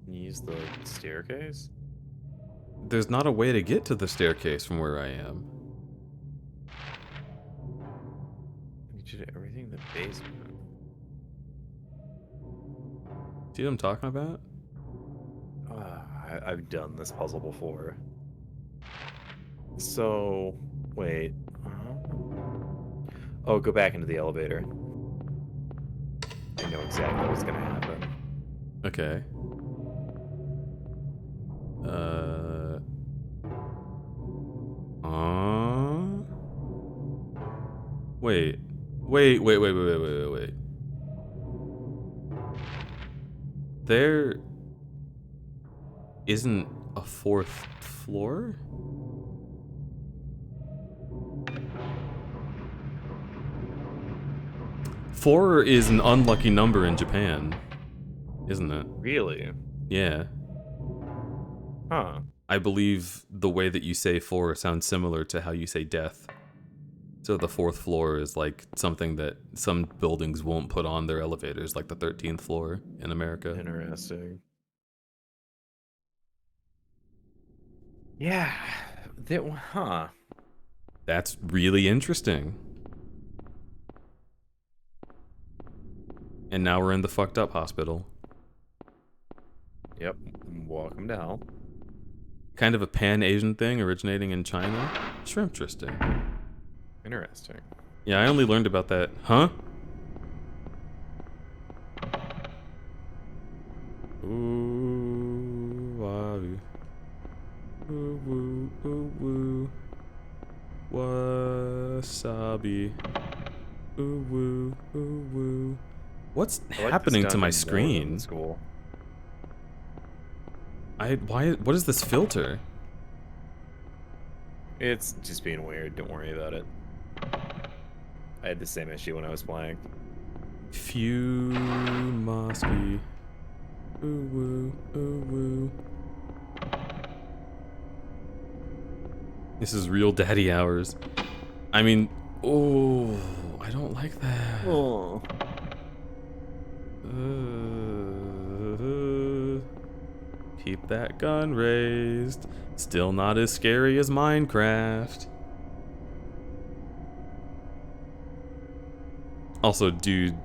S3: Use the staircase?
S2: There's not a way to get to the staircase from where I am.
S3: You did everything in the basement.
S2: See what I'm talking about?
S3: I've done this puzzle before. So, wait. Oh, go back into the elevator. I know exactly what's gonna happen.
S2: Okay. Wait. Wait. There isn't a fourth floor? Four is an unlucky number in Japan, isn't it?
S3: Really?
S2: Yeah.
S3: Huh.
S2: I believe the way that you say four sounds similar to how you say death. So the fourth floor is like something that some buildings won't put on their elevators, like the 13th floor in America.
S3: Interesting. Yeah. Huh.
S2: That's really interesting. And now we're in the fucked up hospital.
S3: Yep. Welcome to hell.
S2: Kind of a pan-Asian thing originating in China. Shrimpteresting.
S3: Interesting.
S2: Yeah, I only learned about that. Huh? Ooh, wow. Ooh, woo, ooh, woo. Wasabi. Ooh, woo, ooh, woo. What's happening to my screen?
S3: School.
S2: What is this filter?
S3: It's just being weird. Don't worry about it. I had the same issue when I was playing.
S2: Fumaski. Ooh, woo, ooh, woo. This is real daddy hours. I mean, oh, I don't like that.
S3: Oh.
S2: Keep that gun raised. Still not as scary as Minecraft. Also, dude,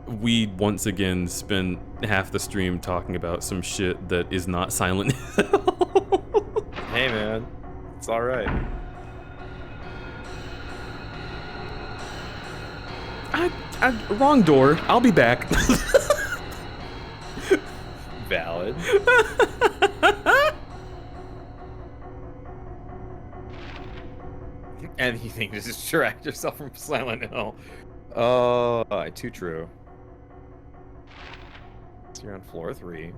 S2: we once again spent half the stream talking about some shit that is not Silent Hill.
S3: Hey man, it's alright.
S2: Wrong door. I'll be back.
S3: Valid. Anything to distract yourself from Silent Hill. Oh, too true. So you're on floor 3.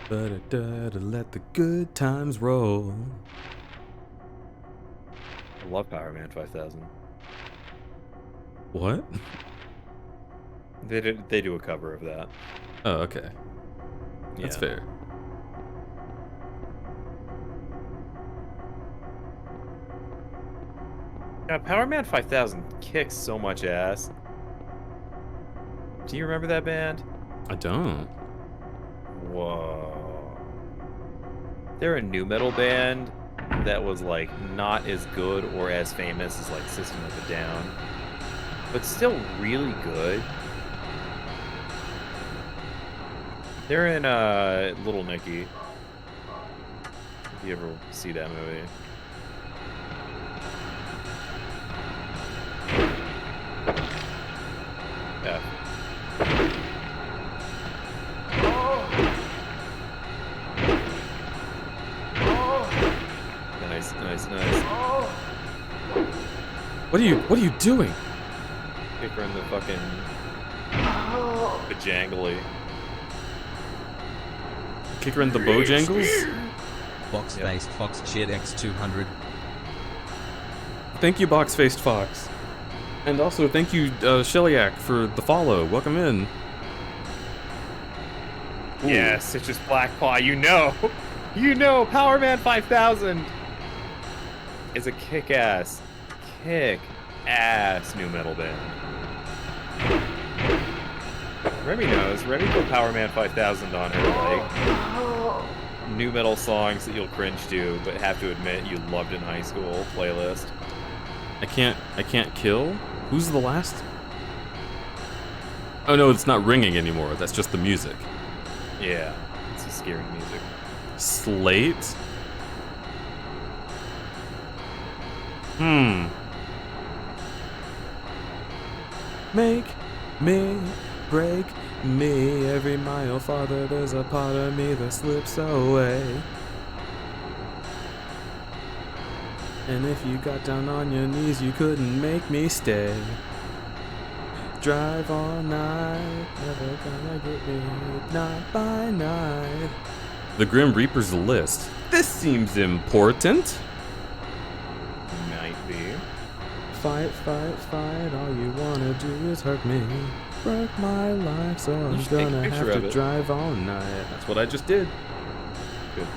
S2: Let the good times roll.
S3: I love Power Man 5000.
S2: What?
S3: They do a cover of that.
S2: Oh, okay. That's
S3: Yeah.
S2: fair.
S3: God, Power Man 5000 kicks so much ass. Do you remember that band?
S2: I don't.
S3: Whoa. They're a new metal band that was like not as good or as famous as like System of a Down, but still really good. They're in Little Nicky. If you ever see that movie. Yeah. Nice.
S2: What are you doing?
S3: Kick her in the fucking bajangly.
S2: Kick her in the Bojangles?
S5: Box-faced Fox Shit X200.
S2: Thank you, Box-Faced Fox. And also, thank you, Shellyak, for the follow. Welcome in. Ooh.
S3: Yes, it's just Blackpaw. You know, Power Man 5000 is a kick-ass new metal band. Remy knows. Remy put Power Man 5000 on her, like, new metal songs that you'll cringe to, but have to admit you loved in high school playlist.
S2: I can't kill? Who's the last? Oh no, it's not ringing anymore. That's just the music.
S3: Yeah, it's a scary music.
S2: Slate? Make me, break me. Every mile farther, there's a part of me that slips away. And if you got down on your knees, you couldn't make me stay. Drive all night, never gonna get me, night by night. The Grim Reaper's list. This seems important.
S3: Might be.
S2: Fight, fight, fight, all you wanna do is hurt me. Broke my life, so I'm
S3: should take a
S2: gonna
S3: picture
S2: have
S3: of
S2: to
S3: it.
S2: drive all night. That's what I just did.
S3: Good.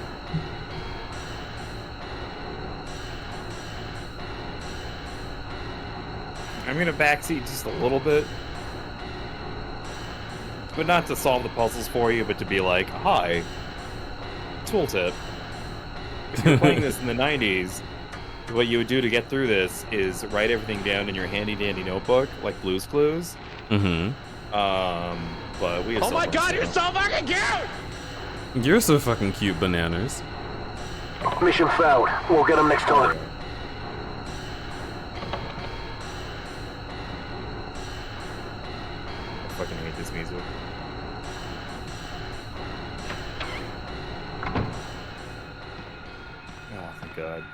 S3: I'm gonna backseat just a little bit. But not to solve the puzzles for you, but to be like, hi, tooltip. If you're playing this in the 90s, what you would do to get through this is write everything down in your handy-dandy notebook, like Blue's Clues.
S2: Mm-hmm.
S3: But we have
S4: Oh my
S3: someone
S4: god,
S3: now.
S4: you're so fucking cute!
S2: You're so fucking cute, Bananas.
S10: Mission failed. We'll get them next time.
S3: I fucking hate this music. Oh, thank God.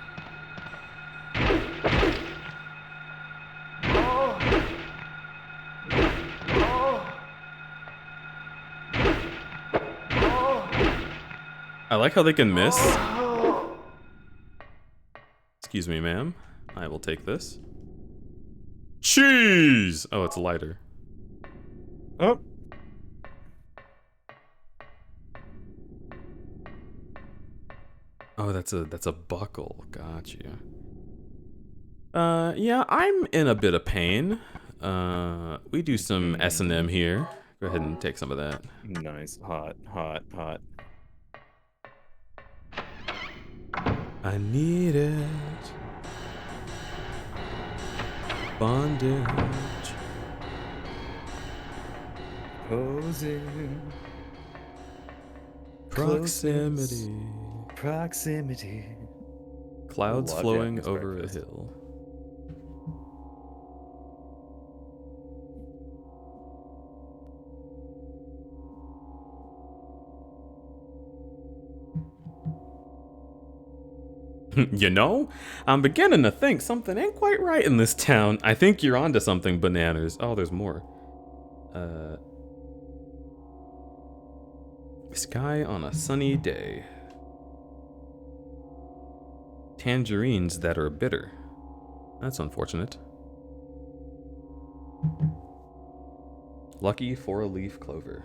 S2: I like how they can miss. Excuse me, ma'am. I will take this. Cheese! Oh, it's a lighter.
S3: Oh.
S2: Oh, that's a buckle. Got you. Yeah, I'm in a bit of pain. We do some S&M here. Go ahead and take some of that.
S3: Nice. Hot, hot, hot.
S2: I need it. Bondage.
S3: Posing.
S2: Proximity.
S3: Proximity.
S2: Clouds
S3: Love
S2: flowing
S3: Japanese
S2: over
S3: breakfast.
S2: a hill. You know, I'm beginning to think something ain't quite right in this town. I think you're onto something, Bananas. Oh, there's more. Sky on a sunny day. Tangerines that are bitter. That's unfortunate. Lucky for a leaf clover.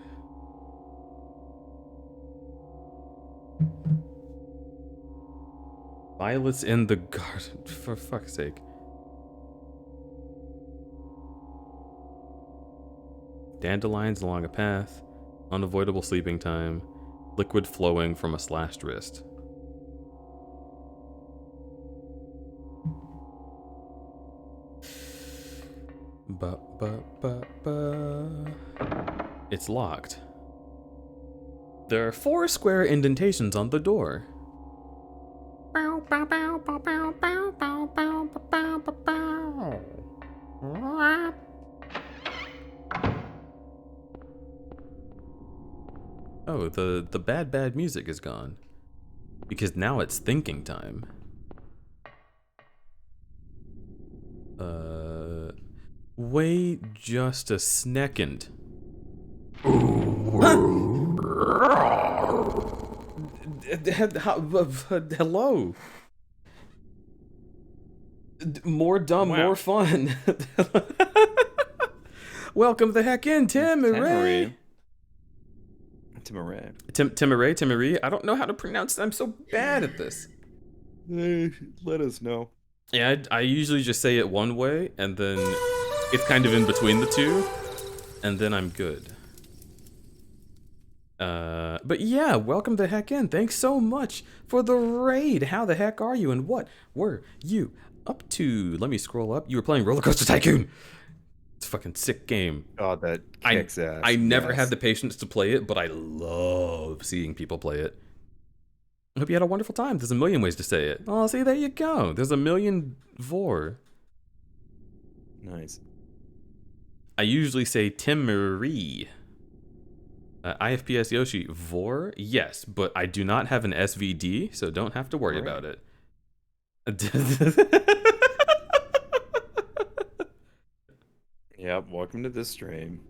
S2: Violets in the garden, for fuck's sake. Dandelions along a path, unavoidable sleeping time, liquid flowing from a slashed wrist. It's locked. There are 4 square indentations on the door. Oh, the bad music is gone. Because now it's thinking time. Wait just a second. Hello. More dumb, more fun. Welcome the heck in, Timmeray. Timmeray. I don't know how to pronounce it. I'm so bad at this.
S3: Let us know.
S2: Yeah, I usually just say it one way, and then it's kind of in between the two, and then I'm good. But yeah, welcome the heck in. Thanks so much for the raid. How the heck are you, and what were you up to? Let me scroll up. You were playing Roller Coaster Tycoon. It's a fucking sick game.
S3: God, that kicks ass.
S2: I never had the patience to play it, but I love seeing people play it. I hope you had a wonderful time. There's a million ways to say it. Oh, see, there you go. There's a million vor.
S3: Nice.
S2: I usually say Timmery. IFPS Yoshi, vor? Yes, but I do not have an SVD, so don't have to worry about it.
S3: Yep, welcome to this stream.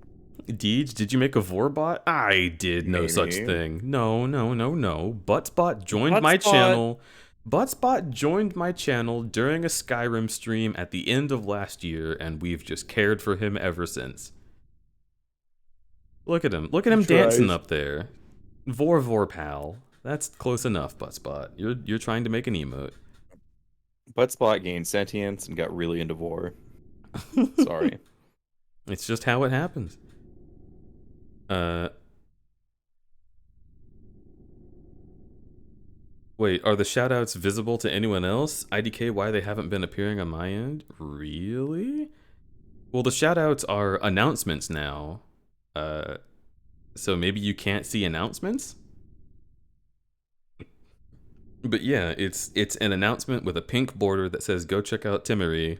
S2: Deej, did you make a Vorbot? I did no such thing. No. Buttspot joined my channel. Buttspot joined my channel during a Skyrim stream at the end of last year, and we've just cared for him ever since. Look at him. Look at him dancing up there. Vor pal. That's close enough, Buttspot. You're trying to make an emote.
S3: Buttspot gained sentience and got really into Vor. Sorry.
S2: It's just how it happens. Wait, are the shoutouts visible to anyone else? IDK, why they haven't been appearing on my end? Really? Well, the shoutouts are announcements now. So maybe you can't see announcements? But yeah, it's an announcement with a pink border that says go check out Timmery.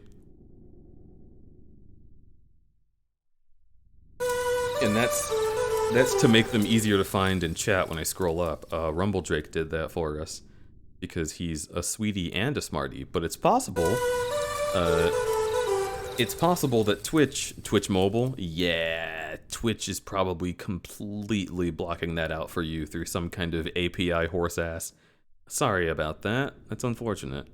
S2: And that's to make them easier to find in chat when I scroll up. Rumble Drake did that for us because he's a sweetie and a smarty. But it's possible. It's possible that Twitch mobile, yeah, Twitch is probably completely blocking that out for you through some kind of API horse ass. Sorry about that. That's unfortunate.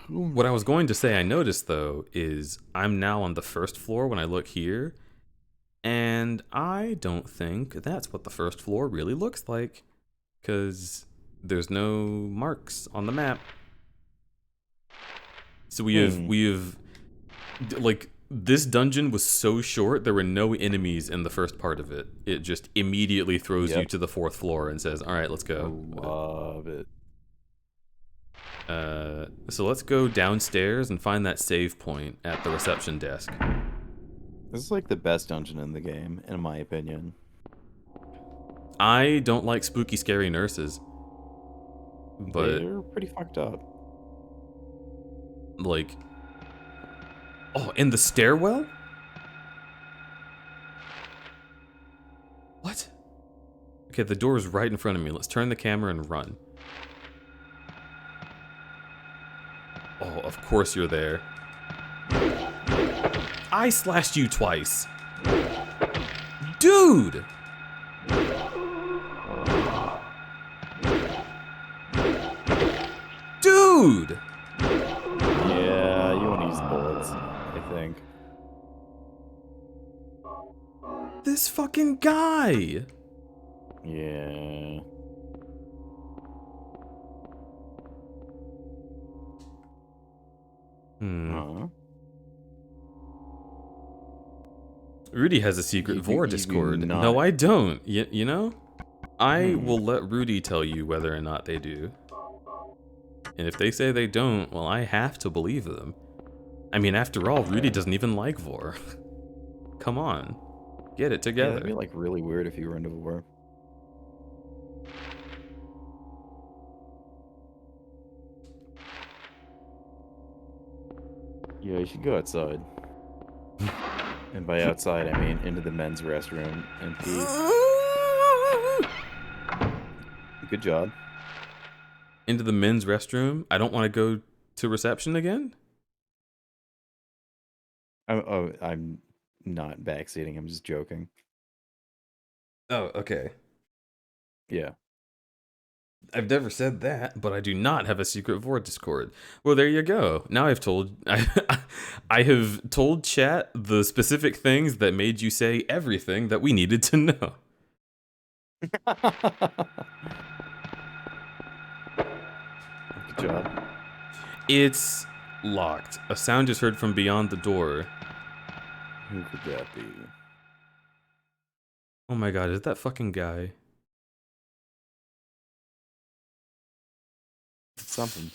S2: What I was going to say I noticed, though, is I'm now on the first floor when I look here, and I don't think that's what the first floor really looks like, because there's no marks on the map. So we have, like, this dungeon was so short, there were no enemies in the first part of it. It just immediately throws you to the fourth floor and says, all right, let's go.
S3: I love it.
S2: So let's go downstairs and find that save point at the reception desk.
S3: This is like the best dungeon in the game, in my opinion.
S2: I don't like spooky, scary nurses. But
S3: they're pretty fucked up.
S2: Like, oh, in the stairwell? What? Okay, the door is right in front of me. Let's turn the camera and run. Oh, of course you're there. I slashed you twice. Dude! Dude!
S3: Yeah, you want to use the bullets, I think.
S2: This fucking guy!
S3: Yeah.
S2: Rudy has a secret Vor Discord. No, I don't. You know? I will let Rudy tell you whether or not they do. And if they say they don't, well, I have to believe them. I mean, after all, Rudy doesn't even like Vor. Come on. Get it together.
S3: Yeah, that'd be like really weird if you were into Vor. Yeah, you should go outside. And by outside, I mean into the men's restroom and pee. Good job.
S2: Into the men's restroom? I don't want to go to reception again?
S3: I'm not backseating, I'm just joking.
S2: Oh, okay.
S3: Yeah.
S2: I've never said that, but I do not have a secret Vord Discord. Well, there you go. Now I've told I have told chat the specific things that made you say everything that we needed to know.
S3: Good job.
S2: It's locked. A sound is heard from beyond the door.
S3: Who could that be?
S2: Oh my god, is that fucking guy?
S3: Something.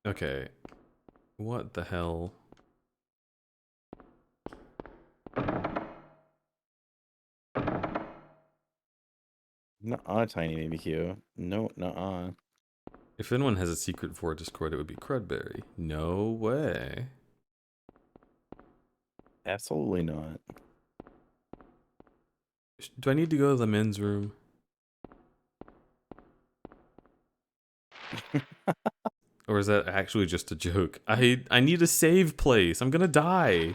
S2: Okay. What the hell?
S3: Nuh-uh, Tiny BBQ. No, nuh-uh.
S2: If anyone has a secret Vord Discord, it would be Crudberry. No way.
S3: Absolutely not.
S2: Do I need to go to the men's room? Or is that actually just a joke? I need a save place. I'm gonna die.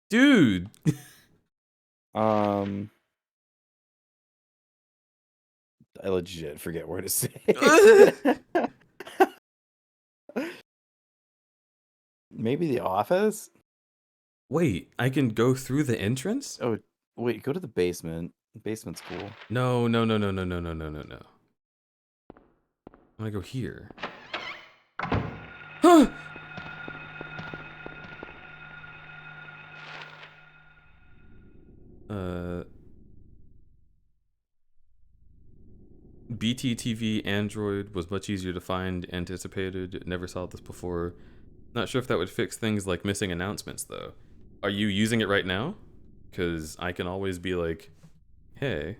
S2: Dude.
S3: I legit forget where to say. Maybe the office?
S2: Wait, I can go through the entrance?
S3: Oh, wait, go to the basement. Basement's cool.
S2: No, no, no, no, no, no, no, no, no, no. I'm gonna go here. Huh! BTTV Android was much easier to find, anticipated. Never saw this before. Not sure if that would fix things like missing announcements, though. Are you using it right now? Because I can always be like, hey.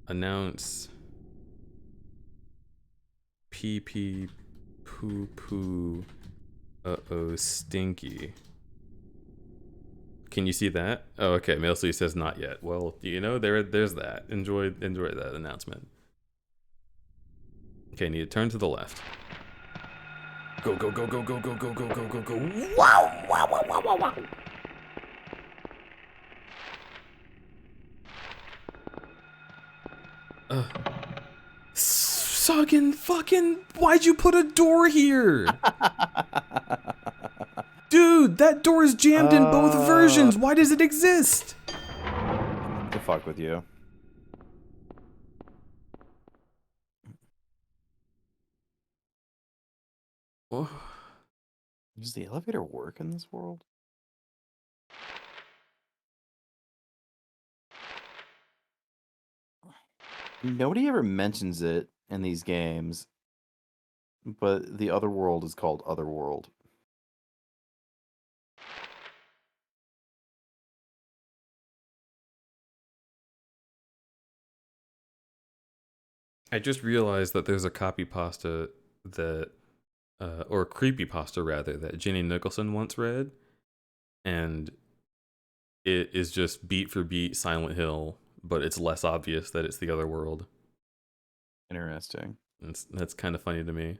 S2: Announce pee pee poo poo uh-oh stinky. Can you see that? Oh, okay. Mailsy says not yet. Well, you know, there's that. Enjoy that announcement. Okay, need to turn to the left. Go, go, go, go, go, go, go, go, go, go, go. Wow, wow, wow, wow, wow, wow. Sucking fucking, why'd you put a door here? Dude, that door is jammed in both versions. Why does it exist?
S3: To fuck with you.
S2: Oh.
S3: Does the elevator work in this world? Nobody ever mentions it in these games, but the other world is called Otherworld.
S2: I just realized that there's a copy pasta that, or creepy pasta rather, that Jenny Nicholson once read, and it is just beat for beat Silent Hill, but it's less obvious that it's the other world.
S3: Interesting.
S2: That's kind of funny to me.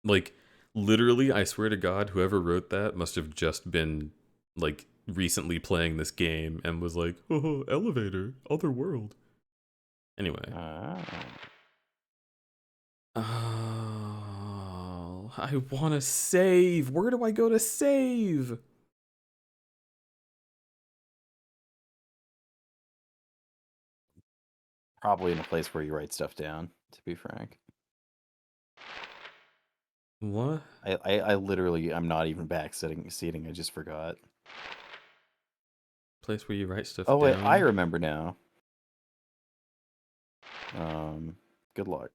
S2: Like, literally, I swear to God, whoever wrote that must have just been, like, recently playing this game and was like, oh, elevator, other world. Anyway. Oh, I want to save. Where do I go to save?
S3: Probably in a place where you write stuff down, to be frank.
S2: What?
S3: I literally, I'm not even back seating, I just forgot.
S2: Place where you write stuff
S3: down. Oh, wait,
S2: down?
S3: I remember now. Good luck.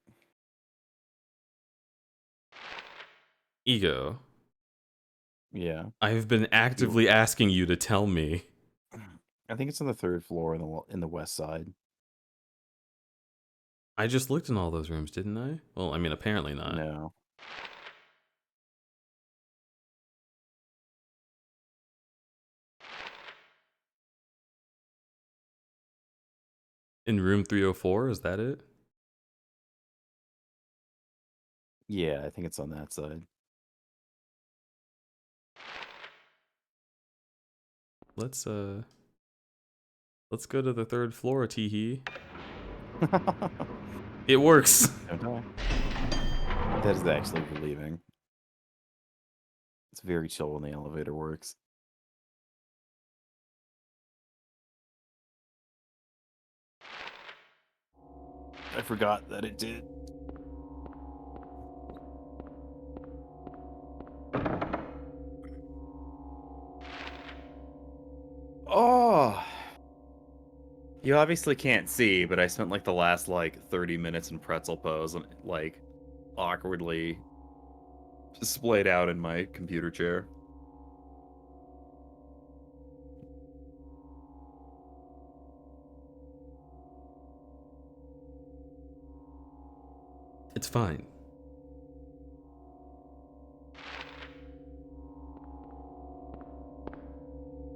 S2: Ego.
S3: Yeah.
S2: I've been actively asking you to tell me.
S3: I think it's on the 3rd floor in the west side.
S2: I just looked in all those rooms, didn't I? Well, I mean, apparently not.
S3: No.
S2: In room 304, is that it?
S3: Yeah, I think it's on that side.
S2: Let's go to the 3rd floor, Teehee. It works.
S3: That is actually relieving. It's very chill when the elevator works. I forgot that it did. Oh! You obviously can't see, but I spent like the last 30 minutes in pretzel pose and awkwardly splayed out in my computer chair.
S2: It's fine.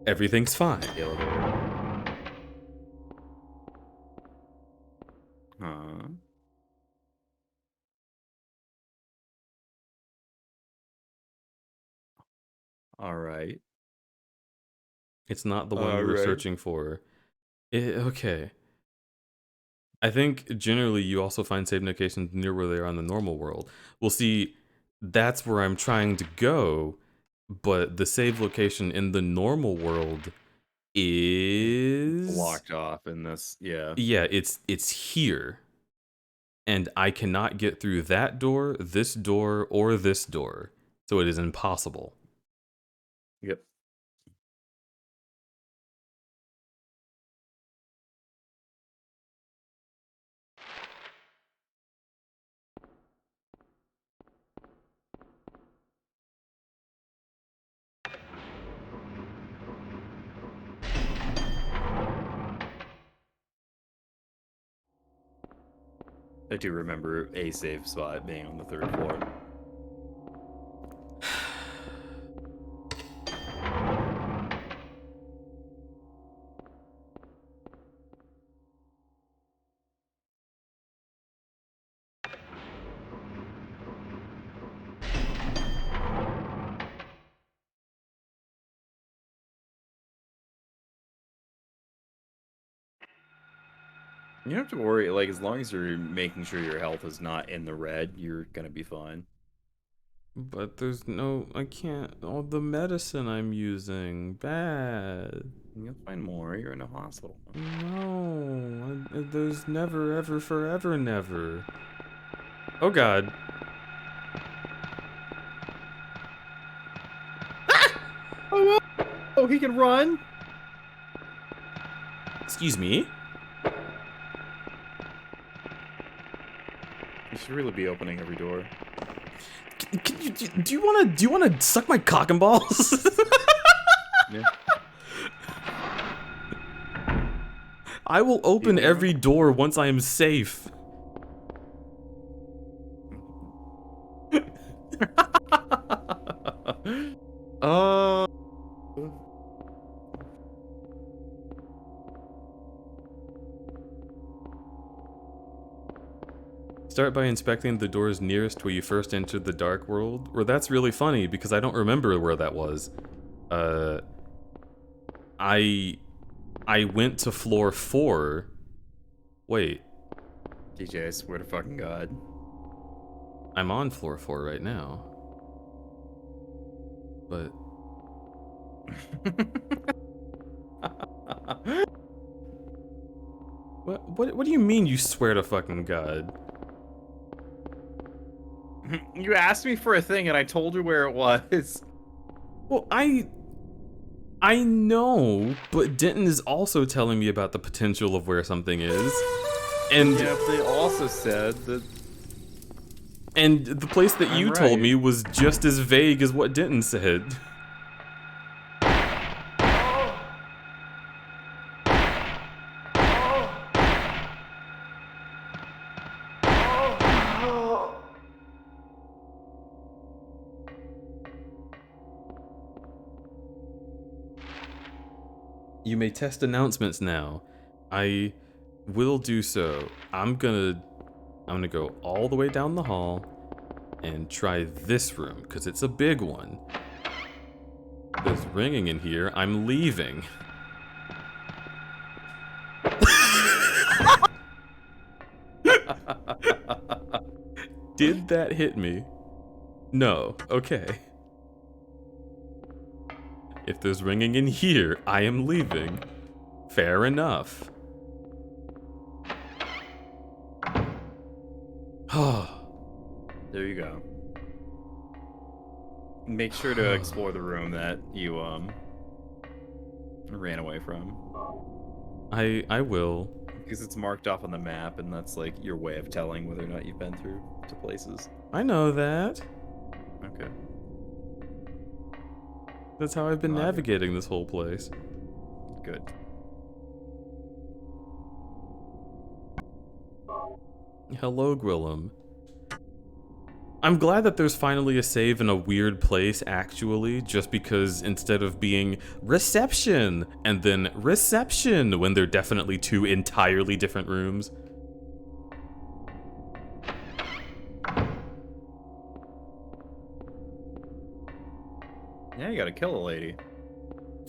S2: Everything's fine.
S3: Huh? All right.
S2: It's not the one we were searching for. Okay. I think generally you also find save locations near where they are on the normal world. Well, see, that's where I'm trying to go, but the save location in the normal world is
S3: Blocked off in this, yeah.
S2: Yeah, it's here. And I cannot get through that door, or this door. So it is impossible.
S3: Yep. I do remember a safe spot being on the 3rd floor. You don't have to worry, as long as you're making sure your health is not in the red, you're gonna be fine.
S2: But there's no, I can't, all the medicine I'm using, bad.
S3: You'll find more, you're in a hospital.
S2: No, there's never, ever, forever, never. Oh God.
S3: Oh, he can run?
S2: Excuse me?
S3: You should really be opening every door.
S2: Do you wanna suck my cock and balls?
S3: Yeah.
S2: I will open every door once I am safe. Start by inspecting the doors nearest where you first entered the dark world. Well, that's really funny because I don't remember where that was. I went to floor 4. Wait.
S3: DJ, I swear to fucking God.
S2: I'm on floor 4 right now. But... What do you mean you swear to fucking God?
S3: You asked me for a thing and I told you where it was.
S2: Well, I know, but Denton is also telling me about the potential of where something is. And
S3: yeah, they also said that...
S2: And the place that you told me was just as vague as what Denton said. You may test announcements now. I will do so. I'm gonna go all the way down the hall and try this room, because it's a big one. There's ringing in here. I'm leaving. Did that hit me? No. Okay. If there's ringing in here, I am leaving. Fair enough.
S3: There you go. Make sure to explore the room that you ran away from.
S2: I will.
S3: Because it's marked off on the map, and that's like your way of telling whether or not you've been through to places.
S2: I know that.
S3: Okay.
S2: That's how I've been navigating this whole place.
S3: Good.
S2: Hello, Gwillem. I'm glad that there's finally a save in a weird place, actually, just because instead of being reception and then reception when they're definitely two entirely different rooms.
S3: Yeah, you gotta kill a lady.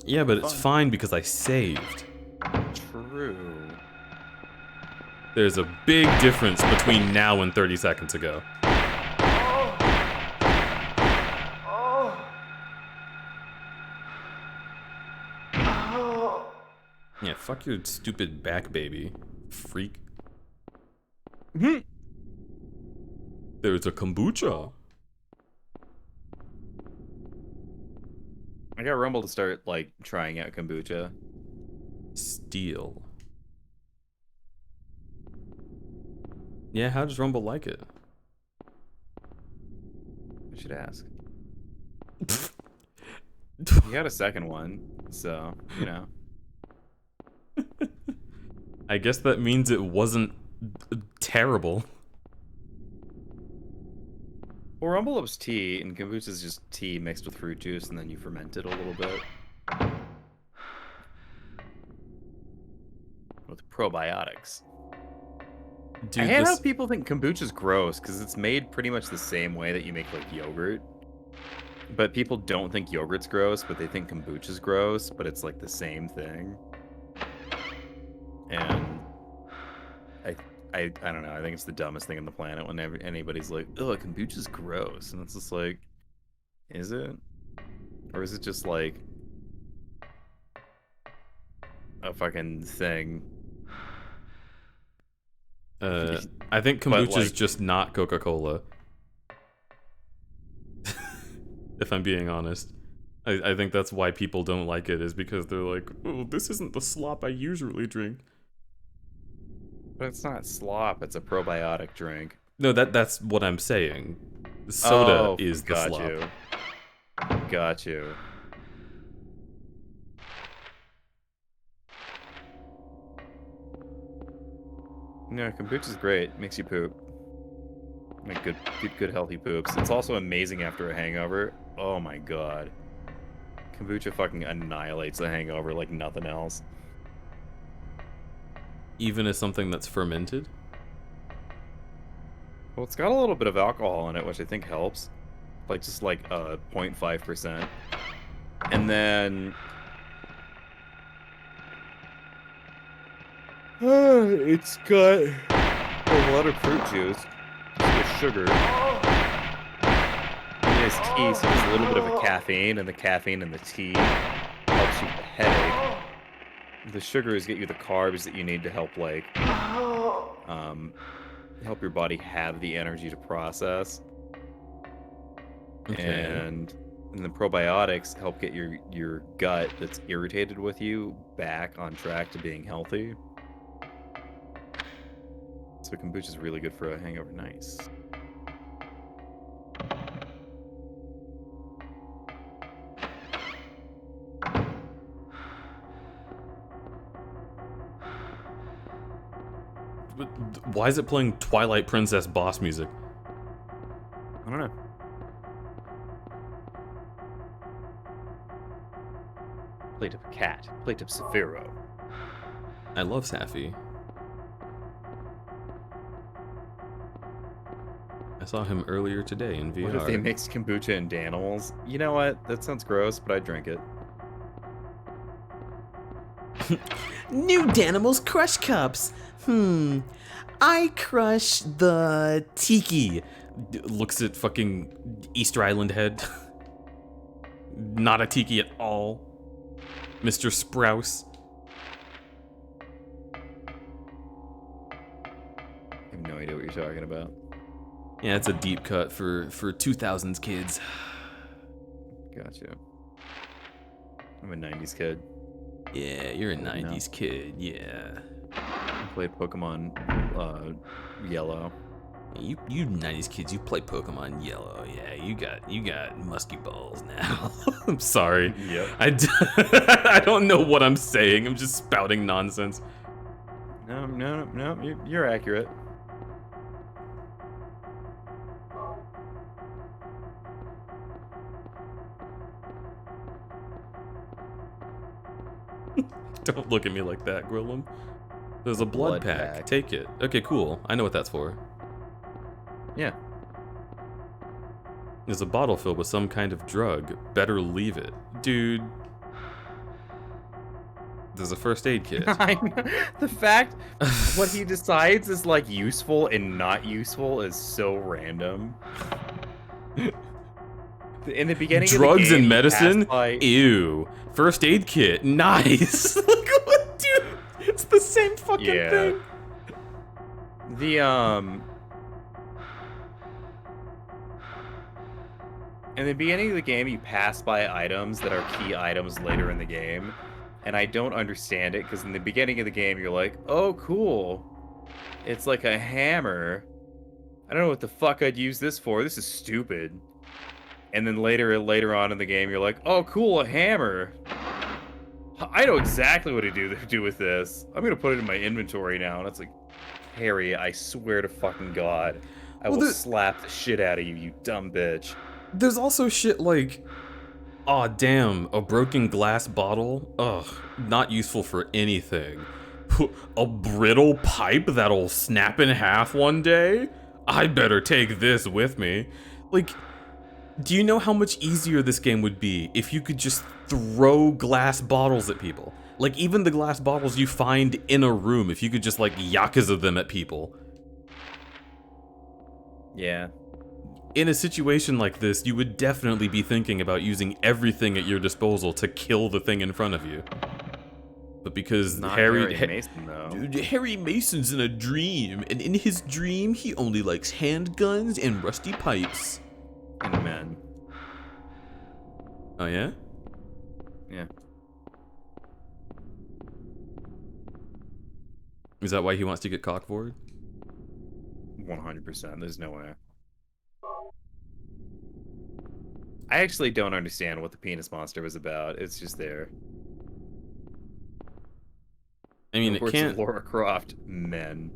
S2: Yeah, but it's fine because I saved.
S3: True.
S2: There's a big difference between now and 30 seconds ago. Yeah, fuck your stupid back, baby. Freak. There's a kombucha.
S3: I got Rumble to start, like, trying out kombucha.
S2: Steel. Yeah, how does Rumble like it?
S3: I should ask. You got a second one, so, you know.
S2: I guess that means it wasn't terrible.
S3: Well, Rumble Up's tea, and kombucha is just tea mixed with fruit juice, and then you ferment it a little bit. With probiotics.
S2: Dude,
S3: I hate how people think kombucha's gross, because it's made pretty much the same way that you make, like, yogurt. But people don't think yogurt's gross, but they think kombucha's gross, but it's, like, the same thing. And I don't know, I think it's the dumbest thing on the planet when anybody's like, ugh, kombucha's gross. And it's just like, is it? Or is it just like a fucking thing?
S2: I think kombucha's like, just not Coca-Cola. If I'm being honest. I think that's why people don't like it, is because they're like, oh, this isn't the slop I usually drink.
S3: But it's not slop, it's a probiotic drink.
S2: No, that's what I'm saying. Soda is the slop.
S3: Got you. No, kombucha's great. Makes you poop. Like good healthy poops. It's also amazing after a hangover. Oh my god. Kombucha fucking annihilates the hangover like nothing else.
S2: Even as something that's fermented?
S3: Well, it's got a little bit of alcohol in it, which I think helps. Like, just like 0.5%. And then... it's got a lot of fruit juice. With sugar. And it's tea, so there's a little bit of a caffeine, and the caffeine in the tea helps you with the headache. The sugars get you the carbs that you need to help, like, help your body have the energy to process.
S2: Okay.
S3: And the probiotics help get your gut that's irritated with you back on track to being healthy. So kombucha is really good for a hangover. Nice.
S2: Why is it playing Twilight Princess boss music?
S3: I don't know. Plate of cat. Plate of Saphiro.
S2: I love Safi. I saw him earlier today in VR.
S3: What if they mixed kombucha and Danimals? You know what? That sounds gross, but I'd drink it.
S2: New Danimals Crush Cups. I crush the tiki. Looks at fucking Easter Island head. Not a tiki at all. Mr. Sprouse.
S3: I have no idea what you're talking about.
S2: Yeah, it's a deep cut for 2000s kids.
S3: Gotcha. I'm a 90s kid.
S2: Yeah, you're a 90s kid, yeah.
S3: I played Pokemon Yellow.
S2: You 90s kids, you play Pokemon Yellow. Yeah, you got musky balls now. I'm sorry.
S3: Yep.
S2: I don't know what I'm saying. I'm just spouting nonsense.
S3: No, you're accurate.
S2: Don't look at me like that, Gwillem. There's a blood pack. Take it. Okay, cool. I know what that's for.
S3: Yeah.
S2: There's a bottle filled with some kind of drug. Better leave it. Dude. There's a first aid kit.
S3: The fact what he decides is like useful and not useful is so random. In the beginning
S2: drugs
S3: of the game,
S2: and medicine?
S3: by...
S2: Ew. First aid kit. Nice. Look what, dude. It's the same fucking thing.
S3: In the beginning of the game, you pass by items that are key items later in the game, and I don't understand it, because in the beginning of the game, you're like, oh, cool. It's like a hammer. I don't know what the fuck I'd use this for. This is stupid. And then later on in the game, you're like, oh, cool, a hammer. I know exactly what to do with this. I'm going to put it in my inventory now. And it's like, Harry, I swear to fucking God, I will slap the shit out of you, you dumb bitch.
S2: There's also shit like, aw, damn, a broken glass bottle? Ugh, not useful for anything. A brittle pipe that'll snap in half one day? I better take this with me. Like, do you know how much easier this game would be if you could just throw glass bottles at people? Like, even the glass bottles you find in a room, if you could just, like, Yakuza them at people.
S3: Yeah.
S2: In a situation like this, you would definitely be thinking about using everything at your disposal to kill the thing in front of you. But because Harry
S3: Mason, though.
S2: Dude, Harry Mason's in a dream, and in his dream, he only likes handguns and rusty pipes.
S3: And men.
S2: Oh, yeah?
S3: Yeah.
S2: Is that why he wants to get cockboard?
S3: 100%. There's no way. I actually don't understand what the penis monster was about. It's just there.
S2: I mean, it can't...
S3: Laura Croft, men.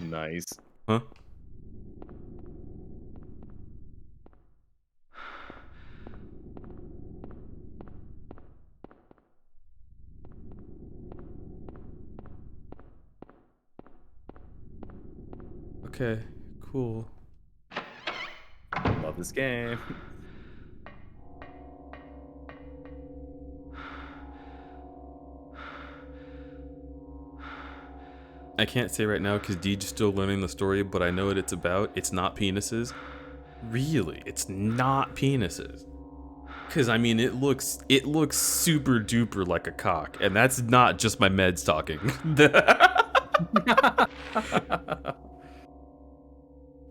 S3: Nice.
S2: Huh? Okay, cool.
S3: Love this game.
S2: I can't say right now because Deej's still learning the story, but I know what it's about. It's not penises. Really, it's not penises. Because, I mean, it looks super duper like a cock, and that's not just my meds talking.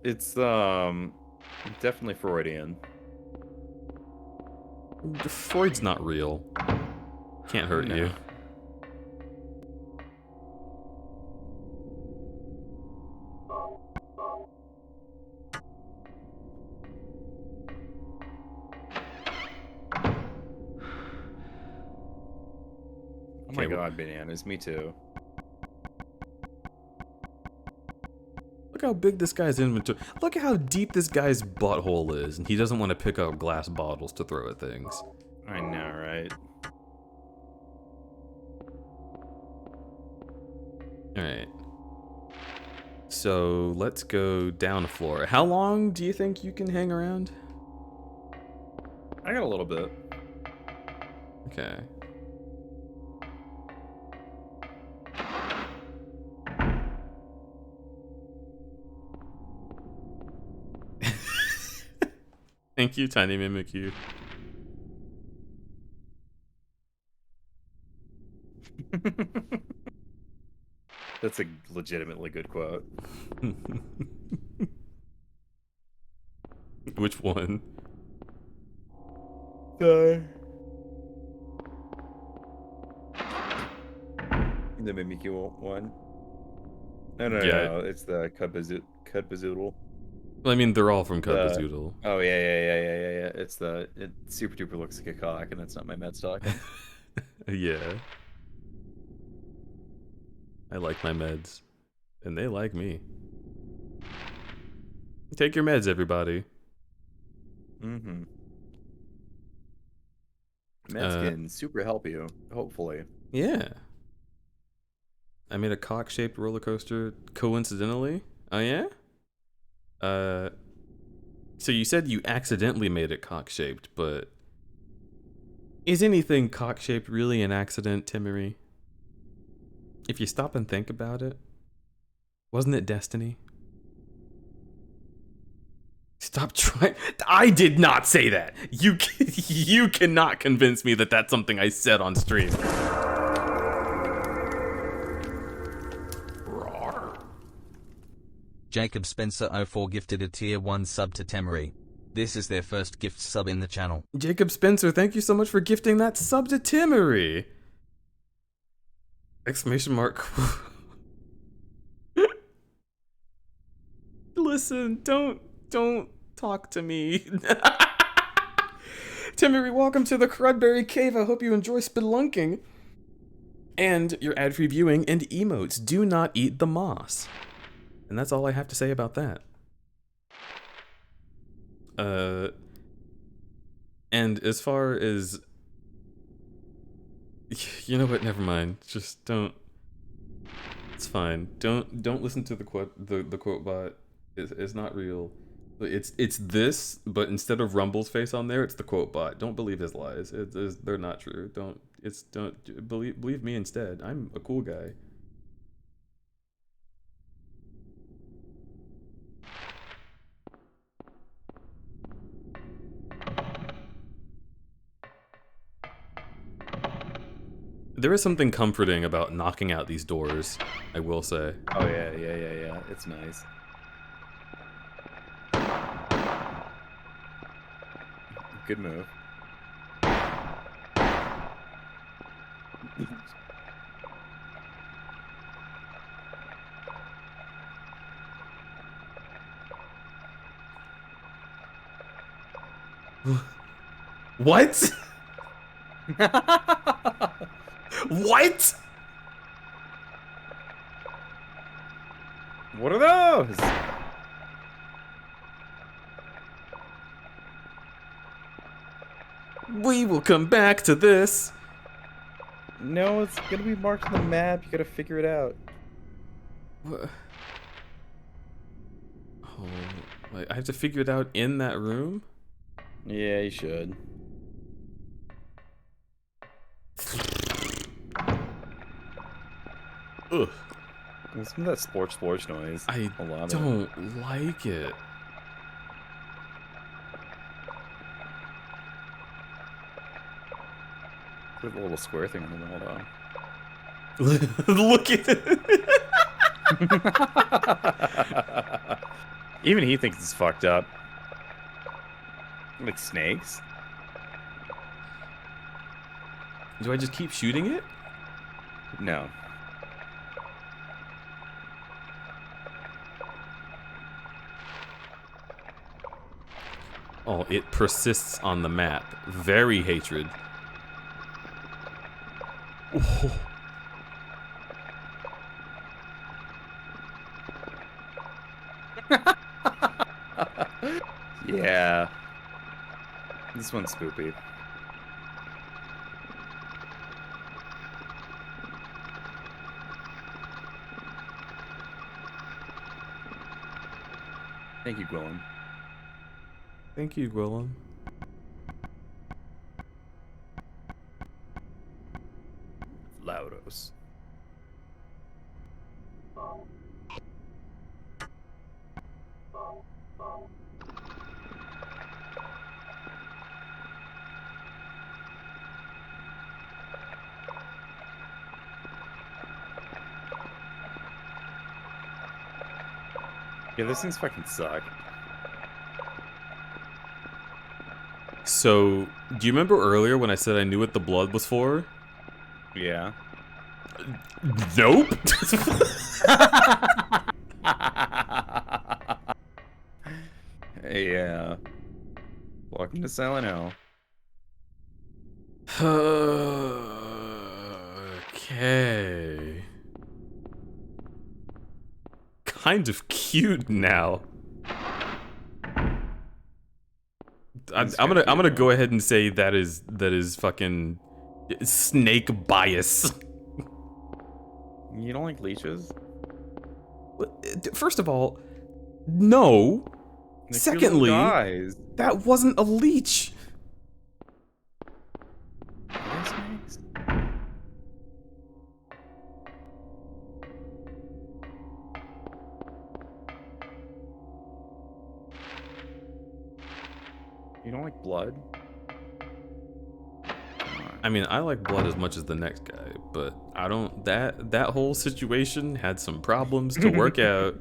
S3: It's definitely Freudian.
S2: Freud's not real. Can't hurt you.
S3: Oh my god, bananas, me too.
S2: Look how big this guy's inventory. Look at how deep this guy's butthole is, and he doesn't want to pick up glass bottles to throw at things.
S3: I know, right?
S2: Alright. So let's go down a floor. How long do you think you can hang around?
S3: I got a little bit.
S2: Okay. Thank you, Tiny Mimikyu.
S3: That's a legitimately good quote.
S2: Which one?
S3: The Mimikyu one. No. It's the Cudbazoodle.
S2: Well, I mean, they're all from
S3: The
S2: Cudbazoodle.
S3: Oh yeah. It's it super duper looks like a cock, and that's not my meds talking.
S2: Yeah. I like my meds. And they like me. Take your meds, everybody.
S3: Mm-hmm. Meds can super help you, hopefully.
S2: Yeah. I made a cock-shaped roller coaster coincidentally. Oh yeah? So you said you accidentally made it cock-shaped, but is anything cock-shaped really an accident, Timmery? If you stop and think about it, wasn't it destiny? Stop trying. I did not say that. You cannot convince me that that's something I said on stream.
S5: Jacob Spencer 04 gifted a tier 1 sub to Temery. This is their first gift sub in the channel.
S2: Jacob Spencer, thank you so much for gifting that sub to Timmery. Exclamation mark. Listen, don't talk to me. Timmery, welcome to the Crudberry Cave. I hope you enjoy spelunking. And your ad-free viewing and emotes. Do not eat the moss. And that's all I have to say about that. And as far as... You know what, never mind. Just don't... It's fine. Don't listen to the quote bot. It's not real. It's this, but instead of Rumble's face on there, it's the quote bot. Don't believe his lies. They're not true. Don't believe me instead. I'm a cool guy. There is something comforting about knocking out these doors, I will say.
S3: Oh yeah. It's nice. Good move.
S2: What? What?
S3: What are those?
S2: We will come back to this.
S3: No, it's gonna be marked on the map. You gotta figure it out.
S2: What? Oh, I have to figure it out in that room?
S3: Yeah, you should.
S2: Ugh.
S3: Some of that splorch noise.
S2: I don't like it.
S3: There's a little square thing on the wall,
S2: though. Look at it.
S3: Even he thinks it's fucked up. Like snakes?
S2: Do I just keep shooting it?
S3: No.
S2: Oh, it persists on the map. Very hatred. Oh.
S3: Yeah. This one's spoopy. Thank you, Gwillem.
S2: Thank you, Gwillem.
S3: Laudos. Yeah, those things fucking suck.
S2: So, do you remember earlier when I said I knew what the blood was for?
S3: Yeah.
S2: Nope.
S3: Yeah. Welcome to Silent Hill.
S2: Okay. Kind of cute now. I'm gonna go ahead and say that is fucking snake bias.
S3: You don't like leeches?
S2: First of all, no.
S3: They're
S2: Secondly,
S3: cute little guys.
S2: that wasn't a leech.
S3: Are they snakes? You don't like blood?
S2: I mean, I like blood as much as the next guy, but I don't. That whole situation had some problems to work out.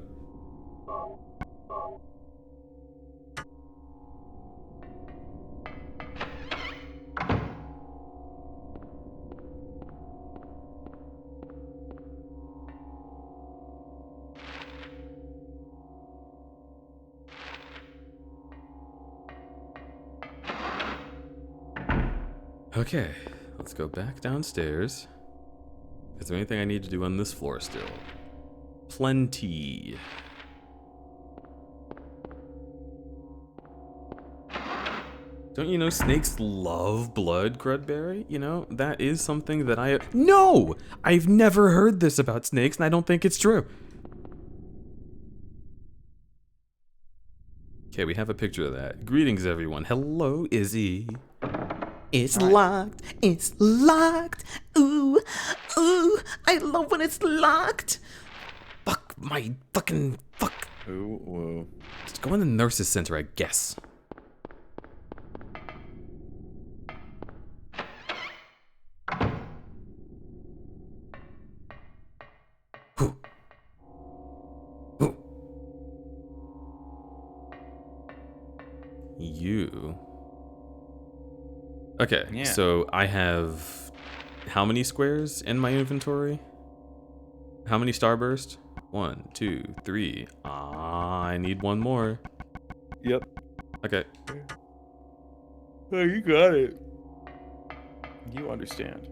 S2: Okay, let's go back downstairs. Is there anything I need to do on this floor still? Plenty. Don't you know snakes love blood, crudberry? You know, that is something that I... No! I've never heard this about snakes, and I don't think it's true. Okay, we have a picture of that. Greetings, everyone. Hello, Izzy. It's locked. It's locked. Ooh, ooh. I love when it's locked. Fuck my fucking fuck.
S3: Ooh, ooh.
S2: Just go in the nurse's center, I guess. Whew. Whew. You. Okay,
S3: Yeah.
S2: so I have how many squares in my inventory? How many starburst? 1, 2, 3. I need one more.
S3: Yep.
S2: Okay.
S3: Oh, you got it. You understand.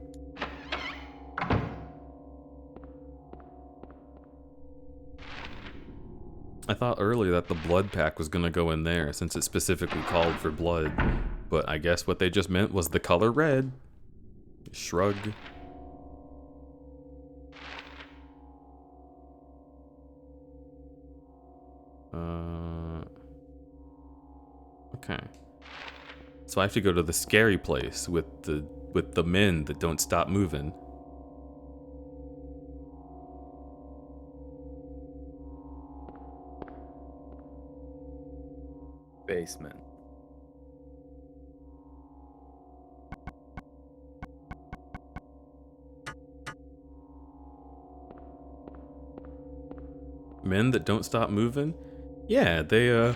S2: I thought earlier that the blood pack was gonna go in there since it specifically called for blood, but I guess what they just meant was the color red. Shrug. Okay. So I have to go to the scary place with the men that don't stop moving.
S3: Basement.
S2: Men that don't stop moving? Yeah, they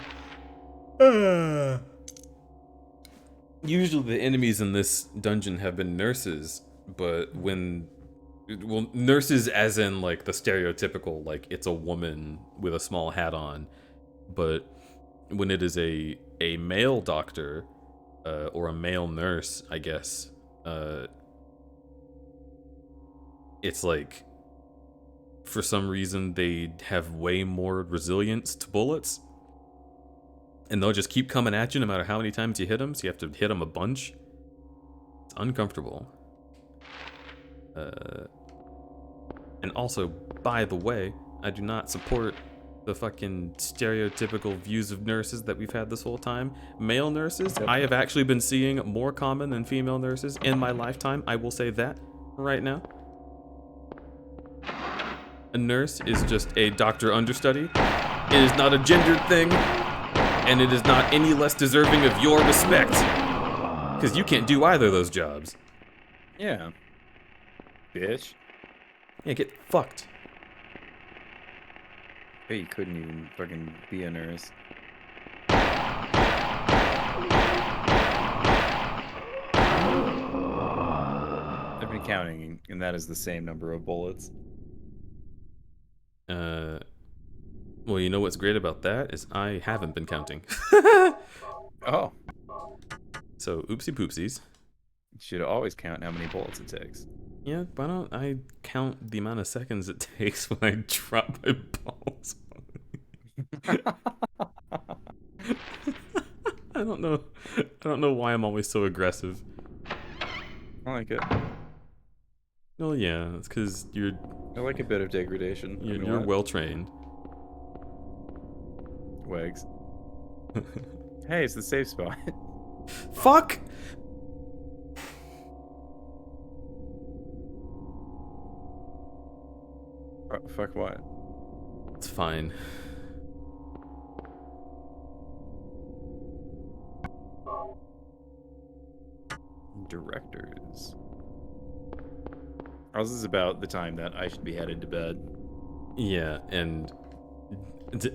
S2: usually the enemies in this dungeon have been nurses, but well, nurses as in like the stereotypical, like it's a woman with a small hat on, but when it is a male doctor, or a male nurse, I guess, it's like, for some reason, they have way more resilience to bullets. And they'll just keep coming at you no matter how many times you hit them, so you have to hit them a bunch. It's uncomfortable. And also, by the way, I do not support the fucking stereotypical views of nurses that we've had this whole time. Male nurses, I have actually been seeing more common than female nurses in my lifetime. I will say that right now. A nurse is just a doctor understudy. It is not a gendered thing, and it is not any less deserving of your respect. Because you can't do either of those jobs.
S3: Yeah. Bitch.
S2: Yeah, get fucked.
S3: Hey, you couldn't even fucking be a nurse. I've been counting, and that is the same number of bullets.
S2: Well, you know what's great about that is I haven't been counting.
S3: Oh.
S2: So, oopsie poopsies.
S3: You should always count how many bullets it takes.
S2: Yeah, why don't I count the amount of seconds it takes when I drop my balls? I don't know why I'm always so aggressive.
S3: I like it.
S2: Well, yeah, it's because you're...
S3: I like a bit of degradation.
S2: You're well trained.
S3: Wags. Hey, it's the safe spot.
S2: Fuck!
S3: Fuck what?
S2: It's fine.
S3: Directors. This is about the time that I should be headed to bed.
S2: Yeah, and... the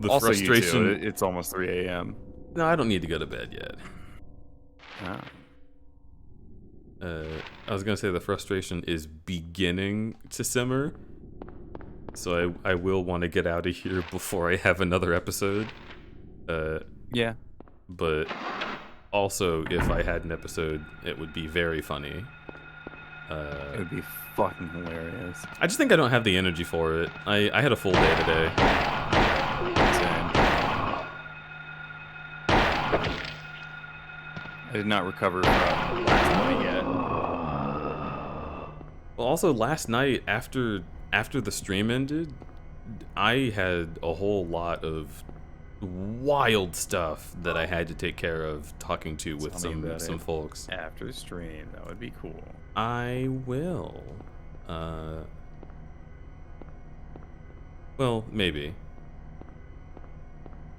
S3: also,
S2: frustration...
S3: you too. It's almost 3 a.m.
S2: No, I don't need to go to bed yet.
S3: Ah.
S2: I was gonna say the frustration is beginning to simmer, so I will want to get out of here before I have another episode.
S3: Yeah.
S2: But also, if I had an episode, it would be very funny.
S3: It would be fucking hilarious.
S2: I just think I don't have the energy for it. I had a full day today.
S3: Same. I did not recover from last night yet.
S2: Well, also last night after the stream ended, I had a whole lot of wild stuff that I had to take care of talking to with some folks.
S3: After the stream, that would be cool.
S2: I will. Well, maybe.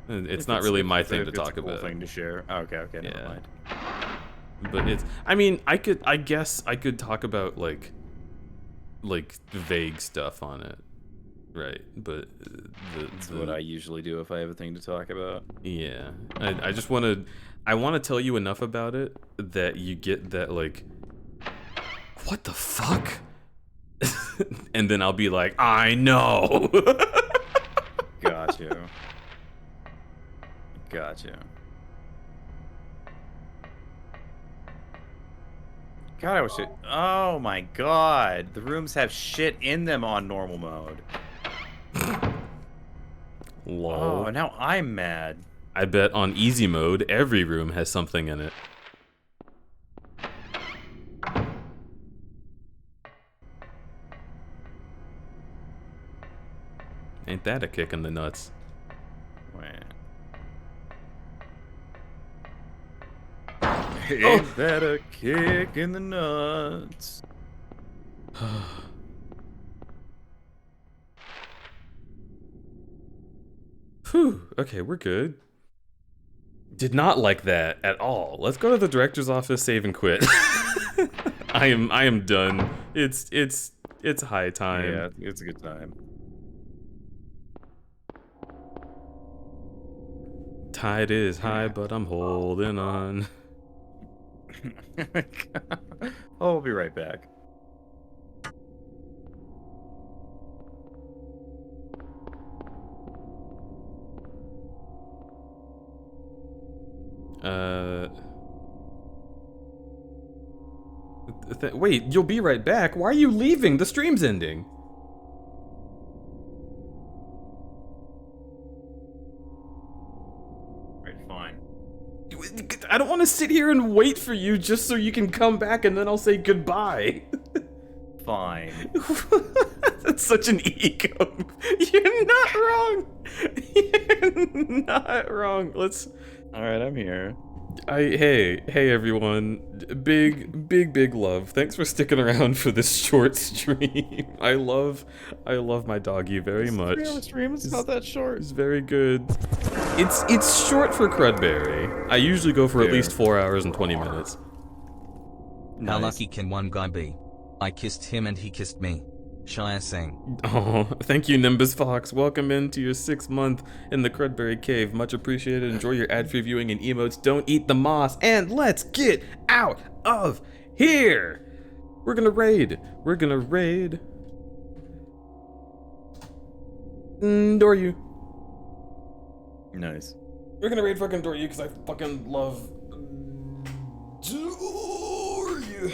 S2: It's not really my thing to talk about.
S3: It's a cool thing to share. Oh, okay, never mind.
S2: But it's, I mean, I guess I could talk about like vague stuff on it, right? But
S3: that's what I usually do if I have a thing to talk about.
S2: Yeah, I just want to tell you enough about it that you get that like, what the fuck? And then I'll be like, I know.
S3: Gotcha. God, I wish it... Oh my god. The rooms have shit in them on normal mode.
S2: Lol.
S3: Oh, now I'm mad.
S2: I bet on easy mode, every room has something in it. Ain't that a kick in the nuts?
S3: Ain't that a kick in the nuts?
S2: Whew, okay, we're good. Did not like that at all. Let's go to the director's office, save and quit. I am done. It's high time.
S3: Yeah, it's a good time.
S2: Tide is high, but I'm holding on.
S3: Oh, we'll be right back.
S2: Wait, you'll be right back? Why are you leaving? The stream's ending. I don't want to sit here and wait for you just so you can come back and then I'll say goodbye.
S3: Fine.
S2: That's such an ego. You're not wrong. You're not wrong. Let's.
S3: All right, I'm here.
S2: Hey everyone. Big love. Thanks for sticking around for this short stream. I love my doggy very much.
S3: 3-hour stream is not that short.
S2: It's very good. It's short for crudberry. I usually go for at least 4 hours and 20 minutes.
S5: How lucky can one guy be? I kissed him and he kissed me. Shia sang.
S2: Oh, thank you, Nimbus Fox. Welcome into your 6th month in the Crudberry Cave. Much appreciated. Enjoy your ad-free viewing and emotes. Don't eat the moss. And let's get out of here. We're gonna raid. Doryu.
S3: Nice.
S2: We're gonna raid fucking Doryu because I fucking love Doryu.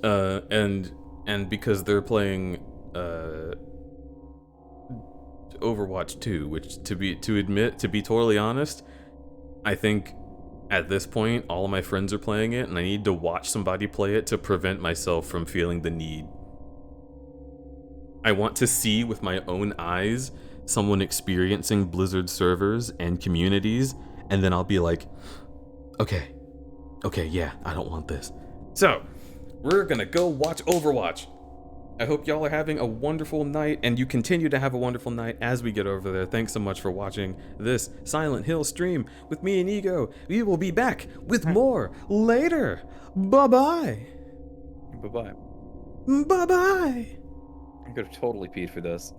S2: And because they're playing Overwatch 2, which to be totally honest, I think at this point all of my friends are playing it and I need to watch somebody play it to prevent myself from feeling the need. I want to see with my own eyes someone experiencing Blizzard servers and communities, and then I'll be like, okay, yeah, I don't want this. So, we're gonna go watch Overwatch. I hope y'all are having a wonderful night, and you continue to have a wonderful night as we get over there. Thanks so much for watching this Silent Hill stream with me and Ego. We will be back with more later. Bye-bye.
S3: Bye-bye.
S2: Bye-bye.
S3: I could have totally peed for this.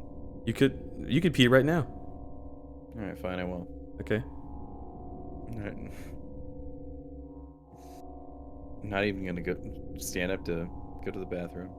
S2: You could pee right now.
S3: Alright, fine, I will.
S2: Okay.
S3: Alright. I'm not even gonna stand up to go to the bathroom.